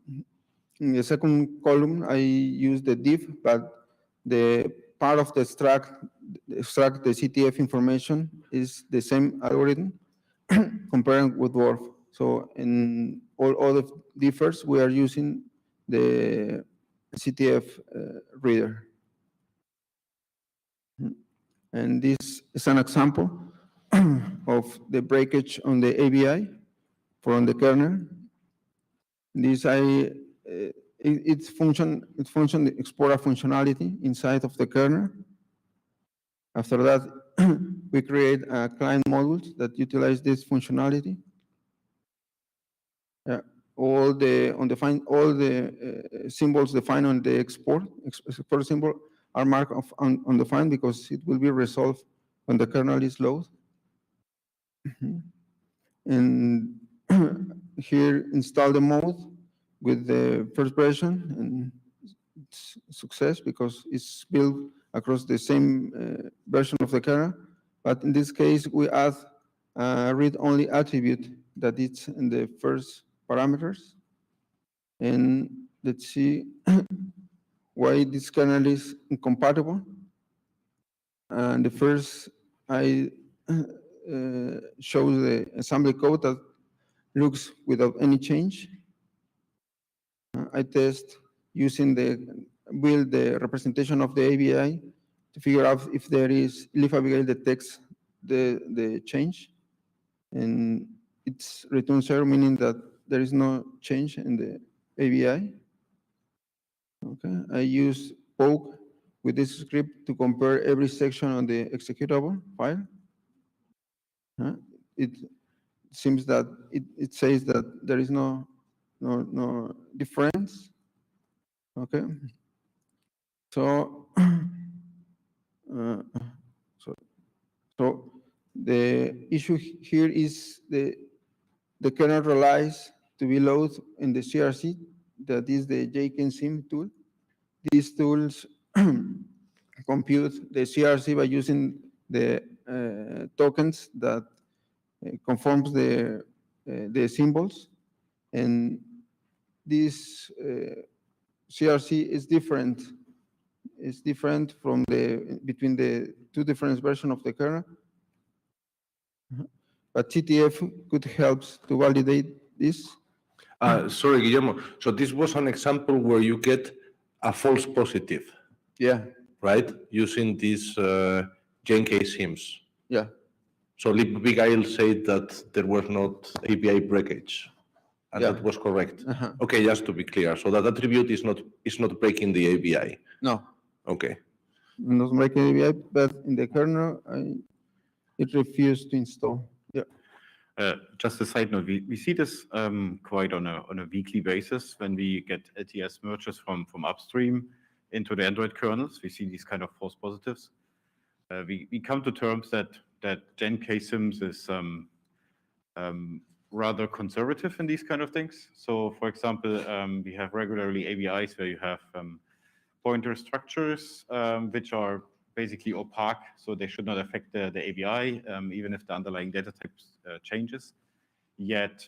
in the second column, I use the diff, but the part of the extract the CTF information is the same algorithm comparing with Dwarf. So in all other differs, we are using the CTF reader. And this is an example of the breakage on the ABI from the kernel. This its function export a functionality inside of the kernel. After that, we create a client modules that utilize this functionality. All the symbols defined on the export symbol are marked on the fine because it will be resolved when the kernel is loaded. And here install the mode with the first version, and it's success because it's built across the same version of the kernel. But in this case, we add a read-only attribute that is in the first parameters. And let's see why this kernel is incompatible. And the first, I show the assembly code that looks without any change. I test using build the representation of the ABI to figure out if there is, if Abigail detects the change. And it's return 0, meaning that there is no change in the ABI. Okay, I use poke with this script to compare every section on the executable file. It seems that it says that there is no difference. Okay, so so the issue here is the kernel relies to be loaded in the CRC, that is the JKSIM tool. These tools compute the CRC by using the tokens that conforms the symbols, and this CRC is different. It's different from between the two different versions of the kernel. But TTF could help to validate this. Sorry, Guillermo. So this was an example where you get a false positive. Yeah. Right? Using these JKSIMs. Yeah. So Abigail said that there was not API breakage, and Yeah. that was correct. Uh-huh. Okay, just to be clear, so that attribute is not breaking the API. No. Okay. Not breaking API, but in the kernel, it refused to install. Yeah. Just a side note, we see this quite on a weekly basis when we get LTS merges from upstream into the Android kernels. We see these kind of false positives. We come to terms that GenKSIMs is rather conservative in these kind of things. So, for example, we have regularly ABIs where you have pointer structures which are basically opaque, so they should not affect the ABI, even if the underlying data types changes. Yet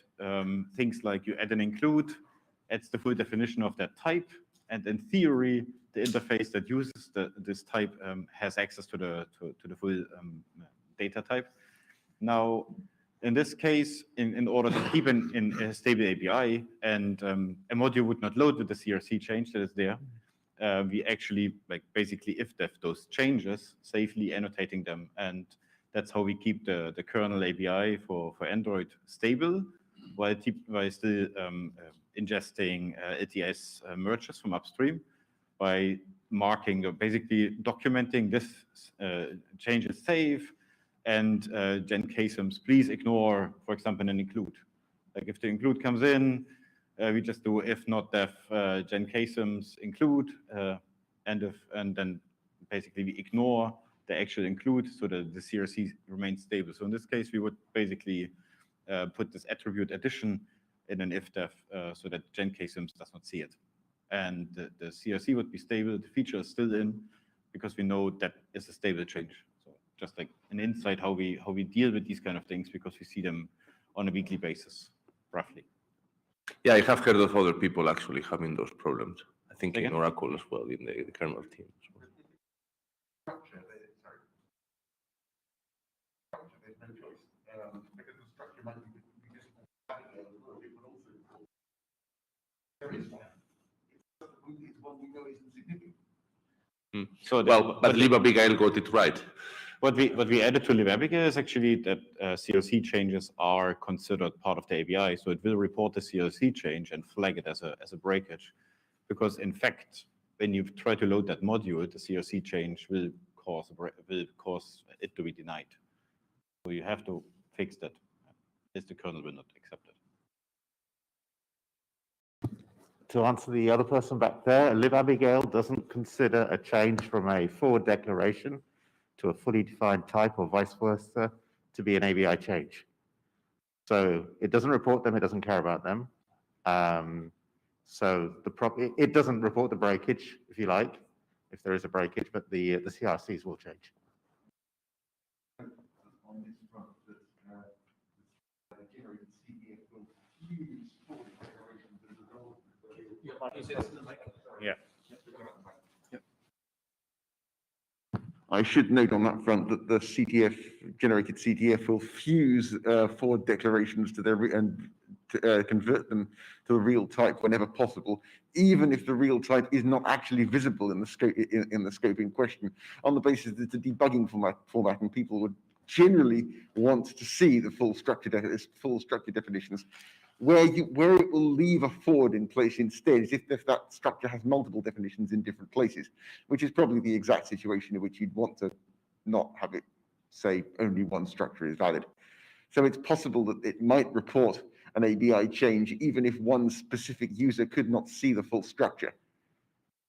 things like you add an include, adds the full definition of that type, and in theory, the interface that uses this type has access to the full data type. Now, in this case, in order to keep in a stable API, and a module would not load with the CRC change that is there, we actually basically if-def those changes, safely annotating them, and that's how we keep the kernel API for Android stable, while still ingesting LTS merges from upstream by marking, basically documenting this change is safe, and GenKSIMs, please ignore, for example, an include. Like if the include comes in, we just do if not def GenKSIMs include, and then basically we ignore the actual include so that the CRC remains stable. So in this case, we would basically put this attribute addition in an if-def so that GenKSIMs does not see it. And the CRC would be stable, the feature is still in, because we know that is a stable change. So just like an insight how we deal with these kind of things, because we see them on a weekly basis, roughly. Yeah, I have heard of other people actually having those problems. I think in Oracle as well, in the kernel team as well. So but libabigail got it right. What we added to libabigail is actually that CRC changes are considered part of the API, so it will report the CRC change and flag it as a breakage, because in fact, when you try to load that module, the CRC change will cause it to be denied. So you have to fix that, as the kernel will not accept it. To answer the other person back there, libabigail doesn't consider a change from a forward declaration to a fully defined type or vice versa to be an ABI change. So it doesn't report them, it doesn't care about them. So it doesn't report the breakage, if you like, if there is a breakage, but the CRCs will change. Yeah. I should note on that front that the generated CTF will fuse forward declarations to and convert them to a real type whenever possible, even if the real type is not actually visible in the scope in the scope in question, on the basis that the debugging format and people would generally want to see the full structure definitions. Where it will leave a forward in place instead is if that structure has multiple definitions in different places, which is probably the exact situation in which you'd want to not have it say only one structure is valid. So it's possible that it might report an ABI change even if one specific user could not see the full structure.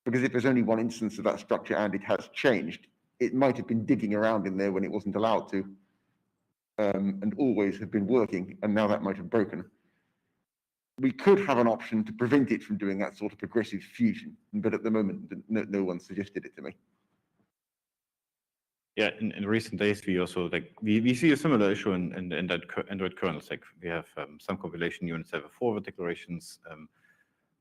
Because if there's only one instance of that structure and it has changed, it might have been digging around in there when it wasn't allowed to, and always have been working, and now that might have broken. We could have an option to prevent it from doing that sort of progressive fusion, but at the moment, no one suggested it to me. Yeah, in recent days, we also we see a similar issue in that Android kernels. Like we have some compilation units have forward declarations,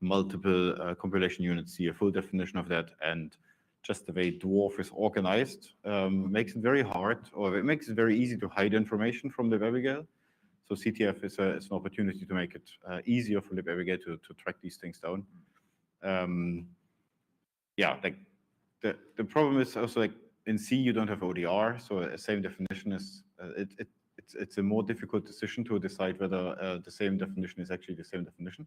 multiple compilation units see a full definition of that, and just the way Dwarf is organized makes it very hard, or it makes it very easy to hide information from libabigail. So CTF is an opportunity to make it easier for libabigail to track these things down. Yeah, like the problem is also like in C you don't have ODR, so a same definition is it's a more difficult decision to decide whether the same definition is actually the same definition,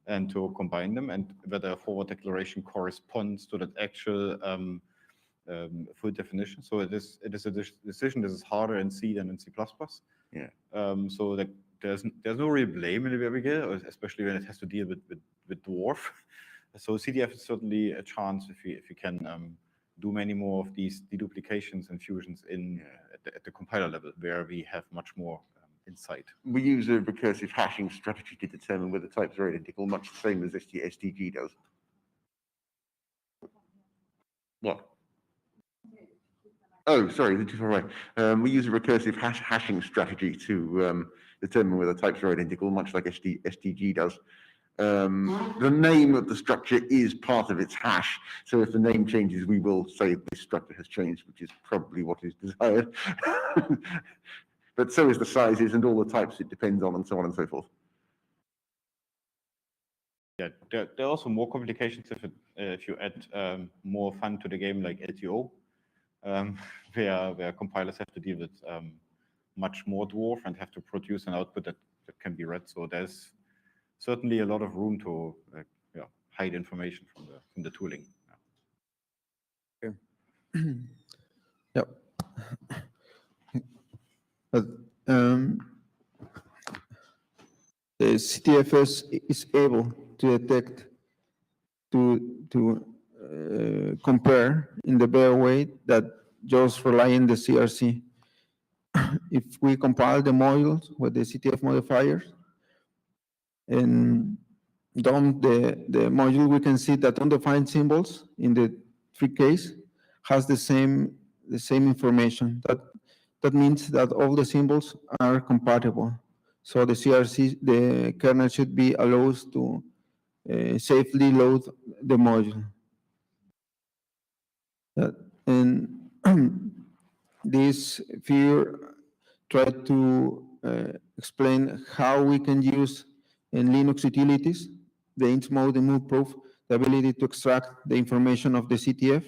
and to combine them, and whether a forward declaration corresponds to that actual full definition. So it is a decision that is harder in C than in C++. Yeah. So like there's no real blame in libabigail, especially when it has to deal with Dwarf. So CDF is certainly a chance if you can do many more of these deduplications and fusions at the compiler level, where we have much more insight. We use a recursive hashing strategy to determine whether types are identical, much the same as STG does. What? Oh, sorry, they're too far away. We use a recursive hashing strategy to determine whether types are identical, much like STG does. The name of the structure is part of its hash, so if the name changes, we will say this structure has changed, which is probably what is desired. But so is the sizes and all the types it depends on, and so on and so forth. Yeah, there are also more complications if you add more fun to the game, like LTO, where compilers have to deal with much more Dwarf and have to produce an output that can be read. So there's certainly a lot of room to hide information from the tooling. Yeah. Yep. But the CTFS is able to detect, to compare in the bare way that just rely on the CRC. If we compile the modules with the CTF modifiers and dump the module, we can see that undefined symbols in the tree case has the same information. That means that all the symbols are compatible. So the CRC, the kernel should be allowed to safely load the module. And this figure tried to explain how we can use in Linux utilities, the int mode and move proof, the ability to extract the information of the CTF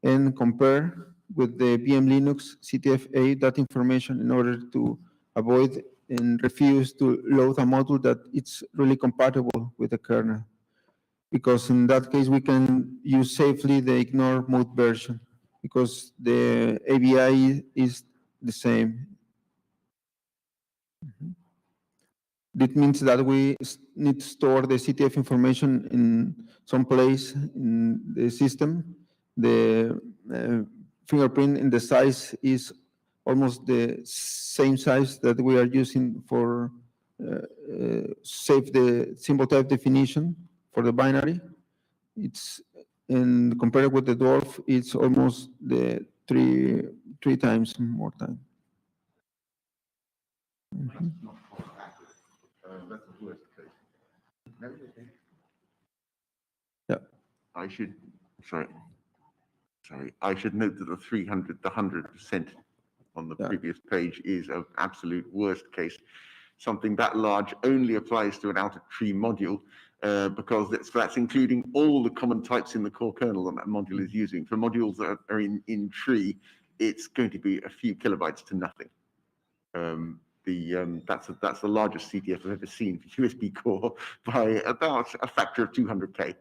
and compare with the VM Linux CTF-A that information in order to avoid and refuse to load a module that it's really compatible with the kernel. Because in that case, we can use safely the ignore mode version because the ABI is the same. That means that we need to store the CTF information in some place in the system. The fingerprint in the size is almost the same size that we are using for save the symbol type definition for the binary. It's compared with the Dwarf, it's almost the three times more time. That's the worst case. Yeah. I should note that the 100% on the previous page is an absolute worst case. something that large only applies to an outer tree module, because that's including all the common types in the core kernel that module is using. For modules that are in tree, it's going to be a few kilobytes to nothing. That's the largest CTF I've ever seen for USB core by about a factor of 200K.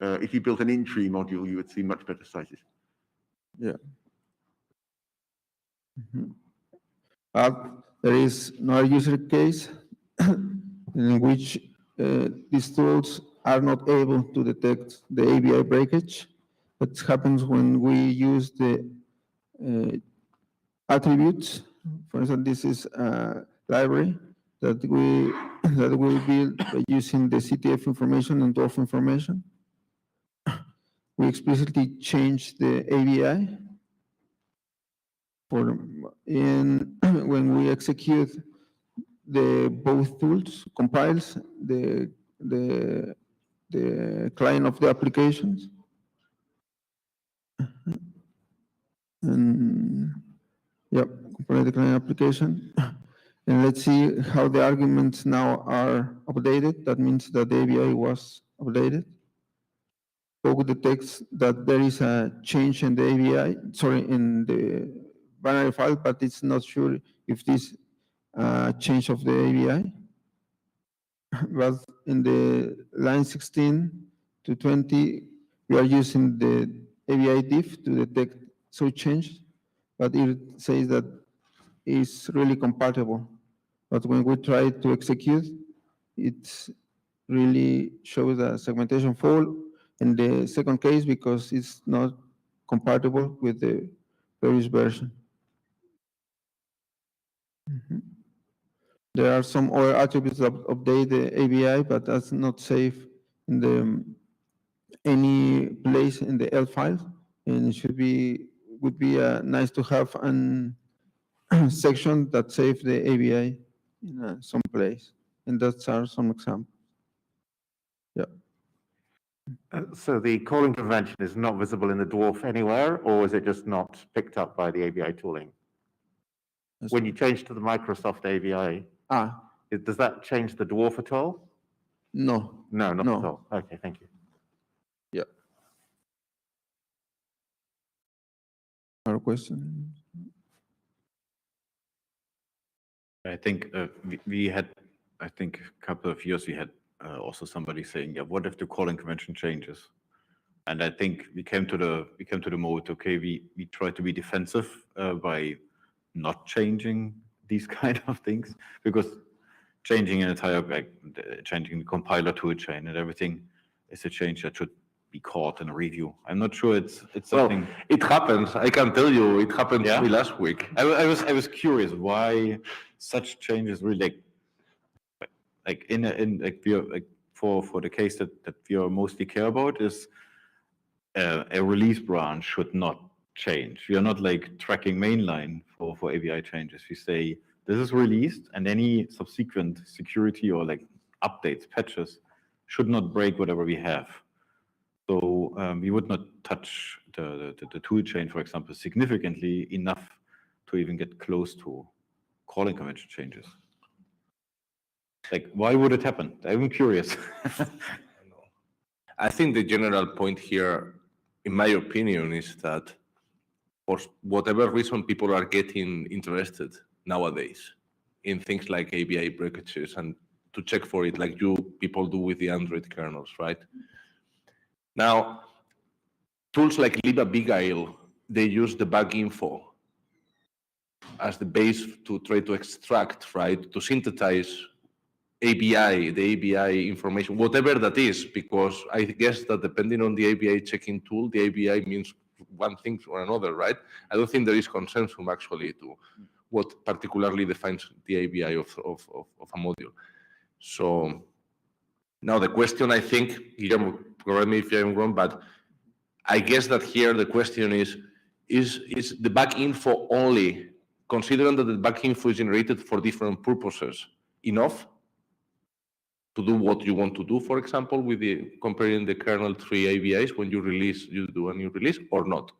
If you built an in-tree module, you would see much better sizes. Yeah. There is another user case in which these tools are not able to detect the ABI breakage. That happens when we use the attributes. For instance, this is a library that we build by using the CTF information and dwarf information. We explicitly change the ABI when we execute both tools compiles the client of the applications. And yep, compile the client application. And let's see how the arguments now are updated. That means that the ABI was updated. Poke detects that there is a change in the ABI, in the binary file, but it's not sure if this change of the ABI. But in the line 16 to 20, we are using the ABI diff to detect such change, but it says that it's really compatible. But when we try to execute, it really shows a segmentation fault in the second case because it's not compatible with the previous version. There are some other attributes that update the ABI, but that's not safe in any place in the L file, and it would be nice to have an section that saves the ABI in some place, and that's some examples. Yeah. So the calling convention is not visible in the dwarf anywhere, or is it just not picked up by the ABI tooling? When you change to the Microsoft ABI, does that change the dwarf at all? No. No, not at all. Okay, thank you. Yeah. Other question? I think we had, I think a couple of years, we had also somebody saying, yeah, what if the calling convention changes? And I think we came to the mode, okay, we try to be defensive by not changing these kind of things, because changing an entire, changing the compiler toolchain and everything is a change that should be caught in a review. I'm not sure it's something. Well, it happens. I can tell you, it happened to me last week. I was curious why such changes really for the case that we are mostly care about is a release branch should not change. We are not like tracking mainline for ABI changes. We say this is released and any subsequent security or like updates, patches should not break whatever we have. So we would not touch the tool chain, for example, significantly enough to even get close to calling convention changes. Like, why would it happen? I'm curious. I think the general point here, in my opinion, is that for whatever reason, people are getting interested nowadays in things like ABI breakages and to check for it like people do with the Android kernels, right? Now, tools like libabeguile, they use the bug info as the base to try to extract, right, to synthesize ABI, the ABI information, whatever that is, because I guess that depending on the ABI checking tool, the ABI means one thing or another, right? I don't think there is consensus actually to what particularly defines the ABI of a module. So now the question, I think, Guillermo, correct me if I'm wrong, but I guess that here the question is the bug info only, considering that the bug info is generated for different purposes, enough to do what you want to do, for example, with comparing the kernel tree ABIs when you do a new release or not?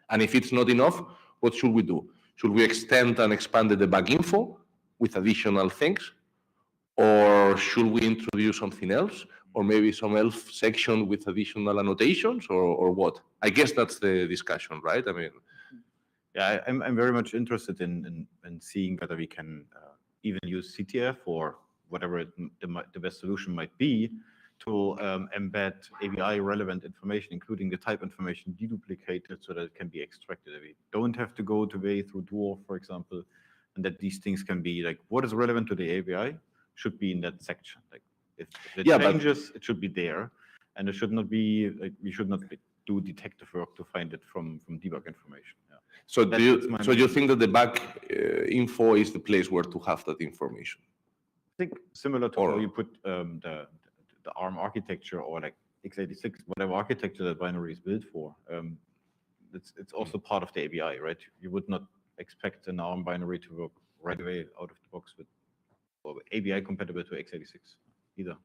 And if it's not enough, what should we do? Should we extend and expand the bug info with additional things? Or should we introduce something else? Or maybe some else section with additional annotations, or what? I guess that's the discussion, right? I mean, yeah, I'm very much interested in seeing whether we can even use CTF or whatever the best solution might be to embed ABI relevant information, including the type information deduplicated so that it can be extracted. We don't have to go way through Dwarf, for example, and that these things can be like, what is relevant to the ABI should be in that section. Like if it changes, it should be there, and it should not be, like, we should not do detective work to find it from debug information. Yeah. So do you think that the back info is the place where to have that information? I think similar to how you put the ARM architecture or like x86, whatever architecture that binary is built for. It's also part of the ABI, right? You would not expect an ARM binary to work right away out of the box with ABI compatible to x86 either.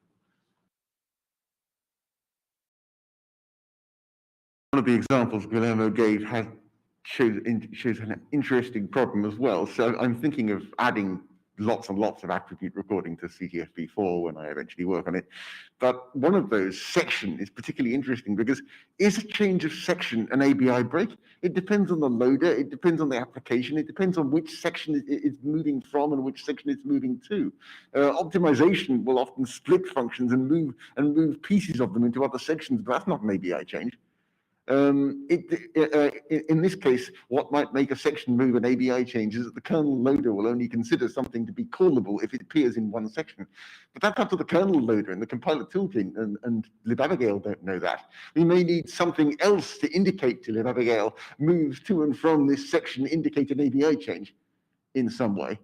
One of the examples Guillermo gave shows an interesting problem as well. So I'm thinking of adding lots and lots of attribute recording to CTF-v4 when I eventually work on it. But one of those, section, is particularly interesting because is a change of section an ABI break? It depends on the loader, it depends on the application, it depends on which section it's moving from and which section it's moving to. Optimization will often split functions and move pieces of them into other sections, but that's not an ABI change. In this case, what might make a section move an ABI change is that the kernel loader will only consider something to be callable if it appears in one section. But that's up to the kernel loader, and the compiler toolchain and libavigail don't know that. We may need something else to indicate to libavigail moves to and from this section indicate an ABI change in some way.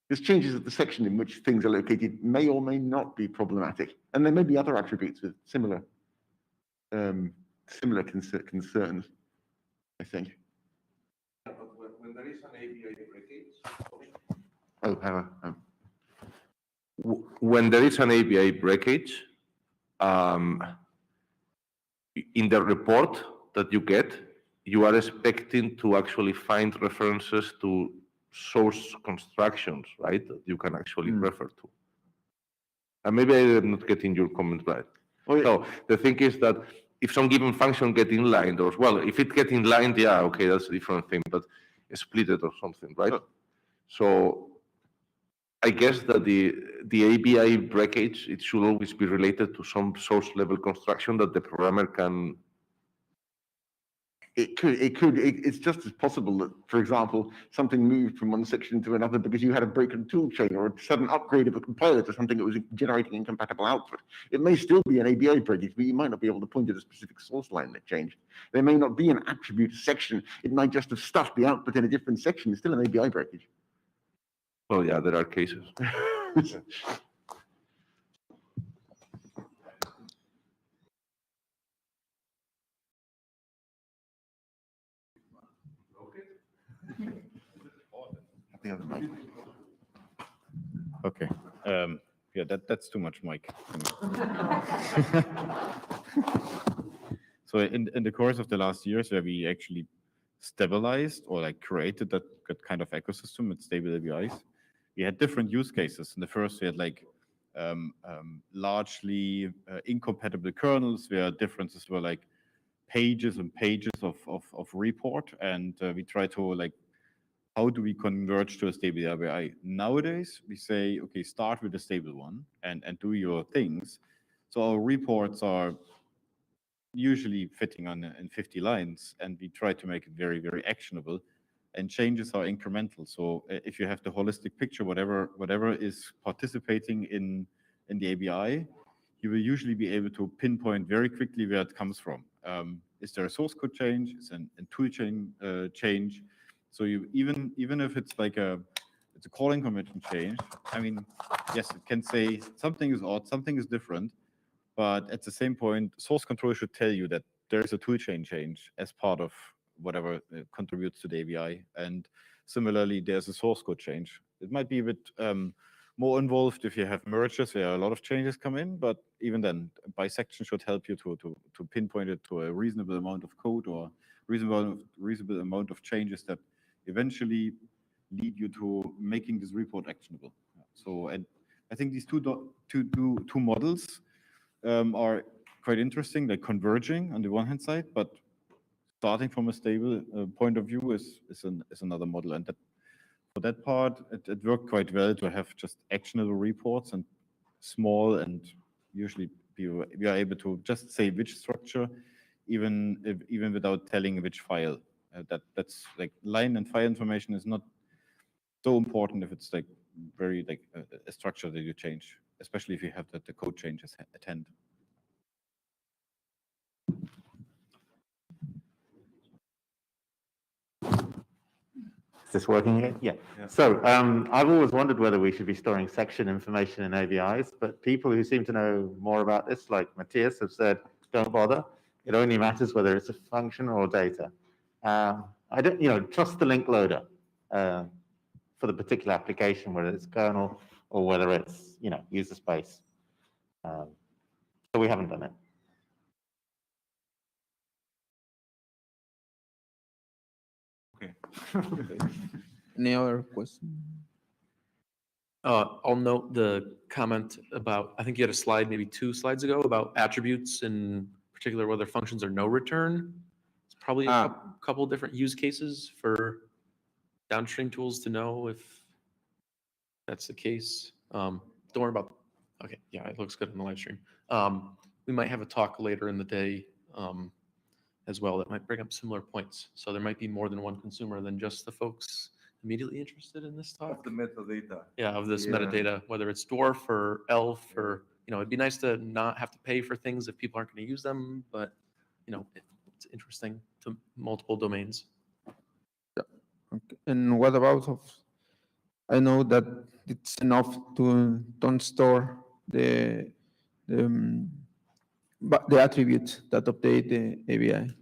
Because changes of the section in which things are located may or may not be problematic. And there may be other attributes with similar concerns, I think. Yeah, but when there is an ABI breakage, when there is an ABI breakage, in the report that you get, you are expecting to actually find references to source constructions, right? That you can actually refer to. And maybe I am not getting your comment right. So the thing is that if some given function get inlined, or well, if it get inlined, yeah, okay, that's a different thing, but split it or something, right? So I guess that the ABI breakage, it should always be related to some source level construction that the programmer can. It's just as possible that, for example, something moved from one section to another because you had a broken tool chain or a sudden upgrade of a compiler to something that was generating incompatible output. It may still be an ABI breakage, but you might not be able to point to a specific source line that changed. There may not be an attribute section. It might just have stuffed the output in a different section. It's still an ABI breakage. Well, yeah, there are cases. Okay. Yeah, that's too much, Mike. So in the course of the last years, where we actually stabilized or like created that kind of ecosystem with stable ABIs, we had different use cases. In the first, we had like largely incompatible kernels where differences were like pages and pages of report, and we try to like, how do we converge to a stable ABI? Nowadays, we say, okay, start with a stable one and do your things. So our reports are usually fitting in 50 lines, and we try to make it very, very actionable, and changes are incremental. So if you have the holistic picture, whatever is participating in the ABI, you will usually be able to pinpoint very quickly where it comes from. Is there a source code change? Is a toolchain change? So you even if it's like it's a calling convention change, I mean, yes, it can say something is odd, something is different, but at the same point, source control should tell you that there is a toolchain change as part of whatever contributes to the ABI. And similarly, there's a source code change. It might be a bit more involved if you have merges where a lot of changes come in, but even then, bisection should help you to pinpoint it to a reasonable amount of code or reasonable amount of changes that eventually lead you to making this report actionable. So, and I think these two models are quite interesting, like converging on the one hand side, but starting from a stable point of view is another model. And that, for that part, it worked quite well to have just actionable reports and small, and usually we are able to just say which structure, even without telling which file. That's like line and file information is not so important if it's like very like a structure that you change, especially if you have that the code changes at hand. Is this working here? Yeah. So I've always wondered whether we should be storing section information in ABIs, but people who seem to know more about this, like Matthias, have said, don't bother. It only matters whether it's a function or data. I don't, trust the link loader for the particular application, whether it's kernel or whether it's, user space. So we haven't done it. Okay. Any other question? I'll note the comment about, I think you had a slide maybe 2 slides ago about attributes, in particular whether functions are no return. It's probably a couple different use cases for downstream tools to know if that's the case. Don't worry about, okay, yeah, it looks good in the live stream. We might have a talk later in the day as well that might bring up similar points. So there might be more than one consumer than just the folks immediately interested in this talk. Of the metadata. Yeah, of this Yeah. metadata, whether it's dwarf or elf, or, it'd be nice to not have to pay for things if people aren't going to use them, but, it's interesting to multiple domains. Okay. And what about I know that it's enough to don't store the attributes that update the ABI,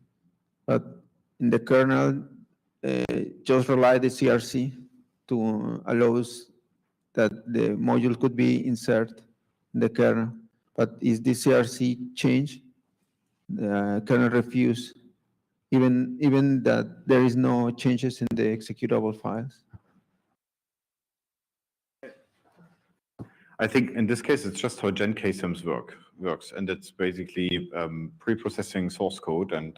but in the kernel, just rely the CRC to allows that the module could be inserted in the kernel. But is the CRC change, the kernel refuse, even that there is no changes in the executable files? I think in this case, it's just how GenKSIMs works. And it's basically pre-processing source code and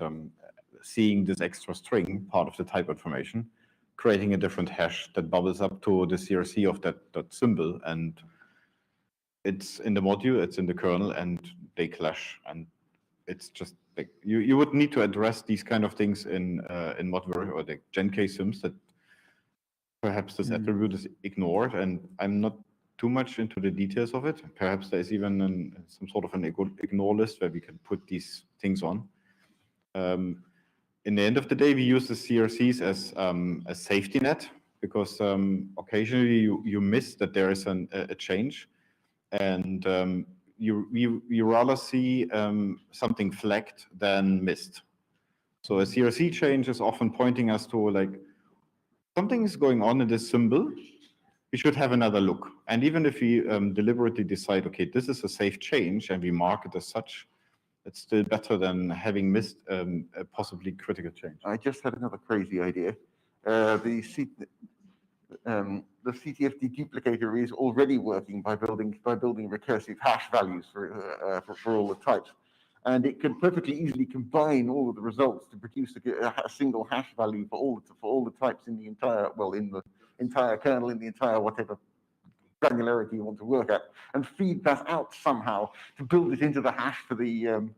seeing this extra string, part of the type information, creating a different hash that bubbles up to the CRC of that symbol. And it's in the module, it's in the kernel, and they clash. And it's just like, you would need to address these kind of things in Modver or the GenKSIMs, that perhaps this attribute is ignored. And I'm not too much into the details of it. Perhaps there's even some sort of an ignore list where we can put these things on. In the end of the day, we use the CRCs as a safety net, because occasionally you miss that there is a change, and you rather see something flagged than missed. So a CRC change is often pointing us to like, something is going on in this symbol, we should have another look. And even if we deliberately decide, okay, this is a safe change, and we mark it as such, it's still better than having missed a possibly critical change. I just had another crazy idea. The CTFD duplicator is already working by building recursive hash values for all the types, and it can perfectly easily combine all of the results to produce a single hash value for all the types in the entire entire kernel, in the entire whatever granularity you want to work at, and feed that out somehow to build it into the hash for the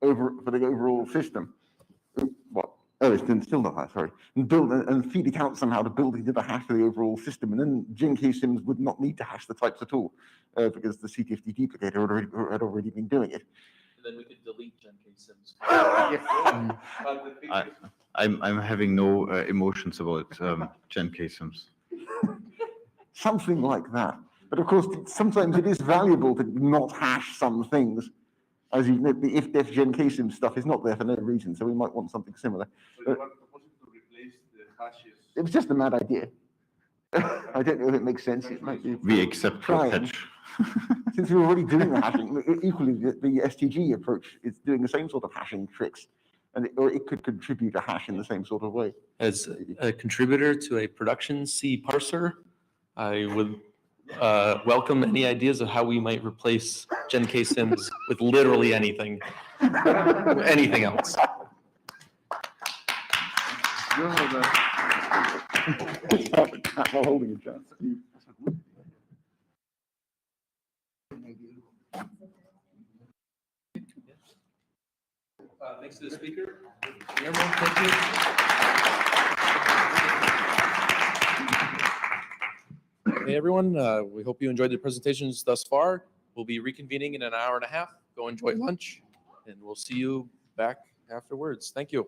overall system. What? Oh, it's still not that. Sorry. And feed it out somehow to build into the hash for the overall system, and then GenKSIMs would not need to hash the types at all, because the CTFD duplicator had already been doing it. And then we could delete GenKSIMs. I'm having no emotions about GenKSIMs. Something like that. But of course, sometimes it is valuable to not hash some things. As you know, the if-def GenKSIM stuff is not there for no reason, so we might want something similar. So you are proposing to replace the hashes? It was just a mad idea. I don't know if it makes sense. It might be. We accept your pitch. Since we're already doing the hashing, equally the STG approach is doing the same sort of hashing tricks. or it could contribute a hash in the same sort of way. As a contributor to a production C parser, I would welcome any ideas of how we might replace GenK sims with literally anything, anything else. Holding a chance. Thanks to the speaker. Guillermo, thank you. Hey, everyone. We hope you enjoyed the presentations thus far. We'll be reconvening in an hour and a half. Go enjoy lunch, and we'll see you back afterwards. Thank you.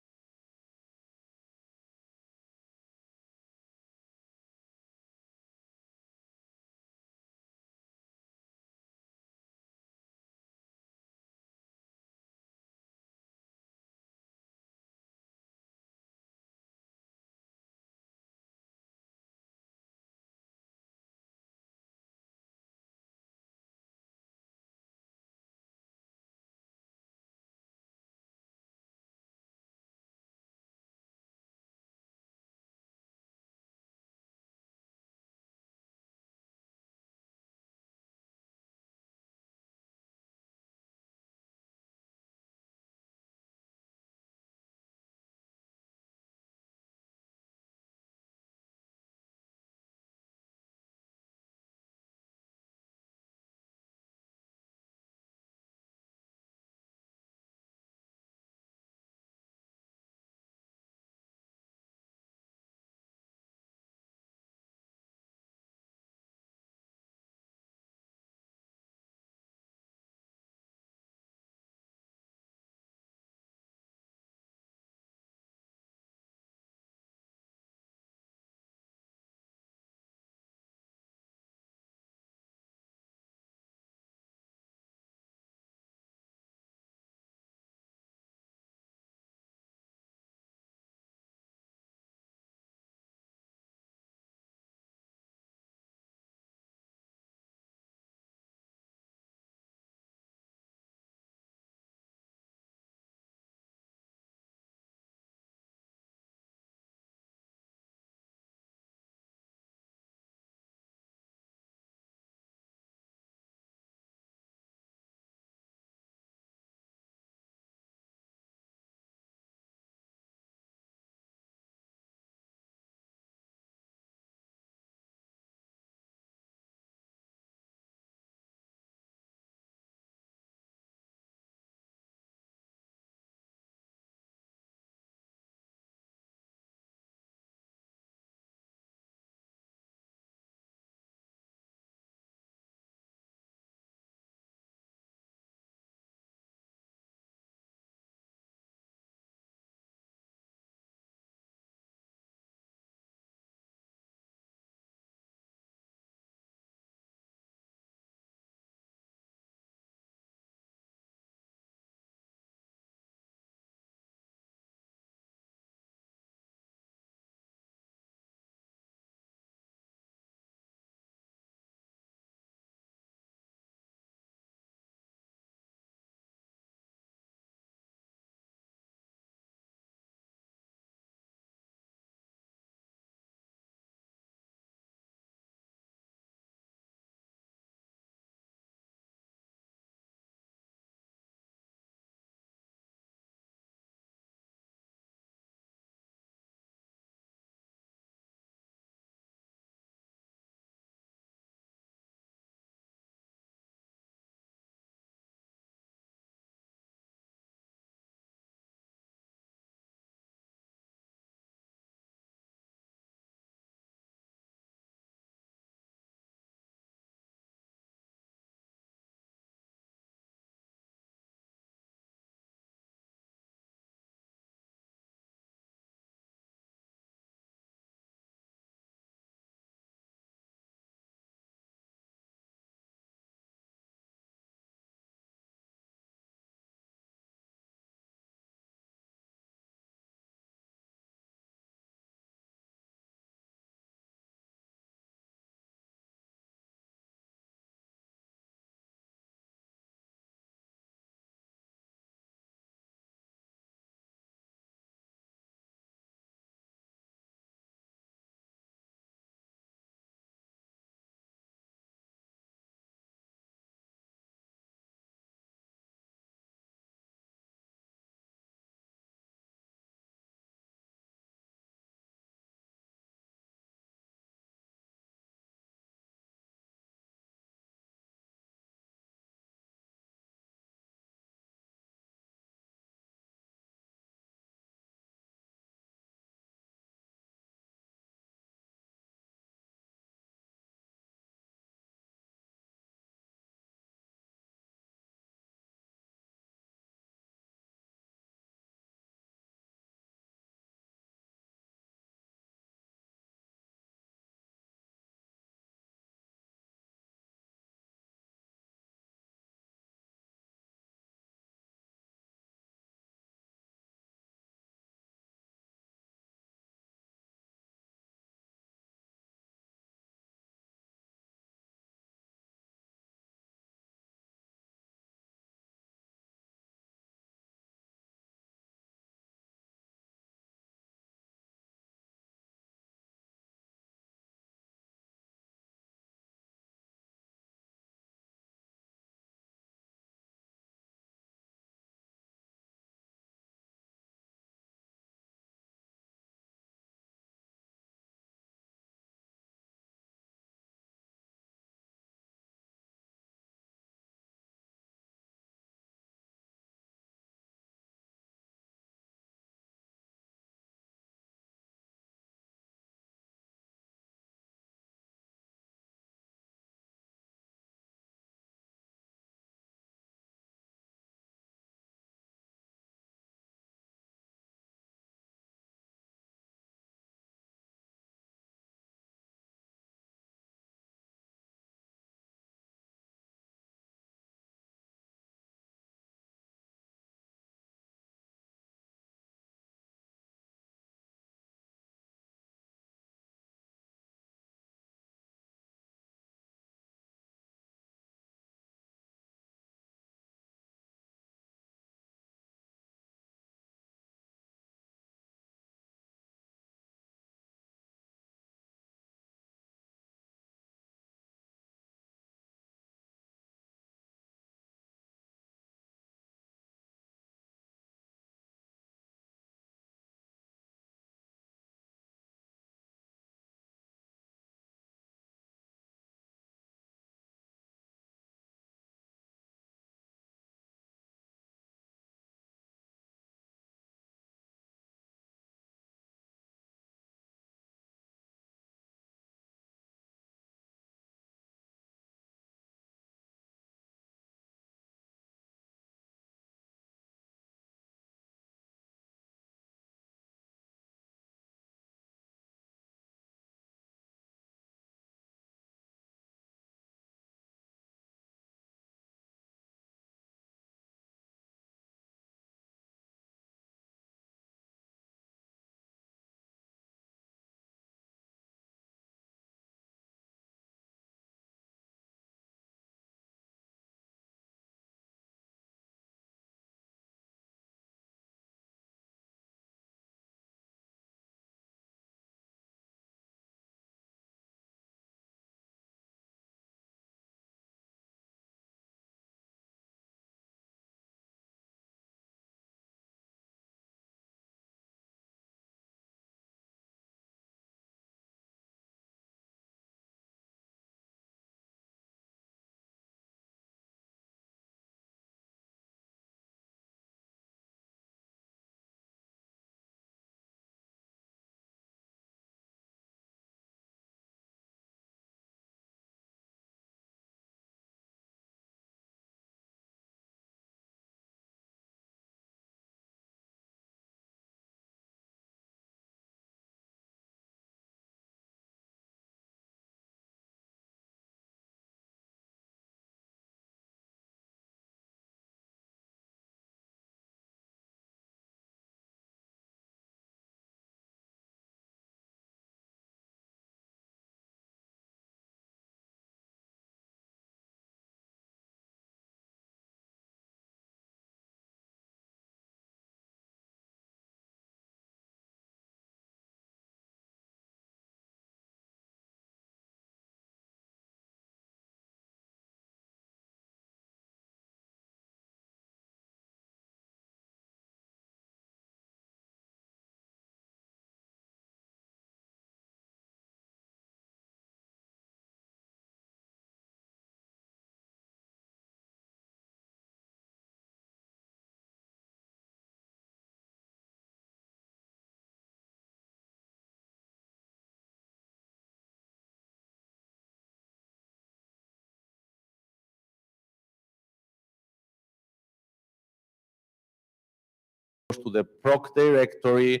to the proc directory,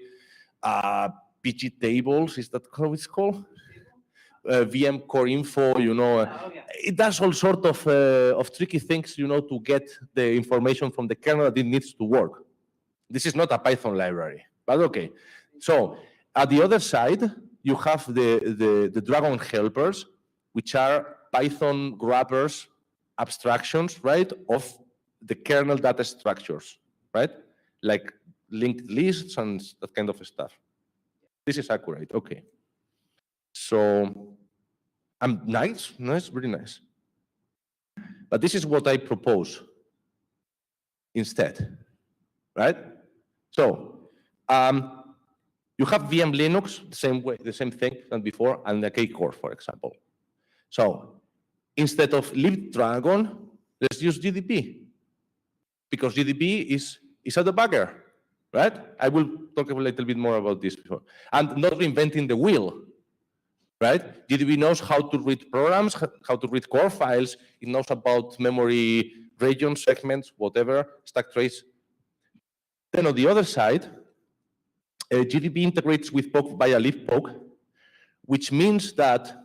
PG tables, is that how it's called? VM core info, it does all sort of tricky things, to get the information from the kernel that it needs to work. This is not a Python library, but okay. So at the other side, you have the Dragon helpers, which are Python grabbers, abstractions, right, of the kernel data structures, right? Like linked lists and that kind of stuff. This is accurate, okay. So, nice, really nice. But this is what I propose instead, right? So, you have VM Linux, the same thing than before, and the K-core, for example. So, instead of libdragon, let's use GDB, because GDB is a debugger, right? I will talk a little bit more about this before. And not reinventing the wheel, right? GDB knows how to read programs, how to read core files. It knows about memory regions, segments, whatever, stack trace. Then on the other side, GDB integrates with POC via libpoke, which means that